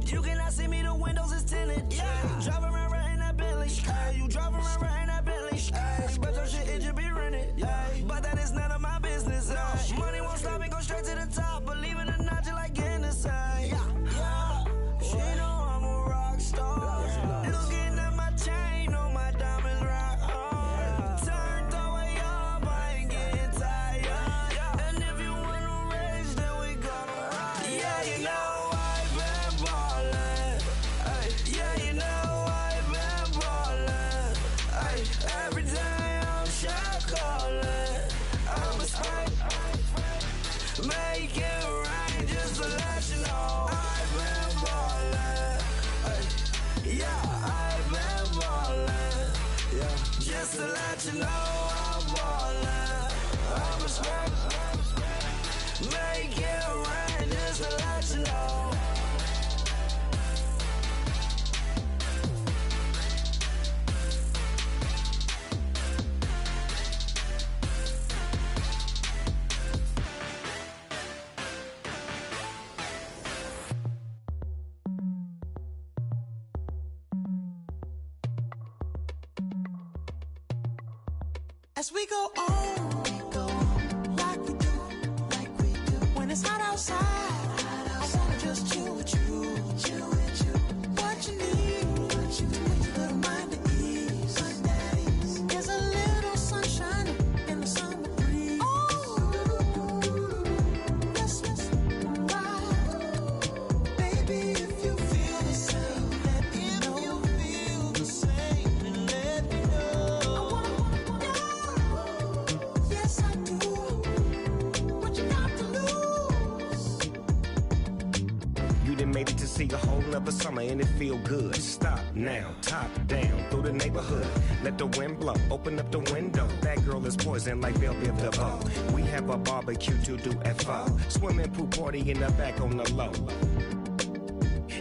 you cannot see me, the windows is tinted. Yeah, drive around right in that Bentley. Ay, you drive around right in that Bentley. Ay, but your shit, it just be rented. Ay, but that is none of my business. Ay, money won't stop me, go straight to the top. Believe it or not, you like getting the same. Yeah, she know I'm a rock star. Looking at my chain, on my diamonds rock hard. Turned the way up, I ain't getting tired. And if you wanna race, then we gonna ride. Yeah, you know I've been ballin'. Ay, yeah, you know I've been ballin'. Ay, every day I'm shot callin'. I'm a spray, make it rain just to let you know I've been ballin'. Ay, yeah, I've been ballin'. Yeah, just to let you know I'm ballin'. I'm a spray, make it rain just to let you know. As we go on, like we do, when it's hot outside, I wanna just chill with you, what you need, to make your little mind at ease. There's a little sunshine in the summer breeze. Oh, let's ride, baby, if you feel the same, let me know. If you feel the same, then let me know. Yes, I do. What you got to lose? You done made it to see a whole nother summer and it feel good. Stop now, top down through the neighborhood. Let the wind blow, open up the window. That girl is poison like Belleville DeVoe. We have a barbecue to do FO. Swimming pool party in the back on the low.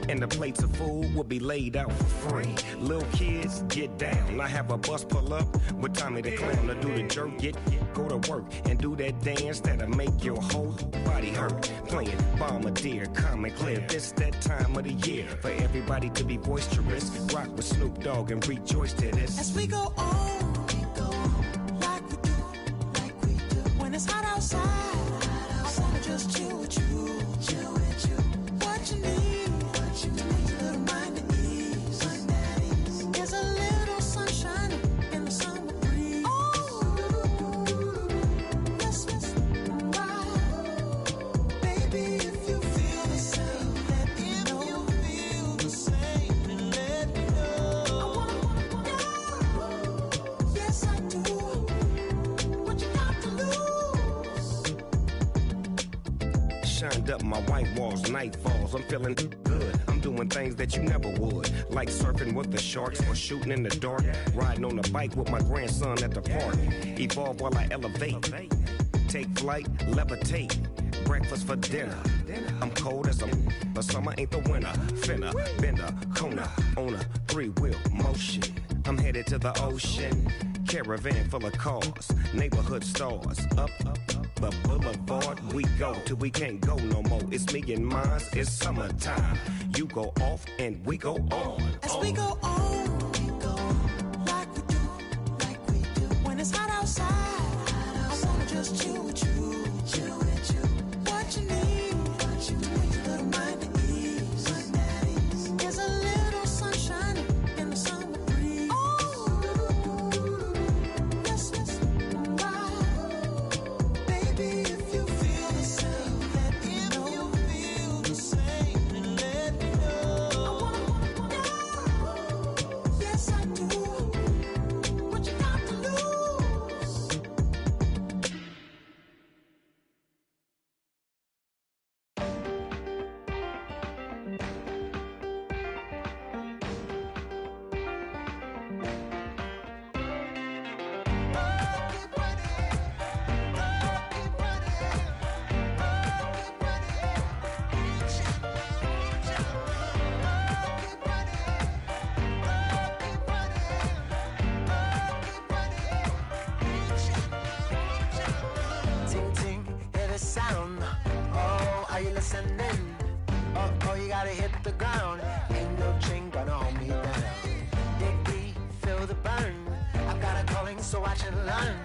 And the plates of food will be laid out for free. Little kids, get down. I have a bus pull up with Tommy the Clown to do the jerk, go to work and do that dance that'll make your whole body hurt. Playing Bombardier, Common Clear. This that time of the year for everybody to be boisterous. Rock with Snoop Dogg and rejoice to this. As we go on, like we do, when it's hot outside, I wanna just chill with you, what you need, to make your little mind at ease. There's a little sunshine in the summer breeze. Oh, let's ride, baby, if you feel the same, let me know. If you feel the same, then let me know. I wanna know. Yes, I do. What you got to lose? Shined up my white walls, night falls. I'm feeling good. I'm doing things that you never would, like surfing with the sharks or shooting in the dark. Riding on a bike with my grandson at the park. Evolve while I elevate. take flight, levitate. Breakfast for dinner. I'm cold as a but summer ain't the winter. Finna, bender, Kona, on a 3-wheel motion. I'm headed to the ocean. Caravan full of cars, neighborhood stars. Up the boulevard we go till we can't go no more. It's me and mine, it's summertime. You go off and we go on. As we go on, like we do. When it's hot outside, I wanna just chill with you. What you need, a little mind at ease. There's a little sunshine in the summer breeze. Oh, yes, baby, if you feel the same, let me know. If you feel the same, then let me know. I wanna know. Yes, I do. What you got to lose? Ting ting, hear the sound. Oh, are you listening? Oh, you gotta hit the ground. Ain't no chain gonna hold me down. Dig deep, feel the burn. I've got a calling, so I should learn.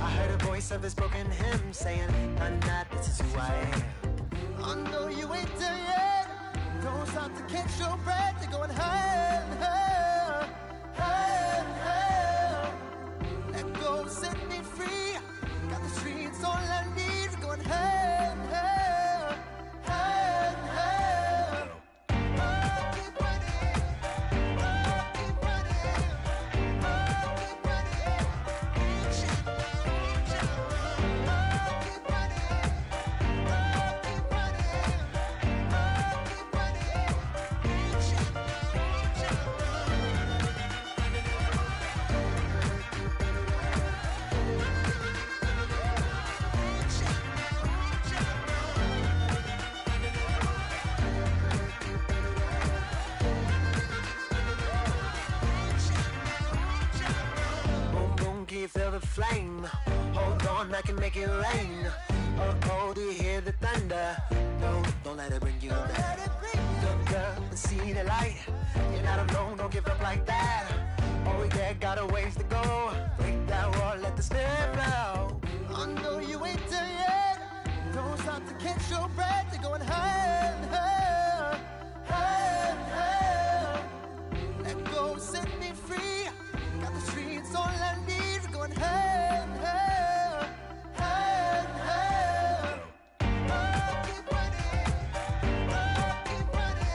I heard a voice of this broken hymn saying, "Nah, this is who I am." I know you ain't there yet. Don't stop to catch your breath. You're going higher, higher, higher, higher. Let go, set me free. Got the streets all I need. We're going higher, higher, higher, higher. Keep running, keep running, keep running. Keep Boom, boom, can you feel the flame? Hold on, I can make it rain. Oh, do you hear the thunder? No, don't let it bring you down. Look up and see the light. You're not alone, don't give up like that. Oh yeah, got a ways to go. Break that wall, let the spirit flow. I know you ain't there yet. Don't stop to catch your breath. You're going higher, higher, higher, higher. Let go, set me free. Got the streets all I need. We're going higher, higher, higher, higher. Keep running, keep running, keep running.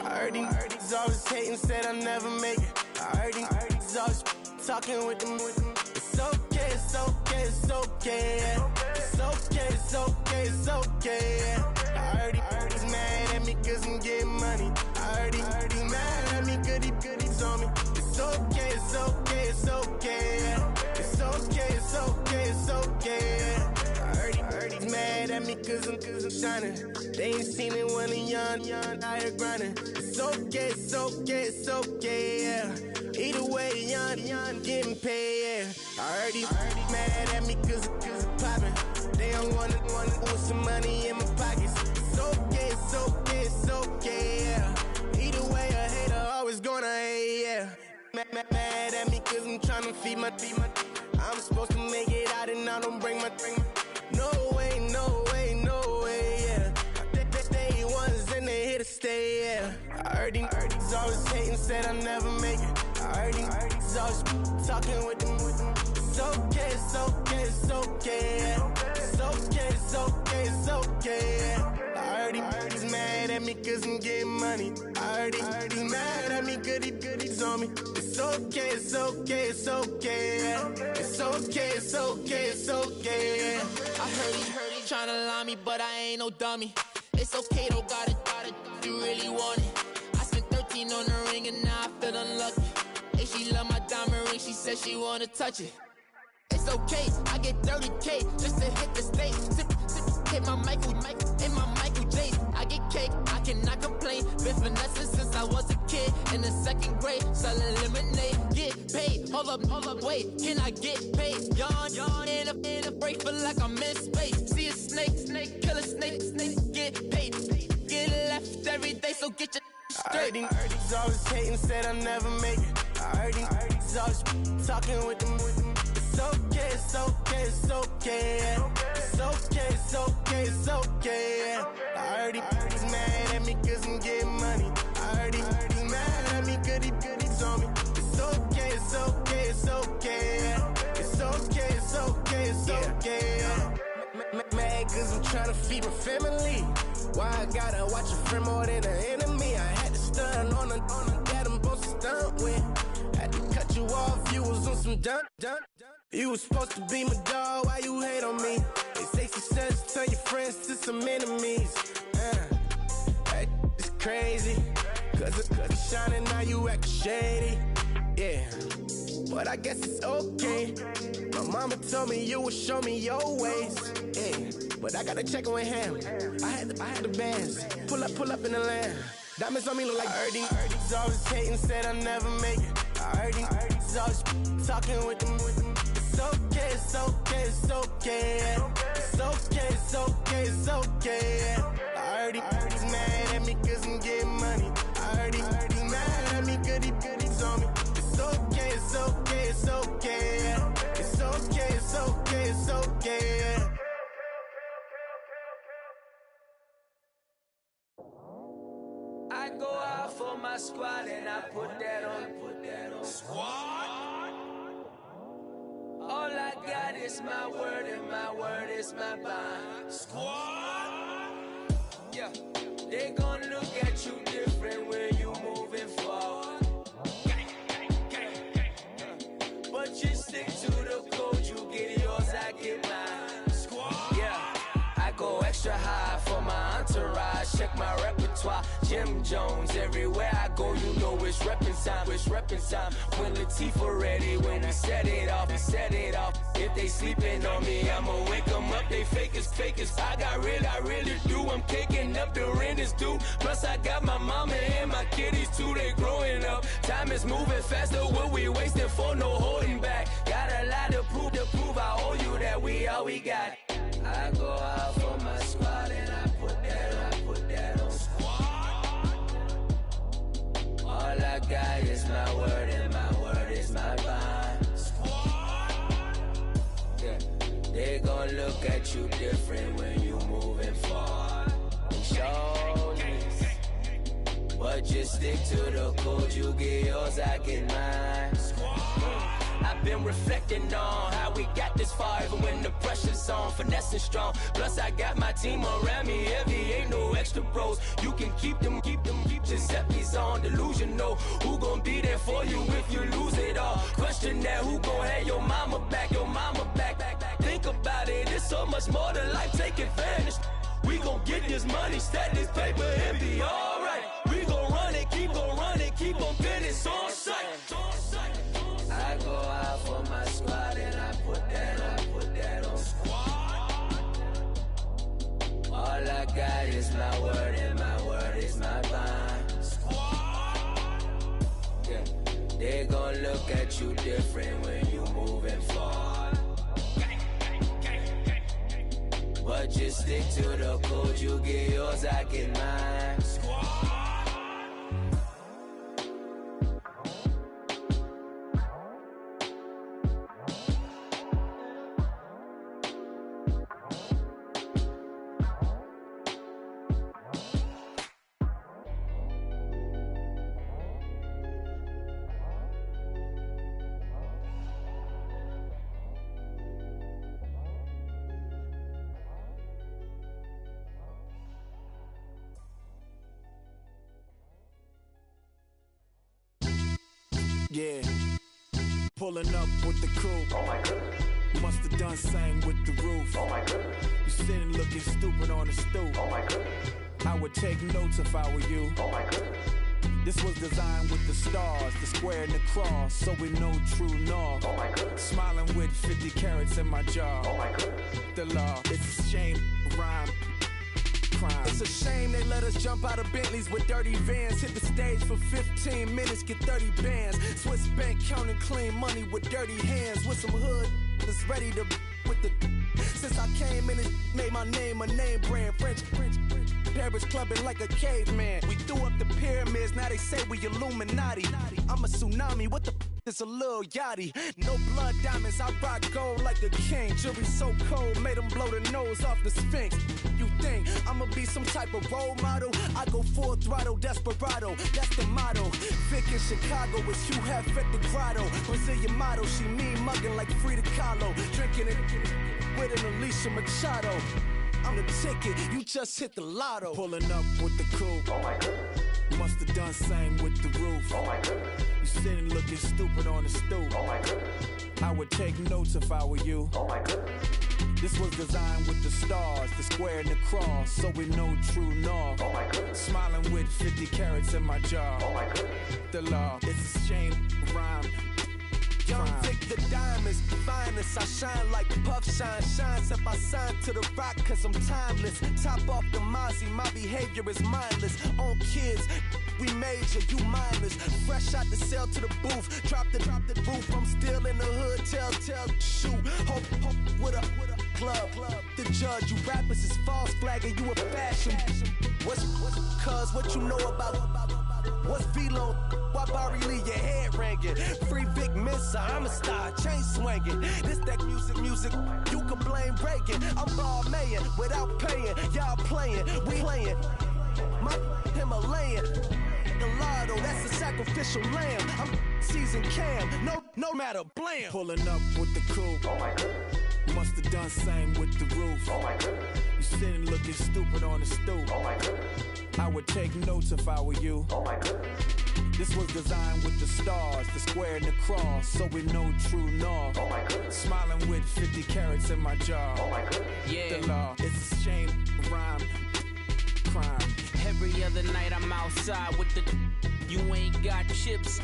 I heard these always hating, said I'll never make it. I heard these always talking with them. It's okay, it's okay, it's okay. Yeah. It's okay, it's okay, it's okay. Yeah. I heard he's mad at me cause I'm getting money. I heard he's mad at me cause he's on me. It's okay, it's okay, it's okay. Yeah. It's okay, it's okay, it's okay. Yeah. I heard he's mad at me cause I'm shining. They ain't seen it when I'm young, out here grinding. It's okay, it's okay, it's okay, yeah. Either way, young, getting paid, yeah. I heard he's mad at me cause I'm popping. They don't wanna with some money in my pockets. It's okay. it's okay, it's okay, yeah. Either way, a hater always gonna hate, yeah. Mad at me cause I'm tryna feed my I'm supposed to make it out and I don't bring my No way, no way, no way, yeah. They ones and they here to stay, yeah. I heard these always hating, said I'll never make it. I heard these always talking with them. It's okay, it's okay, it's okay, yeah. It's okay, it's okay, it's okay, yeah. I heard he's mad at me cause I'm getting money. I heard he's mad at me cause he's on me. It's okay, it's okay, it's okay, yeah. It's okay, it's okay, it's okay, yeah. I heard he tryna lie me, but I ain't no dummy. It's okay, though, got it, you really want it. I spent 13 on the ring and now I feel unlucky. Hey, she love my diamond ring, she said she wanna touch it. It's okay, I get 30K just to hit the stage. Hit my Michael, in my Michael J's. I get cake, I cannot complain. Been finessing since I was a kid. In the 2nd grade, selling lemonade. Get paid, hold up, wait, can I get paid? Yawn, in a break, feel like I'm in space. See a snake, kill a snake, get paid. Get left every day, so get your straight. I heard he's always hating, said I'll never make it. I heard he's always talking with them. It's okay, it's okay, it's okay, yeah. It's okay, it's okay, it's okay, yeah. I heard he's mad at me cause I'm getting money. I heard he's mad at me cause he's on me. It's okay, it's okay, it's okay, yeah. It's okay, it's okay, it's okay, yeah. Mad cause I'm tryna feed my family. Why I gotta watch a friend more than an enemy? I had to stun on the that I'm supposed to stunt with. Had to cut you off, you was on some dun. You was supposed to be my dog, why you hate on me? They say success, turn your friends to some enemies. That is crazy, cause it's shining, now you act shady. Yeah, but I guess it's okay. My mama told me you would show me your ways. Yeah, but I gotta check with him. I had the bands. Pull up in the land. Diamonds on me look like I heard he's always hating, said I'll never make it. I heard he's always talking with them. It's okay, it's okay, it's okay, yeah. It's okay, it's okay, it's okay, yeah. I heard he's mad at me cause I'm getting money. I heard he's mad at me cause he's on me. It's okay, it's okay, it's okay, yeah. It's okay, it's okay, it's okay, yeah. I go out for my squad and I put that on. Squad? All I got is my word and my word is my bond. Squad? Yeah, they gon' look at you different when you moving forward. But you stick to the code, you get yours, I get mine. Squad? Yeah, I go extra high for my entourage. Check my repertoire, Jim Jones. Everywhere I go, you know it's reppin' time. It's reppin' time. When Latifah ready, when we set it off, we set it off. If they sleeping on me, I'ma wake them up. They fakers. I really do. I'm kicking up, the rent is due. Plus I got my mama and my kiddies too. They growing up. Time is moving faster. What we wasting for? No holding back. Got a lot to prove. I owe you that we all we got. I go out for my squad and I put that on squad. All I got is my word and my word is my bond. Squad. Yeah, they gon' look at you different when you moving forward. Show this, but just stick to the code. You get yours, I get mine. I've been reflecting on how we got this far, even when the pressure's on, finessing strong. Plus I got my team around me heavy, ain't no extra bros. You can keep them. Giuseppe's on delusional. Who gon' be there for you if you lose it all? Question that, who gon' have your mama back? Think about it, it's so much more to life, take advantage. We gon' get this money, stack this paper and be alright. We gon' run it, keep on finish on sight. I go out for my squad and I put that on squad. All I got is my word and my word is my bond. Squad. Yeah, they gon' look at you different when you moving forward. But just just stick to the code. You get yours, I get mine. Yeah, pulling up with the coupe. Oh my goodness. Must have done same with the roof. Oh my goodness. You sitting looking stupid on the stoop. Oh my goodness. I would take notes if I were you. Oh my goodness. This was designed with the stars, the square and the cross, so we know true north. Oh my goodness. Smiling with 50 carats in my jaw. Oh my goodness. The law, it's a shame, rhyme. Crime. It's a shame they let us jump out of Bentleys with dirty vans. Hit the stage for 15 minutes, get 30 bands. Swiss bank counting clean money with dirty hands. With some hood that's ready to with the. Since I came in, it made my name a name brand. French. Paris clubbing like a caveman. We threw up the pyramids, now they say we Illuminati. I'm a tsunami, what the it's a little yachty. No blood diamonds, I rock gold like a king. Jewelry so cold, made them blow the nose off the Sphinx. You think I'ma be some type of role model? I go full throttle, desperado, that's the motto. Vic in Chicago is Hugh Hef at the grotto. Brazilian model, she mean mugging like Frida Kahlo. Drinking it with an Alicia Machado. I'm the ticket, you just hit the lotto. Pulling up with the coupe. Oh my goodness. Must have done same with the roof. Oh my goodness. You sitting looking stupid on the stoop. Oh my goodness. I would take notes if I were you. Oh my goodness. This was designed with the stars, the square and the cross, so we know true north. Oh my goodness. Smiling with 50 carats in my jaw. Oh my goodness. The law, it's a shame, rhyme. Young Vic the diamonds, finest. I shine like puff shine. Shines if I sign to the rock, cause I'm timeless. Top off the Mozzie, my behavior is mindless. On kids, we major, you mindless. Fresh out the cell to the booth. Drop the roof, I'm still in the hood. Tell, shoot. Hope with a club. The judge, you rappers is false flagging, you a fashion. What's cuz, what you know about? What's Velo? Why Barry Lee, your head ringing? Free Vic Mensa, I'm a star, chain swinging. This that music, you can blame Reagan. I'm ball mayin' without paying. Y'all playing, we playing. My Himalayan. The lotto, that's a sacrificial lamb. I'm season cam, no matter, blam. Pulling up with the coupe. Oh my goodness. Must have done same with the roof. Oh my goodness. You sitting looking stupid on the stoop. Oh my goodness. I would take notes if I were you. Oh my goodness. This was designed with the stars, the square and the cross, so we know true north. Oh my goodness. Smiling with 50 carats in my jaw. Oh my goodness. Yeah. The law, it's a shame, rhyme, crime. Every other night I'm outside with the. You ain't got chips.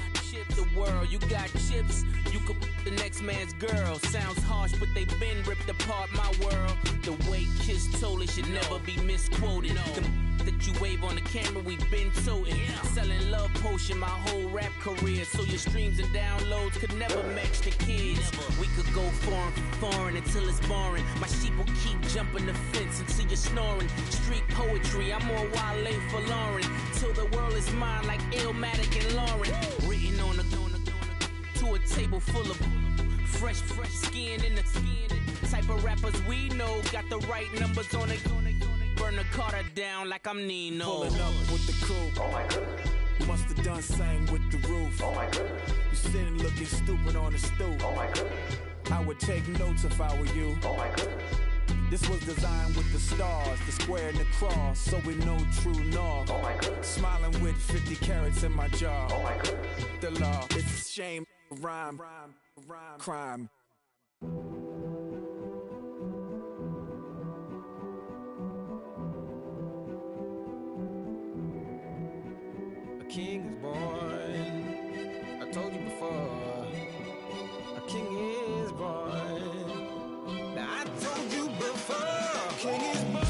The world, you got chips. You could the next man's girl. Sounds harsh, but they been ripped apart my world. The way Kiss told it should never be misquoted. The that you wave on the camera, we been toting. Selling love potion my whole rap career. So your streams and downloads could never match the kids. We could go foreign until it's boring. My sheep will keep jumping the fence until you're snoring. Street poetry, I'm more Wale for Lauren. Till the world is mine like Illmatic and Lauren. Written on to a table full of fresh skin in the type of rappers we know. Got the right numbers on it. Burn the Carter down like I'm Nino. Pulling up with the coupe. Oh my goodness. Must have done same with the roof. Oh my goodness. You sitting looking stupid on the stoop. Oh my goodness. I would take notes if I were you. Oh my goodness. This was designed with the stars, the square and the cross, so we know true north. Oh my goodness. Smiling with 50 carats in my jaw. Oh my goodness. The law, it's a shame, rhyme, crime. A king is born. I told you before. A king is born. Now I told you before. A king is born.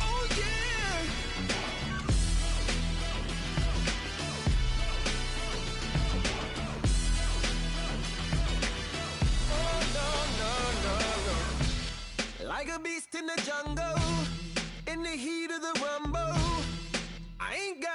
Oh yeah. a beast in the jungle. In the heat of the rumble, I ain't got